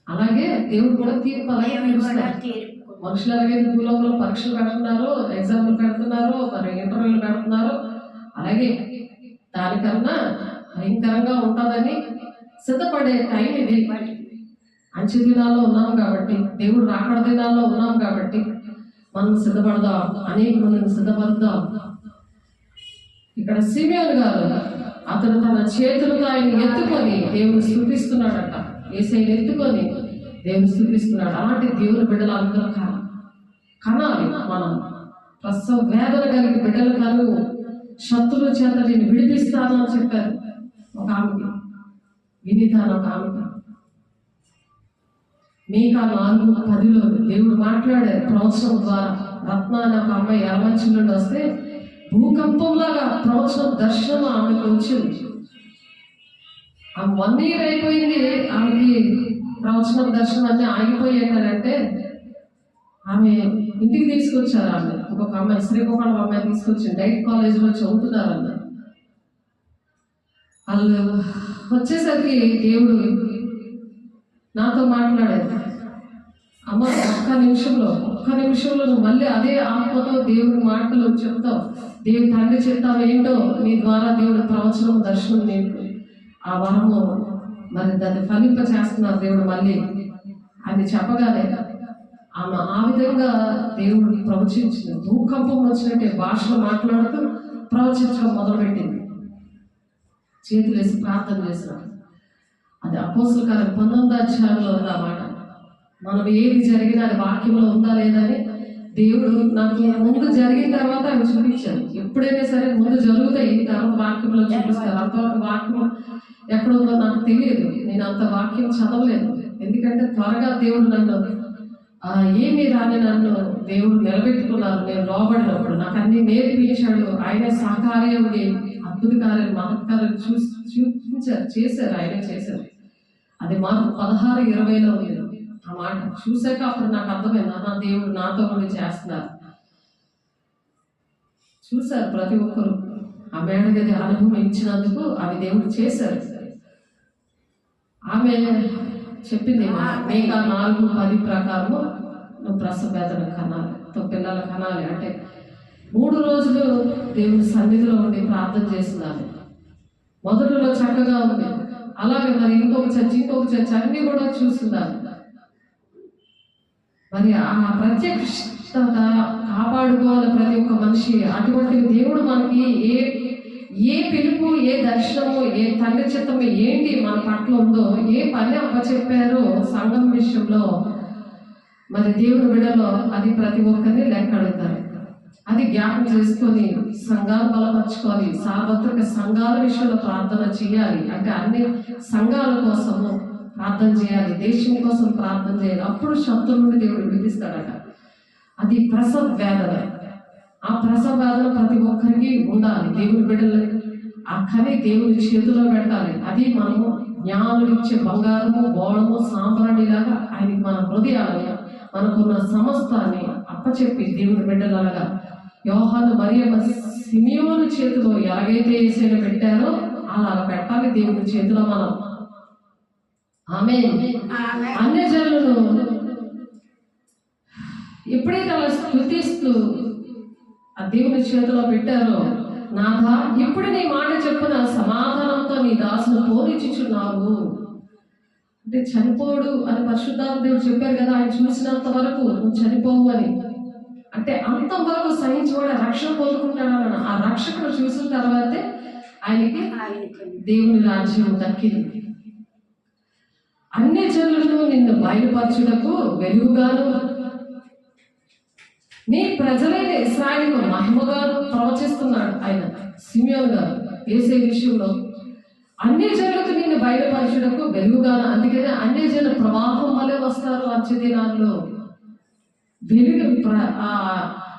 అలాగే దేవుడు కూడా తీర్పు అలాగే తీరుస్తారు. మనుషులు అలాగే భూలోకంలో పరీక్షలు పెడుతున్నారు, ఎగ్జామ్లు పెడుతున్నారు, మరి ఇంటర్వ్యూలు పెడుతున్నారు. అలాగే దానికన్నా భయంకరంగా ఉంటుందని సిద్ధపడే టైం ఇది. అంచె దినాల్లో ఉన్నాం కాబట్టి, దేవుడు రాకడ దినాల్లో ఉన్నాం కాబట్టి మనం సిద్ధపడదాం, అనేక మందిని సిద్ధపడదాం. ఇక్కడ సిమియోను గారు అతను తన చేతులతో ఆయన ఎత్తుకొని దేవుని స్తుతిస్తున్నాడట. యేసయ్యను ఎత్తుకొని దేవుని స్తుతిస్తున్నాడు. అలాంటి దేవుని బిడ్డలు అందరూ కనాలి. మనం ప్రసవ వేదన కలిగి బిడ్డలు కను శత్రుల చేత నేను విడిపిస్తాను అని చెప్పారు ఒక ఆమెకి. వినితాను ఒక ఆమెకి. మీకా 4:10 దేవుడు మాట్లాడారు ప్రవచనం ద్వారా. రత్న అనే ఒక అమ్మాయి ఎలమంచి నుండి వస్తే భూకంపంలాగా ప్రవచనం దర్శనం ఆమెకు వచ్చింది. ఆమె 1 year అయిపోయింది. ఆమెకి ప్రవచనం దర్శనం అన్నీ ఆగిపోయాడంటే ఆమె ఇంటికి తీసుకొచ్చారు. ఆమె ఒక్కొక్క అమ్మాయి, శ్రీకాకుళం అమ్మాయి తీసుకొచ్చి డైట్ కాలేజీలో చదువుతున్నారు అన్న. వాళ్ళు వచ్చేసరికి దేవుడు నాతో మాట్లాడారు. అమ్మ ఒక్క నిమిషంలో నువ్వు మళ్ళీ అదే ఆత్మతో దేవుడి మాటలు చెప్తావు, దేవుడి తండ్రి చెప్తావు ఏంటో నీ ద్వారా దేవుడు ప్రవచనం దర్శనం నీకు ఆ వరము మరి దాన్ని ఫలింప చేస్తున్నారు దేవుడు మళ్ళీ అని చెప్పగానే ఆమె ఆ విధంగా దేవుడు ప్రవచించింది. భూకంపం వచ్చినట్టే భాషలో మాట్లాడుతూ ప్రవచించడం మొదలుపెట్టింది. చేతులు వేసి ప్రార్థన చేసినాడు. అది అపోస్తలుల కార్యం 19వ అధ్యాయంలో ఉంది ఆ మాట. మనం ఏది జరిగినా అది వాక్యంలో ఉందా లేదా అని దేవుడు నాకు ముందు జరిగిన తర్వాత అవి చూపించాను. ఎప్పుడైనా సరే ముందు జరుగుతాయి, తర్వాత వాక్యంలో చూపిస్తారు. అంతవరకు వాక్యం ఎక్కడుందో నాకు తెలియదు. నేను అంత వాక్యం చదవలేదు. ఎందుకంటే త్వరగా దేవుడు నన్ను ఏమీ రాని నన్ను దేవుడు నిలబెట్టుకున్నారు. నేను లోబడినప్పుడు నాకు అన్ని నేర్పించాడు. ఆయనే సహకార్యండి, అద్భుత కార్యం, మహత్కార్యం చేశారు. ఆయనే చేశారు. అది మార్కు 16:20లో ఉంది ఆ మాట. చూశాక అప్పుడు నాకు అర్థమైంది, నా దేవుడు నాతో ఉండి చేస్తున్నారు. చూశారు ప్రతి ఒక్కరు ఆ మేడగది అనుభవం ఇచ్చినందుకు అవి దేవుడు చేశారు. ఆమె చెప్పింది, మేక 4:10 ప్రకారము నువ్వు ప్రసవ వేదన కనాలి, పిల్లల కనాలి అంటే 3 రోజులు దేవుని సన్నిధిలో ఉండి ప్రార్థన చేస్తున్నారు. మొదటిలో చక్కగా ఉంది, అలాగే మరి ఇంకొక చర్చ్ అన్ని కూడా చూస్తున్నారు. మరి ఆ ప్రత్యక్షత కాపాడుకోవాలి ప్రతి ఒక్క మనిషి. అటువంటి దేవుడు మనకి ఏ పిలుపు, ఏ దర్శనము, ఏ తండ్రి చిత్తము ఏంటి మన పట్ల ఉందో, ఏ పని అప్పచెప్పారో సంఘం విషయంలో మరి దేవుని బిడ్డలో అది ప్రతి ఒక్కరిని లెక్క అడుగుతారు. అది జ్ఞాపకం చేసుకొని సంఘాలు బలపరచుకోవాలి. సార్వత్రిక సంఘాల విషయంలో ప్రార్థన చేయాలి. అంటే అన్ని సంఘాల కోసము ప్రార్థన చేయాలి, దేశం కోసం ప్రార్థన చేయాలి. అప్పుడు శత్రు నుండి దేవుడు విడిపిస్తాడట. అది ప్రసవ వేదన. ఆ ప్రసవ వేదన ప్రతి ఒక్కరికి ఉండాలి. దేవుని బిడ్డలు ఆ కని దేవుని చేతిలో పెట్టాలి. అది మనము జ్ఞానులు ఇచ్చే బంగారము, బోళము, సాంబ్రాణిలాగా ఆయనకి మన హృదయాలు, మనకున్న సమస్తాన్ని అప్పచెప్పి దేవుని బిడ్డలగా యోహాను మరియమ్మ సిమియోను చేతిలో ఎలాగైతే యేసయ్యను పెట్టారో అలా పెట్టాలి దేవుని చేతిలో మనం. ఆమేన్. అన్యజనులను ఎప్పుడైతే అలా స్తుతిస్తూ ఆ దేవుని చేతిలో పెట్టారో, నాథా ఇప్పుడు నీ మాట చెప్పున సమాధానంతో నీ దాసును పోనిచ్చుచున్నావు. అంటే చనిపోడు అని పరిశుద్ధాత్మ దేవుడు చెప్పారు కదా, ఆయన చూసినంత వరకు నువ్వు చనిపోవు అని. అంటే అంతవరకు సహించుకోవడం రక్షణ పొందుకుంటాడన్న ఆ రక్షకుడు చూసిన తర్వాతే ఆయనకి దేవుని రాజ్యం దక్కింది. అన్ని జనులను నిన్ను బయలుపరచుటకు వెలుగుగాను, నీ ప్రజలైన ఇశ్రాయేలుకు మహిమగాను ప్రవచిస్తున్నాడు ఆయన. సిమియోను గారు యేసే విషయంలో అన్ని జనులకు నిన్ను బయలుపరచుటకు వెలుగుగాను. అందుకనే అన్ని జనుల ప్రవాహం వల్లే వస్తారు వచ్చే దినాల్లో. వెలుగు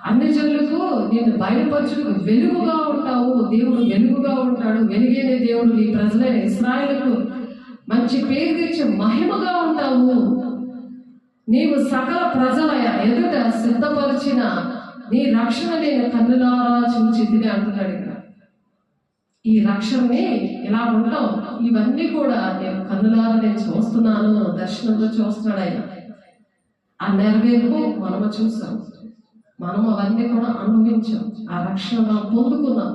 అన్ని జనులకు నిన్ను బయలుపరచుటకు వెలుగుగా ఉంటావు. దేవుడు వెలుగుగా ఉంటాడు. వెలుగైన దేవుడు నీ ప్రజలైన ఇశ్రాయేలుకు మంచి పేరు తెచ్చి మహిమగా ఉంటావు. నీవు సకల ప్రజల ఎదుట సిద్ధపరిచిన నీ రక్షణ నేను కన్నులారా చూచితిని అంటున్నాడు ఇక్కడ. ఈ రక్షణని ఇలా ఉంటాం, ఇవన్నీ కూడా నేను కన్నులారా నేను చూస్తున్నాను, దర్శనంలో చూస్తున్నాడు ఆయన. ఆ నెరవేర్పు మనము చూసాం, మనం అవన్నీ కూడా అనుభవించాం. ఆ రక్షణ మనం పొందుకున్నాం.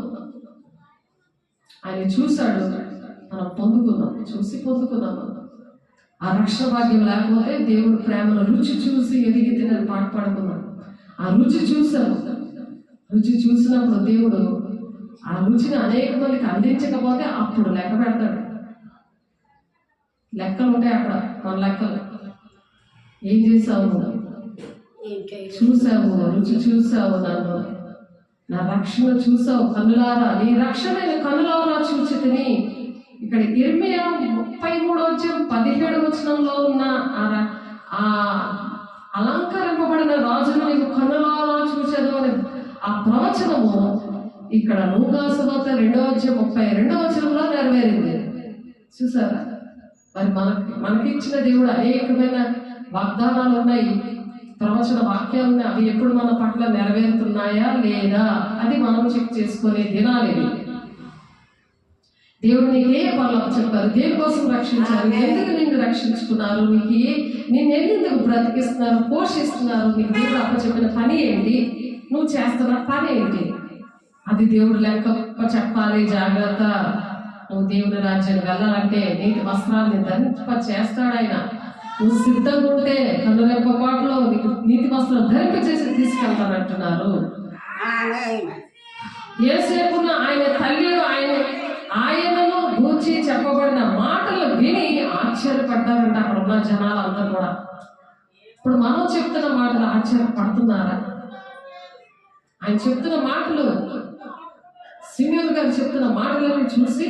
ఆయన చూశాడు, మనం పొందుకున్నాం, చూసి పొందుకున్నాం. ఆ రక్షణ భాగ్యం లేకపోతే దేవుడు ప్రేమను రుచి చూసి ఎదిగితే నేను పాట పాడుకున్నాను. ఆ రుచి చూశాను. రుచి చూసినప్పుడు దేవుడు ఆ రుచిని అనేక మందికి అందించకపోతే అప్పుడు లెక్క పెడతాడు. లెక్కలు ఉంటాయి అక్కడ, మన లెక్కలు. ఏం చేసావు? చూసావు, రుచి చూసావు, నన్ను నా రక్షణ చూసావు కన్నులారా. నీ రక్షణ నేను కన్నులారా చూచితిని. ఇక్కడ ఇర్మియా 33:17 ఉన్న ఆ అలంకరింపబడిన రాజును నీకు కన్నులారా చూసేదు అని ఆ ప్రవచనము ఇక్కడ లూకా సువార్త 2:32 నెరవేరింది. చూసారా? మరి మనకి ఇచ్చిన దేవుడు అనేకమైన వాగ్దానాలు ఉన్నాయి, ప్రవచన వాక్యాలు ఉన్నాయి. అవి ఎప్పుడు మన పట్ల నెరవేరుతున్నాయా లేదా అది మనం చెక్ చేసుకునే దినాలు ఇవి. దేవుడు నీకు ఏ పనులకు చెప్పారు, దేనికోసం రక్షించారు, ఎందుకు నిన్ను రక్షించుకున్నారు, నిన్ను ఎందుకు బ్రతికిస్తున్నారు, పోషిస్తున్నారు, నీకు దేవుడు అప్పచెప్పిన పని ఏంటి, నువ్వు చేస్తున్న పని ఏంటి, అది దేవుడు లెక్క చెప్పాలి. జాగ్రత్త, నువ్వు దేవుని రాజ్యానికి వెళ్ళాలంటే నీటి వస్త్రాన్ని ధరింప చేస్తాడు ఆయన. నువ్వు సిద్ధంగా ఉంటే కన్నురెప్ప పాటలో నీకు నీతి వస్త్రం ధరింప చేసి తీసుకెళ్తానంటున్నారు. యేసేపును ఆయన తల్లి ఆయనను గూర్చి చెప్పబడిన మాటలు విని ఆశ్చర్యపడ్డారంట అక్కడ ఉన్న జనాలు అందరూ కూడా. ఇప్పుడు మనం చెప్తున్న మాటలు ఆశ్చర్యపడుతున్నారా? ఆయన చెప్తున్న మాటలు, సిమియోను గారు చెప్తున్న మాటలను చూసి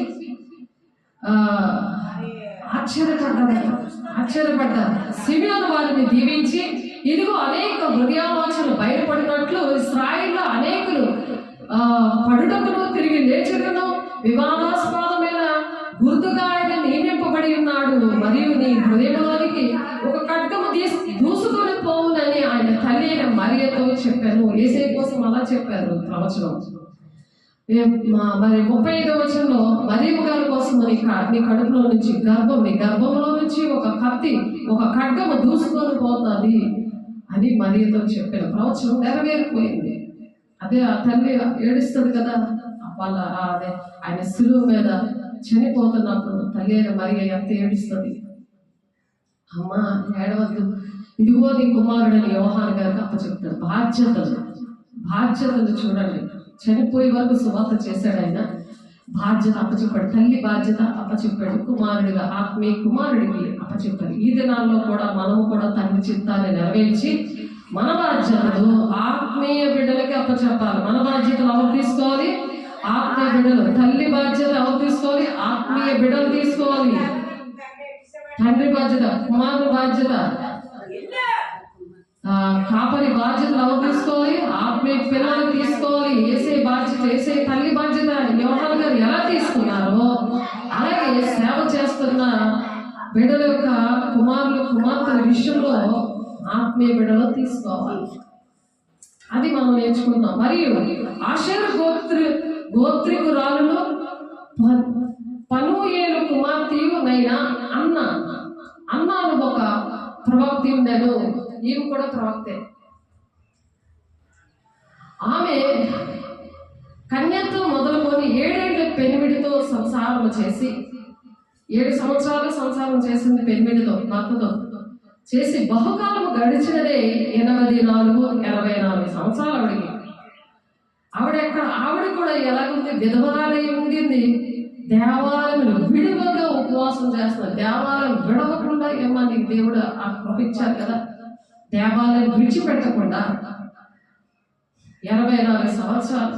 ఆశ్చర్యపడ్డారు. సిమియోను వారిని దీవించి ఇదిగో అనేక హృదయాలోచనలు బయటపడినట్లు ఇశ్రాయేలులో అనేకులు పడుటకును తిరిగి లేచుటను వివాదాస్పదమైన గుర్తుగా ఆయన నియమింపబడి ఉన్నాడు. మరియు నీ హృదయంలోనికి ఒక ఖడ్గము దూసుకొని పోవునని ఆయన తల్లి అయిన మరియతో చెప్పాను. యేసయ్య కోసం అలా చెప్పారు ప్రవచనం. మరి 35వ వచనంలో మరియమ్మ గారి కోసం నీ కడుపులో నుంచి నీ గర్భంలో నుంచి ఒక కత్తి ఒక ఖడ్గము దూసుకొని పోతుంది అని మరియతో చెప్పిన ప్రవచనం నెరవేరిపోయింది. అదే ఆ తల్లి ఏడుస్తుంది కదా, వాళ్ళ అదే ఆయన శిలువ మీద చనిపోతున్నప్పుడు తల్లి అయిన మరియ ఎంత ఏడుస్తుంది. అమ్మా ఏడవద్దు, ఇదిగో నీ కుమారుడని యోహాను గారికి అప్పచెప్తాడు. బాధ్యతలు చూడండి, చనిపోయే వరకు సువార్త చేశాడు ఆయన. బాధ్యత అప్పచెప్పాడు, తల్లి బాధ్యత అప్పచెప్పాడు, కుమారుడిగా ఆత్మీయ కుమారుడికి అప్పచెప్పాడు. ఈ దినాల్లో కూడా మనము కూడా తండ్రి చిత్తాన్ని నెరవేర్చి మన బాధ్యతలు ఆత్మీయ బిడ్డలకి అప్పచెప్పాలి. మన బాధ్యతలు ఎవరు తీసుకోవాలి? ఆత్మీయ బిడ్డలు. తల్లి బాధ్యత ఎవరు తీసుకోవాలి? ఆత్మీయ బిడ్డలు తీసుకోవాలి. తండ్రి బాధ్యత, కుమారుడు బాధ్యత, కాపరి బాధ్యతలు ఎవరు తీసుకోవాలి? ఆత్మీయ పిల్లలు తీసుకోవాలి. ఏసే బాధ్యత, ఏసే తల్లి బాధ్యత యోహాను గారు ఎలా తీసుకున్నారో అలాగే సేవ చేస్తున్న బిడ్డల యొక్క కుమారులు కుమార్తెల విషయంలో ఆత్మీయ బిడ్డలు తీసుకోవాలి. అది మనం నేర్చుకుంటాం. మరియు ఆషేరు గోత్రికురాలులో పనూయేలు కుమార్తెయునైన అన్నాను ఒక ప్రవక్త ఉండెను. ఈమె కూడా ప్రవక్తే. ఆమె కన్యతో మొదలుకొని 7 ఏళ్ల పెనిమిడితో సంసారం చేసి 7 సంవత్సరాలు సంసారం చేసింది పెనిమిడితో, భర్తతో చేసి బహుకాలం గడిచినదే 84 సంవత్సరాలు ఆవిడకి. ఆవిడ కూడా ఎలాగుంది? విధవరాలై ఉండింది. దేవాలయం విడువగా ఉపవాసం చేస్తున్నారు. దేవాలయం విడవకుండా ఏమో నీకు దేవుడు పంపించారు కదా, దేవాలయం విడిచిపెట్టకుండా 84 సంవత్సరాలు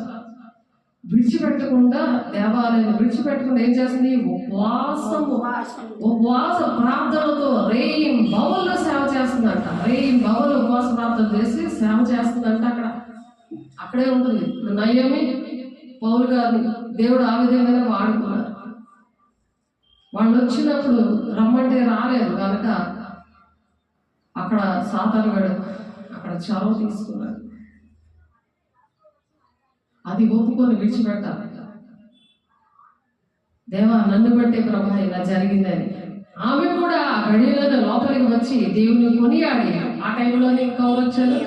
విడిచిపెట్టకుండా, దేవాలయం విడిచిపెట్టకుండా ఏం చేస్తుంది? ఉపవాస ప్రార్థనతో రేయిం బవుల్లో సేవ చేస్తుందంట. రేయిం బవులు ఉపవాస ప్రార్థన చేసి సేవ చేస్తుందంట. అక్కడే ఉంటుంది. నయోమి పౌలు గారిని దేవుడు ఆ విధంగానే వాడుకున్నారు. వాళ్ళు వచ్చినప్పుడు రమ్మంటే రాలేదు కనుక అక్కడ సాతానుగాడు అక్కడ చొరవ తీసుకున్నాడు. అది ఒప్పుకొని విడిచిపెట్టాలి. దేవా నన్ను బట్టే ప్రభు ఇలా జరిగిందని. ఆమె కూడా ఆ గడియలను లోపలికి వచ్చి దేవుని కొనియాడి, ఆ టైంలోనే ఇంకా వచ్చారు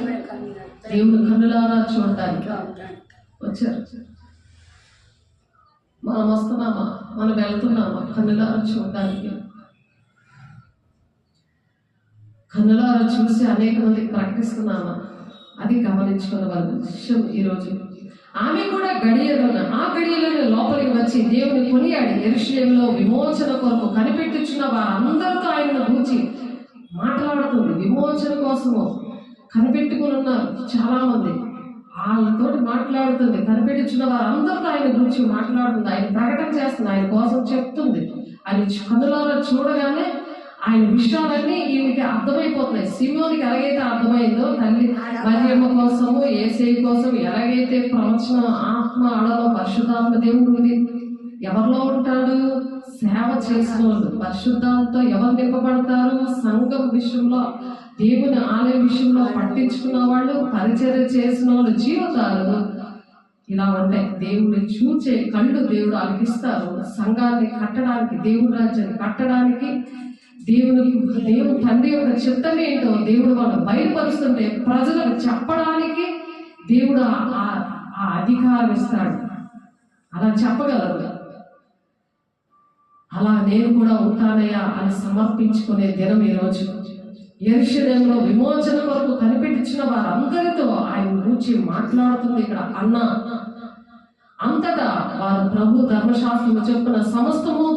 దేవుని కన్నులారా చూడటానికి వచ్చారు. మనం వస్తున్నామా? మనం వెళ్తున్నామా కన్నులారా చూడటానికి? కన్నులారా చూసి అనేక మందికి ప్రకటిస్తున్నామా? అది గమనించుకున్న వాళ్ళ విషయం ఈరోజు. ఆమె కూడా ఆ గడియలను లోపలికి వచ్చి దేవుని కొనియాడి యెరూషలేములో విమోచన కొరకు కనిపెట్టుచున్న వారందరితో ఆయనను గురించి మాట్లాడుతుంది. విమోచన కోసము కనిపెట్టుకుని ఉన్నారు చాలా మంది, వాళ్ళతో మాట్లాడుతుంది. కనిపెట్టుచున్న వారందరితో ఆయన గురించి మాట్లాడుతుంది. ఆయన ప్రకటన చేస్తుంది, ఆయన కోసం చెప్తుంది. ఆయన కన్నులారా చూడగానే ఆయన విషయాలన్నీ ఈమెకి అర్థమైపోతున్నాయి. సిమోనికి ఎలాగైతే అర్థమైందో తల్లి మరియమ్మ కోసము యేసయ్య కోసం ఎలాగైతే ప్రవచన ఆత్మ అడలో పరిశుద్ధాత్మ దేవుడు ఉంది. ఎవరిలో ఉంటాడు? సేవ చేసిన వాళ్ళు. పరిశుద్ధాత్మతో ఎవరు నింపబడతారు? సంఘం విషయంలో, దేవుని ఆలయం విషయంలో పట్టించుకున్న వాళ్ళు, పరిచర్య చేసిన వాళ్ళు జీవితాలు ఇలా ఉంటాయి. దేవుడిని చూచే కళ్ళు దేవుడు అలికిస్తారు. సంఘాన్ని కట్టడానికి, దేవుడి రాజ్యాన్ని కట్టడానికి, దేవుని తండ్రి యొక్క చిత్తం ఏంటో దేవుడు వాళ్ళు బయలుపరుస్తుంటే ప్రజలకు చెప్పడానికి దేవుడు ఆ అధికారం ఇస్తాడు. అలా చెప్పగలరు. అలా నేను కూడా ఉంటానయ్యా అని సమర్పించుకునే దినం ఈరోజు. యెరూషలేములో విమోచన కొరకు కనిపెట్టించిన వారందరితో ఆయన గురించి మాట్లాడుతుంది. ఇక్కడ అంతటా వారు ప్రభు ధర్మశాస్త్రము చొప్పున సమస్తము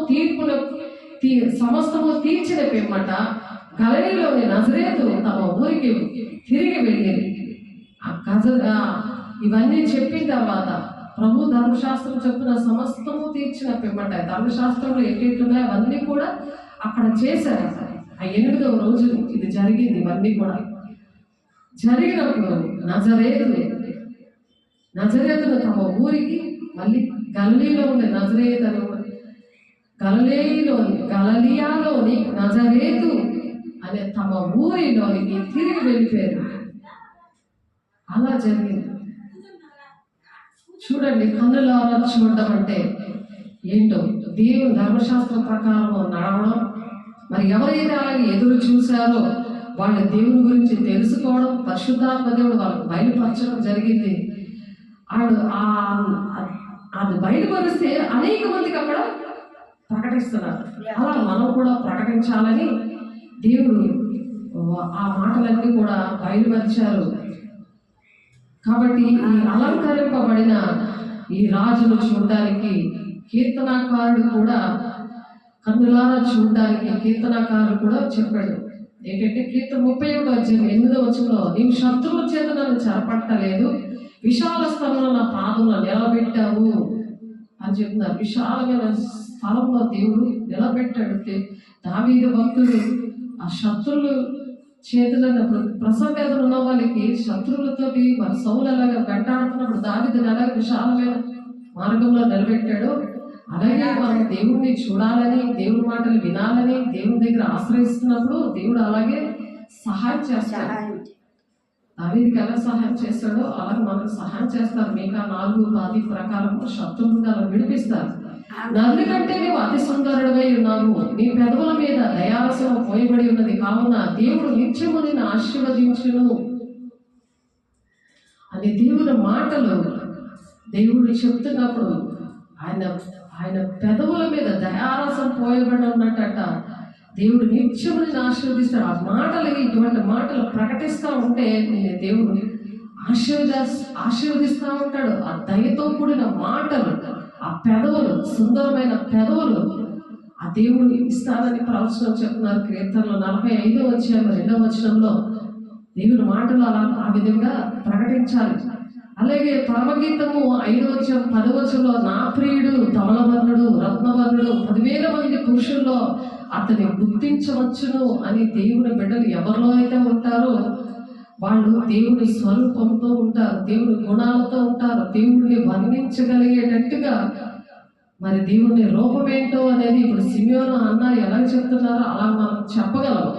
తీర్చిన పిమ్మట గలిలయలోని నజరేతు తమ ఊరికి తిరిగి వెళ్ళింది. ఇవన్నీ చెప్పిన తర్వాత ప్రభు ధర్మశాస్త్రం చొప్పున సమస్తము తీర్చిన పిమ్మట, ధర్మశాస్త్రంలో ఎట్లున్నాయో అవన్నీ కూడా అక్కడ చేశారు. ఆ 8వ రోజు ఇది జరిగింది. ఇవన్నీ కూడా జరిగినప్పుడు నజరేతును తమ ఊరికి, మళ్ళీ గలిలీలో ఉండే నజరేతను గలిలియాలోని నజరేతు అనే తమ ఊరిలోనికి తిరిగి వెళ్ళిపోయారు. అలా జరిగింది. చూడండి, కన్నులారా చూడడం అంటే ఏంటో, దేవుని ధర్మశాస్త్రం ప్రకారం నడవడం. మరి ఎవరైతే అలాగే ఎదురు చూశారో వాళ్ళ దేవుని గురించి తెలుసుకోవడం, పరిశుద్ధాత్మ దేవుడు వాళ్ళకు బయలుపరచడం జరిగింది. అది బయలుపరిస్తే అనేక మందికి అక్కడ ప్రకటిస్తున్నారు. అలా మనం కూడా ప్రకటించాలని దేవుడు ఆ మాటలన్నీ కూడా బయలుపరిచారు. కాబట్టి ఈ అలంకరింపబడిన ఈ రాజును చూడడానికి కీర్తనాకారుడు కూడా, కన్నులారా చూడడానికి కీర్తనాకారుడు కూడా చెప్పాడు. ఏంటంటే కీర్తన 31:8 నీవు శత్రువుల చేత నన్ను చెరపట్టలేదు, విశాల స్థలంలో నా పాదంలో నిలబెట్టావు అని చెప్తున్నారు. విశాలమైన స్థలంలో దేవుడు నిలబెట్టాడు. దావీదు భక్తుడు ఆ శత్రువులు చేతులను ప్రసవ వేదన ఉన్న వాళ్ళకి శత్రువులతోటి మరి సౌలు ఎలాగ వెంటాడుతున్నప్పుడు దావీదుని ఎలాగ విశాలమైన మార్గంలో నిలబెట్టాడు, అలాగే మనం దేవుడిని చూడాలని, దేవుడి మాటలు వినాలని, దేవుని దగ్గర ఆశ్రయిస్తున్నప్పుడు దేవుడు అలాగే సహాయం చేస్తాడు. దావీదుకి ఎలా సహాయం చేస్తాడో అలాగే మనకు సహాయం చేస్తారు. మీకా 4:10 ప్రకారం శత్రువులను అలా విడిపిస్తారు. నరుని కంటే నీవు అతి సుందరుడవై ఉన్నావు, నీ పెదవుల మీద దయారసం పోయబడి ఉన్నది, కావున దేవుడు నిత్యము నిన్ను ఆశీర్వదించును అని దేవుని మాటలు దేవుడు చెప్తున్నప్పుడు ఆయన పెదవుల మీద దయారసం పోయబడి ఉన్నట్టట. దేవుడు నిత్యము నిన్ను ఆశీర్వదిస్తాడు. ఆ మాటలు, ఇటువంటి మాటలు ప్రకటిస్తూ ఉంటే నేను దేవుడు ఆశీర్వదిస్తూ ఉంటాడు. ఆ దయతో కూడిన మాటలు, ఆ పెదవులు, సుందరమైన పెదవులు ఆ దేవుడు ఇస్తానని ప్రవచనం చెప్తున్నారు. కీర్తనలో 45:2 దేవుని మాటలు అలా ఆ విధంగా ప్రకటించాలి. అలాగే పరమగీతము 5:10 నా ప్రియుడు ధవళవర్ణుడు రత్నవర్ణుడు 10,000 మంది పురుషుల్లో అతన్ని గుర్తించవచ్చును అని దేవుని బిడ్డలు ఎవరిలో అయితే ఉంటారో వాళ్ళు దేవుని స్వరూపంతో ఉంటారు, దేవుని గుణాలతో ఉంటారు, దేవుడిని వర్ణించగలిగేటట్టుగా. మరి దేవుని రూపం ఏంటో అనేది ఇప్పుడు సిమియోను అన్న ఎలా చెప్తున్నారో అలా మనం చెప్పగలము,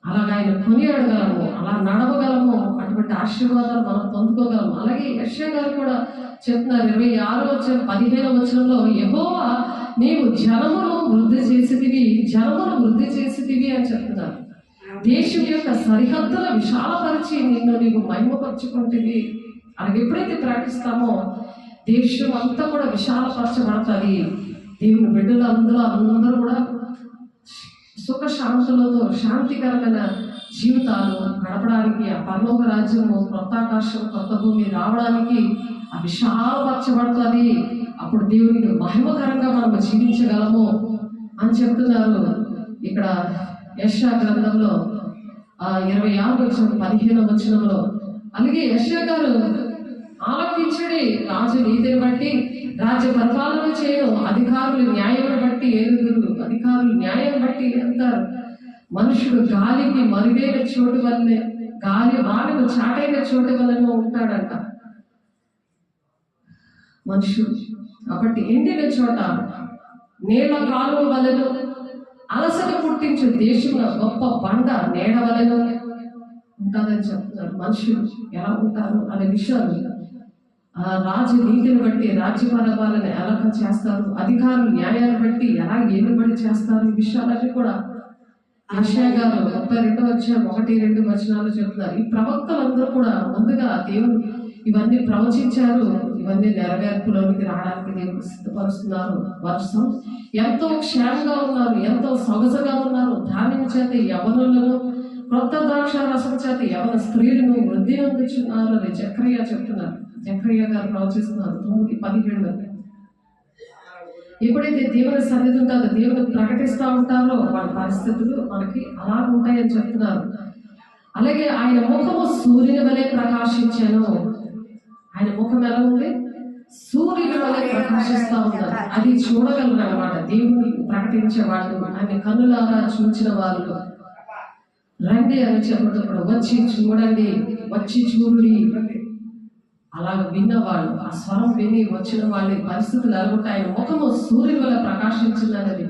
అలాగ ఆయన కొనియాడగలము, అలా నడవగలము, అటువంటి ఆశీర్వాదాలు మనం పొందుకోగలము. అలాగే యెషయా గారు కూడా చెప్తున్నారు 26:15 యెహోవా నీవు జనమును వృద్ధి చేసితివి అని చెప్తున్నారు. దేశం యొక్క సరిహద్దుల విశాలపరిచి నిన్ను నీవు మహిమపరచుకుంటుంది. అలాగే ఎప్పుడైతే ప్రకటిస్తామో దేశం అంతా కూడా విశాలపరచబడుతుంది. దేవుని బిడ్డలు అందరూ కూడా సుఖ శాంతులతో శాంతికరమైన జీవితాలు గడపడానికి, ఆ పరలోక రాజ్యము, కొత్త ఆకాశం, కొత్త భూమి రావడానికి ఆ విశాలపరచబడుతుంది. అప్పుడు దేవునికి మహిమకరంగా మనం జీవించగలము అని చెప్తున్నారు. ఇక్కడ యెషయా గ్రంథంలో 26:15 అలాగే యెషయా గారు ఆలకించడి, రాజు నీతిని బట్టి రాజ్య పరిపాలన చేయడం, అధికారులు న్యాయం బట్టి ఏలుగురు, అధికారులు న్యాయం బట్టి అంటారు. మనుషుడు గాలికి మరుగైన చోటు వల్లే, గాలి వానకు చాటైన చోటు వల్లనే ఉంటాడంట మనుషుడు. కాబట్టి ఎండిన చోట నీళ్ళ కాలువ వలెను, అలసట పుట్టించు దేశంలో గొప్ప బండ నీడ వలెను ఉంటుందని చెప్తున్నారు. మనుషులు ఎలా ఉంటారు అనే విషయాలు రాజు నీతిని బట్టి రాజ్య పరిపాలన ఎలా చేస్తారు, అధికారులు న్యాయాన్ని బట్టి ఎలా ఏలుబడి చేస్తారు, ఈ విషయాలన్నీ కూడా యెషయా గారు 32:1-2 చెప్తున్నారు. ఈ ప్రవక్తలందరూ కూడా ముందుగా దేవుడు ఇవన్నీ ప్రవచించారు, ఇవన్నీ నెరవేర్పులోనికి రావడానికి దేవుడు సిద్ధపరుస్తున్నారు. వర్షం ఎంతో క్షేమంగా ఉన్నారు, ఎంతో సొగసుగా ఉన్నారు. ధాన్యం చేత యవనులను, క్రొత్త ద్రాక్ష రసం చేత యవన స్త్రీలను వృద్ధి అందుచున్నారు అని జకర్యా చెప్తున్నారు. జకర్యా గారు ప్రవచిస్తున్నారు 9:17. ఎప్పుడైతే దేవుని సన్నిధి ఉంటుందో, దేవుని ప్రకటిస్తూ ఉంటారో వాళ్ళ పరిస్థితులు మనకి అలా ఉంటాయని చెప్తున్నారు. అలాగే ఆయన ముఖము సూర్యుని వలె ప్రకాశించాను. ఆయన ముఖం ఎలా ఉంది? సూర్యుని వలె ప్రకాశిస్తూ ఉన్నారు. అది చూడగలరు అన్నమాట దేవుని ప్రకటించే వాళ్ళు, ఆయన కన్నులారా చూచిన వాళ్ళు. రండి అని చెప్పేటప్పుడు వచ్చి చూడండి, వచ్చి చూడుడి. అలాగ విన్నవాళ్ళు, ఆ స్వరం విని వచ్చిన వాళ్ళ పరిస్థితులు ఎలాగుంటే ఆయన ముఖము సూర్యుని వల్ల ప్రకాశించిందనేది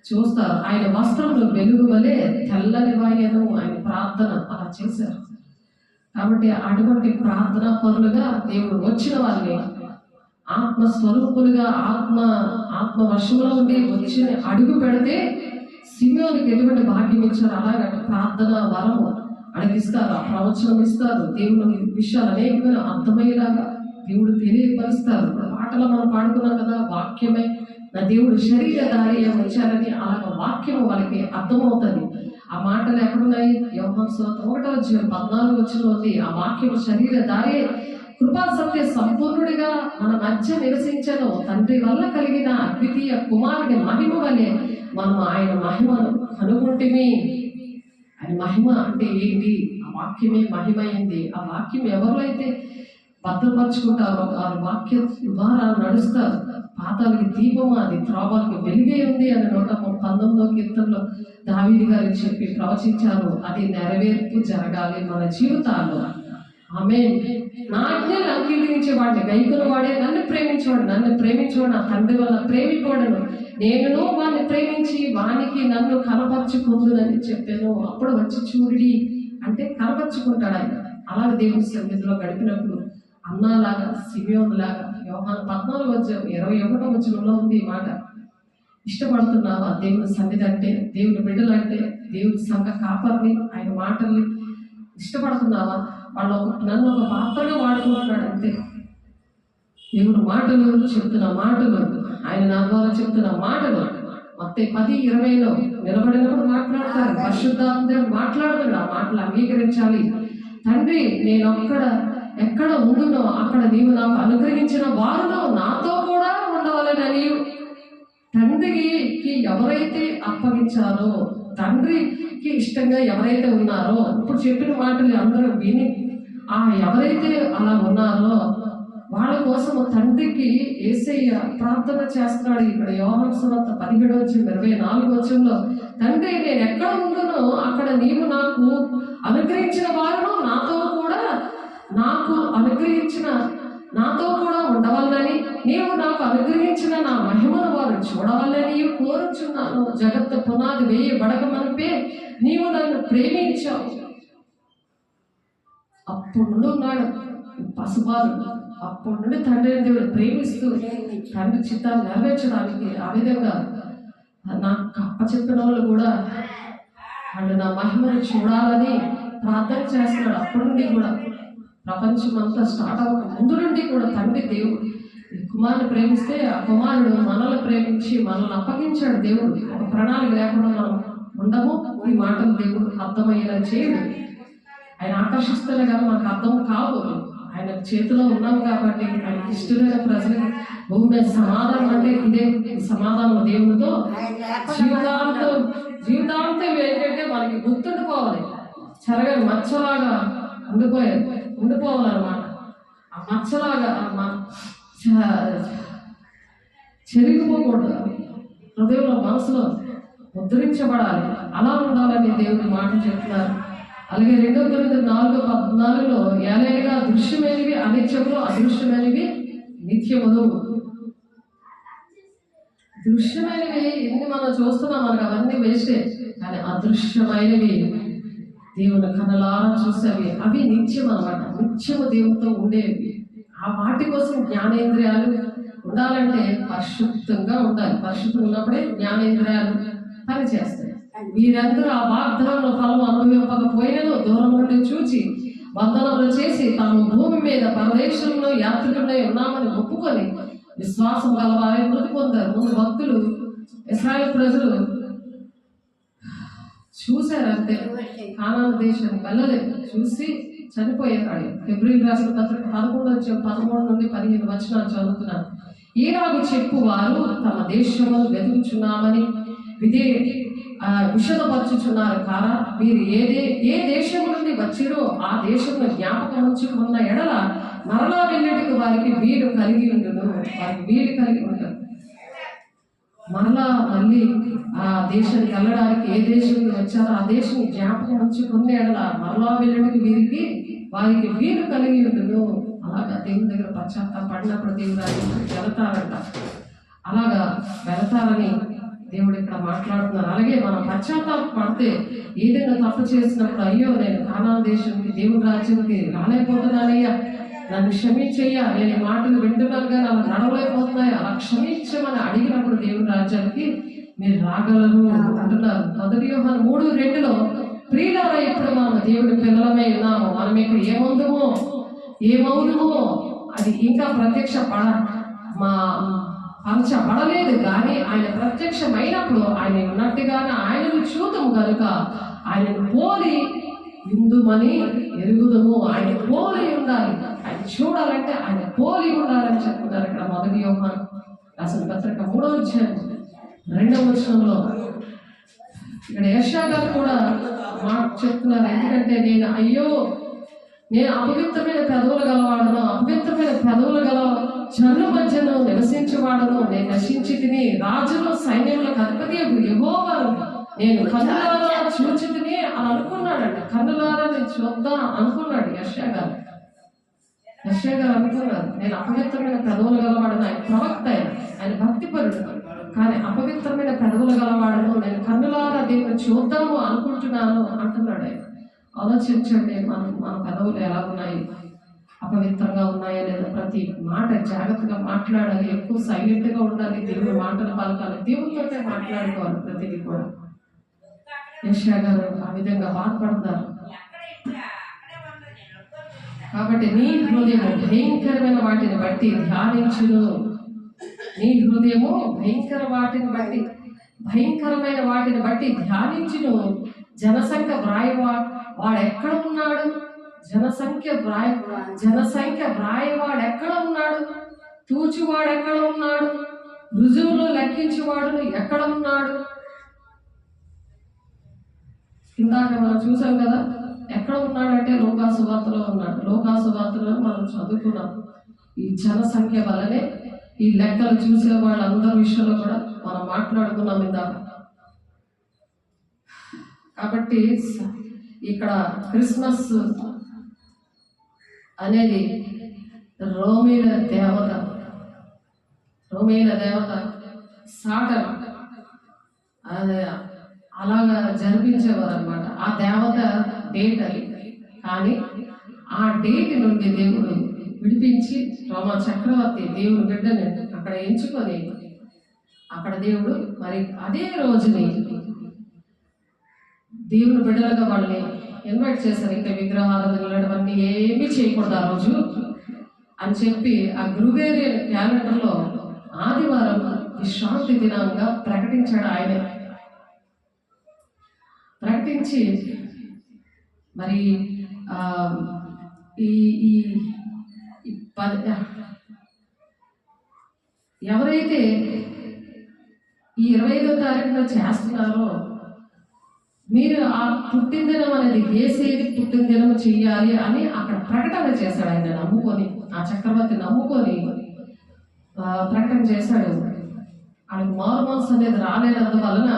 చూస్తారు. ఆయన వస్త్రములు వెలుగు వలె తెల్లని వాయను. ఆయన ప్రార్థన అలా చేశారు. కాబట్టి అటువంటి ప్రార్థనా పరులుగా దేవుడు వచ్చిన వాళ్ళని ఆత్మస్వరూపులుగా ఆత్మ వర్షంలో ఉండి వచ్చి అడుగు పెడితే సిమియోనికి ఎటువంటి భాగ్యం ఇచ్చారు. అలాగే ప్రార్థన వరము అడిగిస్తారు, ఆ ప్రవచనం ఇస్తారు, దేవుని విషయాలు అనేకమైన అర్థమయ్యేలాగా దేవుడు తెలియపరుస్తారు. పాటలో మనం పాడుకున్నాం కదా, వాక్యమే నా దేవుడు శరీరధారి వచ్చారని. అలాగ వాక్యం వాళ్ళకి అర్థమవుతుంది. ఆ మాటలు ఎక్కడున్నాయి? యోహాను సువార్త 1:14 ఉంది. ఆ వాక్యం శరీరధారి కృపా సత్య సంపూర్ణుడిగా మన మధ్య నివసించను. తండ్రి వల్ల కలిగిన అద్వితీయ కుమారుడి మహిమ వలె మనం ఆయన మహిమను కనుగొంటిమి. ఆయన మహిమ అంటే ఏంటి? ఆ వాక్యమే మహిమ అయింది. ఆ వాక్యం ఎవరు అయితే భద్రపరుచుకుంటారో ఆ వాక్యం ద్వారా నడుస్తారు. పాతాలకి దీపం, అది త్రోవలకు వెలుగే ఉంది అని 119వ కీర్తనలో దావీదు గారు చెప్పి ప్రవచించారు. అది నెరవేర్పు జరగాలి మన జీవితాల్లో. ఆమేన్. నా ఆజ్ఞలు అంగీకరించే వాడిని గైకొను వాడే నన్ను ప్రేమించేవాడు నా తండ్రి వల్ల ప్రేమిపోడను, నేను వాడిని ప్రేమించి వానికి నన్ను కనపరుచుకుందునని చెప్పాను. అప్పుడు వచ్చి చూడి అంటే కనపరుచుకుంటాడు ఆయన. అలాగే దేవుని సన్నిధిలో గడిపినప్పుడు అన్నాలాగా సిమియోనులాగా యోహాను 14:21 ఉంది ఈ మాట. ఇష్టపడుతున్నావా దేవుని సన్నిధి అంటే, దేవుని బిడ్డలు అంటే, దేవుని సంఘ కాపర్ని, ఆయన మాటల్ని ఇష్టపడుతున్నావా? నన్ను ఒక పాత్రగా వాడుకుంటున్నాడు అంతే. దేవుడు మాటలు చెప్తున్న మాటలు, ఆయన నా ద్వారా చెప్తున్న మాటలు మత్తయి 10:20 నిలబడినప్పుడు మాట్లాడతారు. పరిశుద్ధాత్మ మాట్లాడుతున్నాడు. ఆ మాటలు అంగీకరించాలి. తండ్రి నేను ఎక్కడ ఉండునో అక్కడ నీవు నాకు అనుగ్రహించిన వారును నాతో కూడా ఉండవాలని తండ్రికి ఎవరైతే అప్పగించారో, తండ్రికి ఇష్టంగా ఎవరైతే ఉన్నారో, ఇప్పుడు చెప్పిన మాటలు అందరూ విని ఎవరైతే అలా ఉన్నారో వాళ్ళ కోసం తండ్రికి యేసయ్య ప్రార్థన చేస్తున్నాడు. ఇక్కడ యోహాను సువార్త 17:24 తండ్రి నేను ఎక్కడ ఉండునో అక్కడ నీవు నాకు అనుగ్రహించిన వారును నాతో కూడా ఉండవాలని, నీవు నాకు అనుగ్రహించిన నా మహిమను వారు చూడవాలని కోరుచున్నాను. జగత్తు పునాది వేయబడకమనిపే నీవు నన్ను ప్రేమించావు. అప్పుడు నుండి ఉన్నాడు పసుబాలు. అప్పుడు నుండి తండ్రి దేవుడు ప్రేమిస్తూ తండ్రి చిత్తాన్ని నెరవేర్చడానికి ఆ విధంగా నాకు అప్పచెప్పిన వాళ్ళు కూడా వాళ్ళు నా మహిమను చూడాలని ప్రార్థన చేస్తున్నాడు. అప్పటి నుండి కూడా ప్రపంచం అంతా స్టార్ట్ అవ్వక ముందు నుండి కూడా తండ్రి దేవుడు కుమారుని ప్రేమిస్తే ఆ కుమారుడు మనల్ని ప్రేమించి మనల్ని అప్పగించాడు. దేవుడు ఒక ప్రణాళిక లేకుండా మనం ఉండము. ఈ మాటలు దేవుడు అర్థమయ్యేలా చేయడు. ఆయన ఆకర్షిస్తున్నా కానీ మనకు అర్థం కావు. ఆయన చేతిలో ఉన్నాం కాబట్టి ఆయనకి ఇష్టమైన ప్రజలకు భూమి మీద సమాధానం అంటే ఇదే. సమాధానం దేవుడితో జీవితాంతం ఏంటంటే మనకి గుర్తుండిపోవాలి. చెరగని మచ్చలాగా ఉండిపోవాలన్నమాట. ఆ మచ్చలాగా చెరిగిపోకూడదు. హృదయంలో మనసులో ముద్రించబడాలి. అలా ఉండాలని దేవుడి మాట చెప్తున్నారు. అలాగే 2 కొరింథీయులు 4:14 ఏలైనగా దృశ్యమైనవి అనిత్యములు, అదృశ్యమైనవి నిత్యములు. దృశ్యమైనవి ఎన్ని మనం చూస్తున్నాం, మనకు అవన్నీ వేస్టే. కానీ అదృశ్యమైనవి దేవుని కనులారా చూసేవి, అవి నిత్యం అన్నమాట. నిత్యము దేవునితో ఉండేవి. ఆ వాటి కోసం జ్ఞానేంద్రియాలు ఉండాలంటే పరిశుద్ధంగా ఉండాలి. పరిశుద్ధంగా ఉన్నప్పుడే జ్ఞానేంద్రియాలు పనిచేస్తాయి. వీరందరూ ఆ వాగ్దానంలో ఫలం అనుభవింపకపోయినను దూరం నుండి చూచి వందనములు చేసి తాము భూమి మీద పరదేశంలో యాత్రికులై ఉన్నామని ఒప్పుకొని విశ్వాసం గలవారే మృతి పొందారు. ముందు భక్తులు ఇశ్రాయేలు ప్రజలు చూశారంటే కానాను దేశం వెళ్ళలేదు, చూసి చనిపోయారు. హెబ్రీయులకు రాసిన పత్రిక 11:13 నుండి 15 చదువుతున్నాను. ఈనాడు చెప్పు వారు తమ దేశము వెతుకుచున్నామని విషదపరచుచున్నారు కారా, వీరు ఏ దేశం నుండి వచ్చిరో ఆ దేశంలో జ్ఞాపకం ఉంచుకున్న ఎడల మరలా వెళ్ళేటికి వారికి వీలు కలిగి ఉంటారు. మళ్ళీ ఆ దేశానికి వెళ్ళడానికి ఏ దేశంలో వచ్చారో ఆ దేశం జ్ఞాపకం ఉంచుకుని మరలా వెళ్ళడానికి వారికి వీలు కలిగి ఉండదు. అలాగా దేవుని దగ్గర పశ్చాత్తాపడినప్పుడు దేవుడు రాజ్యానికి వెళతారంట. అలాగా వెళతారని దేవుడు ఇక్కడ మాట్లాడుతున్నారు. అలాగే మనం పశ్చాత్తాపడితే ఏదైనా తప్పు చేసినప్పుడు, అయ్యో నేను కానాను దేశానికి దేవుని రాజ్యానికి రాలేకపోతున్నానయ్యా, నన్ను క్షమించయ్యా, నేను ఈ మాటలు వింటున్నానుగా అలా నడవలేకపోతున్నాయి, అలా క్షమించమని అడిగినప్పుడు దేవుని రాజ్యానికి మీరు రాగలరు అంటున్నారు. 1 యోహాను 3:2 ప్రియులారా, ఇప్పుడు మనం దేవుడి పిల్లలమే ఉన్నాము, మనం ఇక్కడ ఏమవుదుమో అది ఇంకా పరచబడలేదు. కానీ ఆయన ప్రత్యక్షమైనప్పుడు ఆయన ఉన్నట్టుగానే ఆయనను చూతము కనుక ఆయనను పోలి విందుమని ఎరుగుదము. ఆయన పోలి ఉండాలి, ఆయన చూడాలంటే ఆయన పోలి ఉండాలని చెప్తున్నారు ఇక్కడ 1 యోహాను రాసిన పత్రిక 3వ అధ్యాయం 2వ వచనంలో. ఇక్కడ యెషయా గారు కూడా మాట చెప్తున్నారు. ఎందుకంటే నేను అపవిత్రమైన పెదవులు గలవాడను, అపవిత్రమైన పెదవులు గల జనుల మధ్యను నివసించేవాడను, నేను నశించి తిని రాజులు సైన్యములకు అధిపతి యెహోవాను నేను కన్నులారా చూచి తిని అని అనుకున్నాడంట. కన్నులారా నేను చూద్దాం అనుకున్నాడు యెషయా గారు అనుకున్నారు. నేను అపవిత్రమైన పెదవులు గలవాడను. ఆయన ప్రవక్త, ఆయన భక్తిపరుడు, కానీ అపవిత్రమైన పెదవులు గలవాడను, నేను కన్నులారా దేవుని చూద్దాము అనుకుంటున్నాను అంటున్నాడు ఆయన. ఆలోచించండి, మన పెదవులు ఎలా ఉన్నాయి, అపవిత్రంగా ఉన్నాయా లేదా? ప్రతి మాట జాగ్రత్తగా మాట్లాడాలి, ఎక్కువ సైలెంట్గా ఉండాలి, దేవుని మాటలు పలకాలి, దేవునితోటే మాట్లాడుకోవాలి ప్రతిదీ కూడా. యెషయా గారు ఆ విధంగా బాధపడతారు. కాబట్టి నీ హృదయము భయంకరమైన వాటిని బట్టి ధ్యానించును. నీ హృదయము భయంకరమైన వాటిని బట్టి ధ్యానించును. జనసంఖ్య వాడు ఎక్కడ ఉన్నాడు? జనసంఖ్య వ్రాయవాడు ఎక్కడ ఉన్నాడు? తూచువాడు ఎక్కడ ఉన్నాడు? రుజువులు లెక్కించేవాడు ఎక్కడ ఉన్నాడు? ఇందాక మనం చూసాం కదా, ఎక్కడ ఉన్నాడంటే లోకాసు వార్తలో ఉన్నాడు. లోకాసు వార్తలో మనం చదువుకున్నాం. ఈ జనసంఖ్య వల్లనే ఈ లెక్కలు చూసే వాళ్ళందరి విషయంలో కూడా మనం మాట్లాడుకున్నాం ఇందాక. కాబట్టి ఇక్కడ క్రిస్మస్ అనేది రోమీల దేవత సాటన్ అదే అలాగా జరిపించేవారు అనమాట. ఆ దేవత డేట్ అది. కానీ ఆ డేట్ నుండి దేవుడు విడిపించి రోమా చక్రవర్తి దేవుని బిడ్డని అక్కడ ఎంచుకొని అక్కడ దేవుడు మరి అదే రోజుని దేవుని బిడ్డలుగా వాళ్ళని ఇన్వైట్ చేశారు. ఇంకా విగ్రహారాధనలు అవన్నీ ఏమీ చేయకూడదు ఆ రోజు అని చెప్పి ఆ గ్రిగోరియన్ క్యాలెండర్లో ఆదివారం విశ్రాంతి దినంగా ప్రకటించాడు. ఆయన ప్రకటించి మరి ఎవరైతే ఈ 25వ తారీఖున చేస్తున్నారో మీరు ఆ పుట్టినదినం అనేది ఏసేది పుట్టినదినం చెయ్యాలి అని అక్కడ ప్రకటన చేశాడు. ఆయన నమ్ముకొని, ఆ చక్రవర్తి నమ్ముకొని ప్రకటన చేశాడు. ఆయనకు మారుమనసు అనేది రాలేనందువలన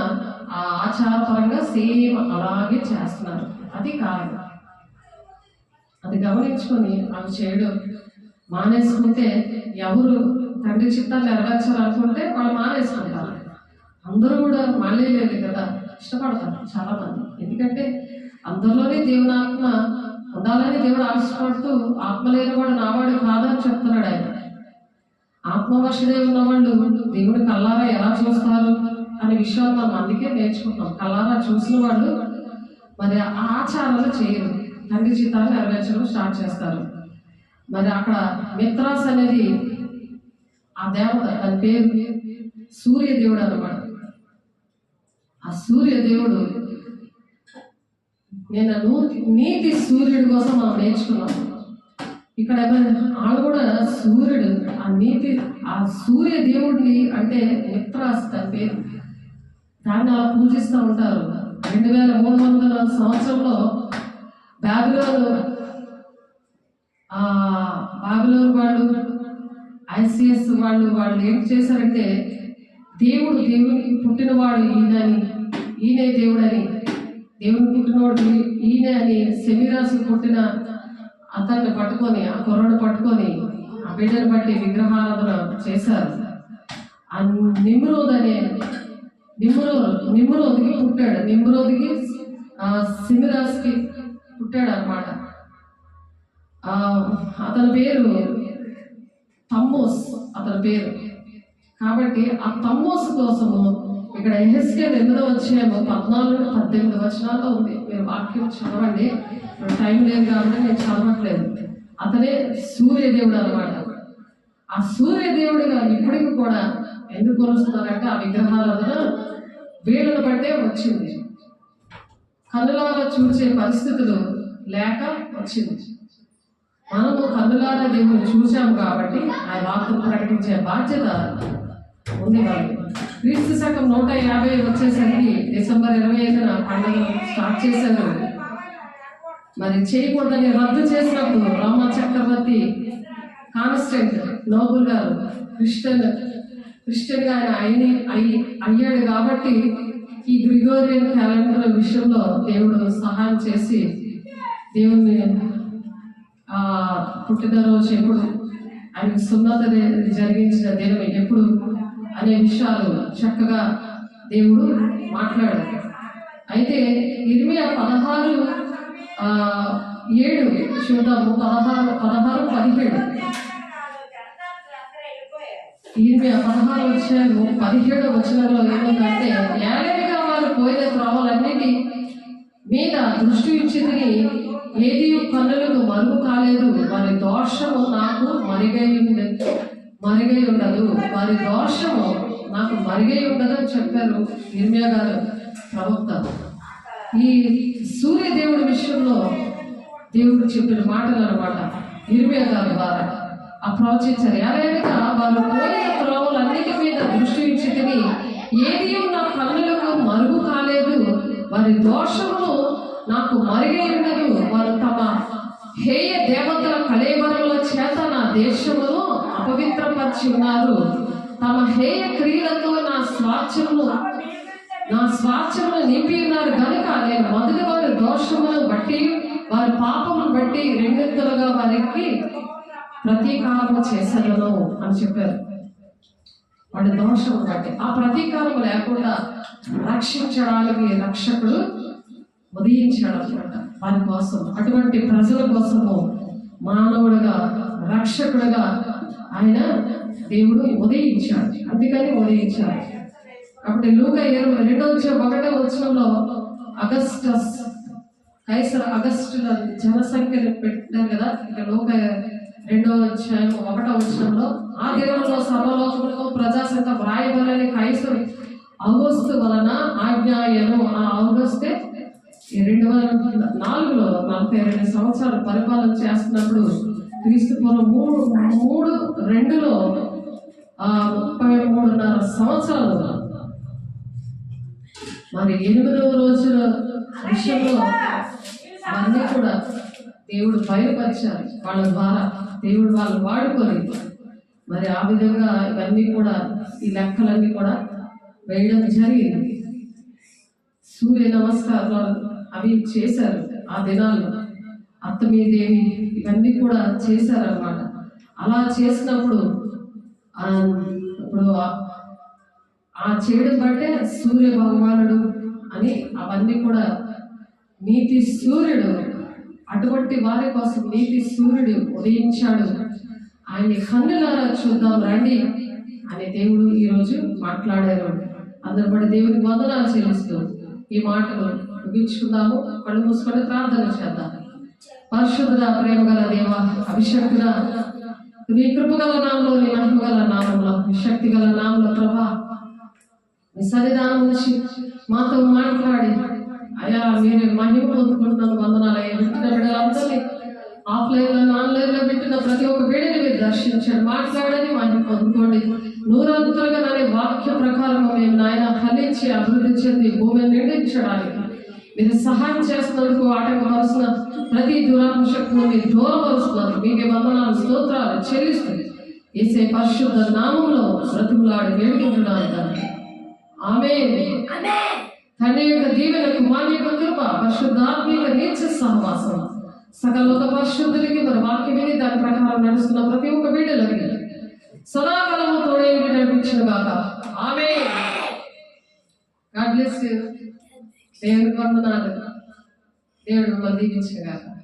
ఆ ఆచారపరంగా సేమ్ అలాగే చేస్తున్నారు. అది కారణం. అది గమనించుకొని అవి చేయడం మానేసుకుంటే ఎవరు తండ్రి చిత్తాన్ని నెరవేర్చాలనుకుంటే వాళ్ళు మానేసుకుంటారు. అందరూ కూడా మళ్ళీ లేదు కదా ఇష్టపడతారు చాలా మంది. ఎందుకంటే అందరిలోనే దేవుని ఆత్మ ఉండాలని దేవుడు ఆశపడుతూ ఆత్మ లేనివాడు నావాడు కాదని చెప్తున్నాడు ఆయన. ఆత్మవశుడై ఉన్నవాళ్ళు దేవుని కల్లారా ఎలా చూస్తారు అనే విషయాలు మనం అందుకే నేర్చుకుంటాం. కల్లారా చూసిన వాళ్ళు మరి ఆచారాలు చేయరు, తండ్రి చిత్తాన్ని నెరవేర్చడం స్టార్ట్ చేస్తారు. మరి అక్కడ మిత్రాస్ అనేది ఆ దేవత, దాని పేరు సూర్యదేవుడు అన్నమాట. ఆ సూర్యదేవుడు నేను నీతి సూర్యుడి కోసం మనం నేర్చుకున్నాం. ఇక్కడ వాళ్ళు కూడా సూర్యుడు, ఆ నీతి, ఆ సూర్యదేవుడిని అంటే మిత్రాస్ దాని పేరు. దాన్ని అలా పూజిస్తూ ఉంటారు. 2300 సంవత్సరంలో బాబిలోను వాళ్ళు ICS వాళ్ళు ఏం చేశారంటే దేవునికి పుట్టినవాడు ఈయనని, ఈయనే దేవుడని, దేవుని పుట్టినవాడు ఈయన అని సెమీరాసు పుట్టిన అతన్ని పట్టుకొని, ఆ కుర్రను పట్టుకొని ఆ బిడ్డను బట్టి విగ్రహారాధన చేశారు. ఆ నిమ్రోదికి పుట్టాడు. నిమ్రోదికి సెమీరాస్కి పుట్టాడు అన్నమాట. అతని పేరు తమ్మోస్ అతని పేరు. కాబట్టి ఆ తమ్మోస్ కోసము ఇక్కడ యెహెజ్కేలు 8వ అధ్యాయం 14-18 వచనాల్లో ఉంది. మీరు వాక్యం చదవండి. టైం లేదు కాబట్టి నేను చదవట్లేదు. అతనే సూర్యదేవుడు అన్నమాట. ఆ సూర్యదేవుడిగా ఇప్పటికి కూడా ఎందుకు కొలుస్తున్నారంటే ఆ విగ్రహారాధన వీళ్ళని బట్టే వచ్చింది. కన్నులారా చూసే పరిస్థితులు లేక వచ్చింది. మనము కన్నులారా దేవుని చూసాము కాబట్టి ఆ వార్తను ప్రకటించే బాధ్యత ఉంది వాళ్ళకి. క్రీస్తు శకం 150 వచ్చేసరికి డిసెంబర్ 25న పండుగ స్టార్ట్ చేశారు. మరి చేయకూడదని రద్దు చేసినప్పుడు రోమా చక్రవర్తి కాన్స్టెంట్ నోబుల్ గారు క్రిస్టియన్ గా అయ్యాడు కాబట్టి ఈ గ్రిగోరియన్ క్యాలెండర్ విషయంలో దేవుడు సహాయం చేసి దేవుని పుట్టినరోజు ఎప్పుడు, ఆయన సున్నత జరిగించిన దినం ఎప్పుడు అనే విషయాలు చక్కగా దేవుడు మాట్లాడాడు. అయితే ఇర్మియా 16:7 చూద్దాము. 16-17 ఇర్మియా 16:17 వచనంలో ఏముందంటే, ఏలేమిగా వారు పోయిన త్రోవలన్నిటి మీద దృష్టి ఇచ్చింది, ఏది కన్నులకు మరుగు కాలేదు, వారి దోషము నాకు మరుగై ఉండదు, వారి దోషము నాకు మరుగై ఉండదు అని చెప్పారు ఇర్మియా గారు ప్రవక్త. ఈ సూర్యదేవుడి విషయంలో దేవుడు చెప్పిన మాటలు అన్నమాట ఇర్మియా గారి ద్వారా ఆ ప్రవచించారు. ఏలైనా వారు పోయిన త్రోవలన్నిటి మీద దృష్టి ఇచ్చింది, ఏది నా కన్నులకు మరుగు కాలేదు, వారి దోషములు నాకు మరుగై ఉండదు, వారు తమ హేయ దేవతల కళేబరముల చేత నా దేశమును అపవిత్రపరిచి ఉన్నారు, తమ హేయ క్రియలతో నా స్వాస్థ్యమును నింపి ఉన్నారు కనుక నేను మొదటి వారి దోషములను బట్టి వారి పాపమును బట్టి రెండింతలుగా వారికి ప్రతీకారము చేశాను అని చెప్పారు. వాడి దోషము బట్టి ఆ ప్రతీకారము లేకుండా రక్షించడానికి రక్షకుడు ఉదయించాడు అనమాట వారి కోసం. అటువంటి ప్రజల కోసము మానవుడుగా రక్షకుడుగా ఆయన దేవుడు ఉదయించాడు. అందుకని ఉదయించాడు. కాబట్టి లూకా 22:1 వచనంలో అగస్టస్ కైసర్ అగస్టుల జనసంఖ్యను పెట్టారు కదా. ఇక లూకా 2:1 వచనంలో, ఆ దినంలో సర్వలోకములకు ప్రజాసంఖ్య వ్రాయబలని కైసరు ఆగస్తు వలన ఆజ్ఞాయను. ఆ ఆగస్తే 2004లో 42 సంవత్సరాలు పరిపాలన చేస్తున్నప్పుడు క్రీస్తు పూర్వం 3:2లో 33.5 సంవత్సరాలు మరి 8వ రోజుల విషయంలో అన్నీ కూడా దేవుడు బయలుపరిచారు. వాళ్ళ ద్వారా దేవుడు వాళ్ళు వాడుకొని మరి ఆ విధంగా ఇవన్నీ కూడా ఈ లెక్కలన్నీ కూడా వేయడం జరిగింది. సూర్య నమస్కారాలు అవి చేశారు ఆ దినాల్లో. అత్తమీదేవి ఇవన్నీ కూడా చేశారన్నమాట. అలా చేసినప్పుడు ఇప్పుడు ఆ చేయడం బట్టే సూర్య భగవానుడు అని అవన్నీ కూడా నీతి సూర్యుడు, అటువంటి వారి కోసం నీతి సూర్యుడు ఉదయించాడు, ఆయన్ని కన్నులారా చూద్దాం రండి అని దేవుడు ఈరోజు మాట్లాడారు. అందరు బట్టి దేవునికి వందనాలు చెల్లిస్తూ ఈ మాటలు ముగించుకుందాము. కళ్ళు మూసుకొని ప్రార్థన చేద్దాం. పరిశుద్ధ ప్రేమ గల దేవ, అభిషక్తుల నీ కృపగల నామంలో, నీ మహిమగల నామంలో, నీ శక్తి గల నామంలో ప్రభా నీ సన్నిధానం నుంచి మాతో మాట్లాడి అయ్యా మీరు మహిమ పొందుకుంటున్నాను. వందనాలు అయ్యా. పెట్టిన బిడ్డలందరినీ ఆఫ్లైన్లో ఆన్లైన్లో పెట్టిన ప్రతి ఒక్క బిడ్డని మీరు దర్శించండి, మాట్లాడని మహిమ పొందుకోండి. నూరంతులుగా నాని వాక్య ప్రకారం మేము నాయన ఫలించి అభివృద్ధి చెంది భూమిని నిండించడానికి మీరు సహాయం చేస్తున్నందుకు ఆటంకపరుస్తున్న ప్రతి దురాత్మ శక్తులను మీరు దూరపరుస్తున్నారు. మీకే వందనాలు స్తోత్రాలు చెల్లిస్తుంది. యేసే పరిశుద్ధ నామంలో బ్రతిమలాడి వేడుకుంటున్నాను తండ్రి. ఆమేన్. తండ్రి యొక్క దీవెన, కుమారుని యొక్క కృప, పరిశుద్ధాత్మిక నీచ సహవాసం సకల లోక పరిశుద్ధులకి మరి వాక్యం విని దాని ప్రకారం నడుస్తున్న ప్రతి ఒక్క బిడ్డలకి సదాకాలము తోడే నడిపించిన గాక. ఆమేన్. God bless you. దేవుని వందనాలు. దేవుడు మిమ్మల్ని దీవించిన గాక.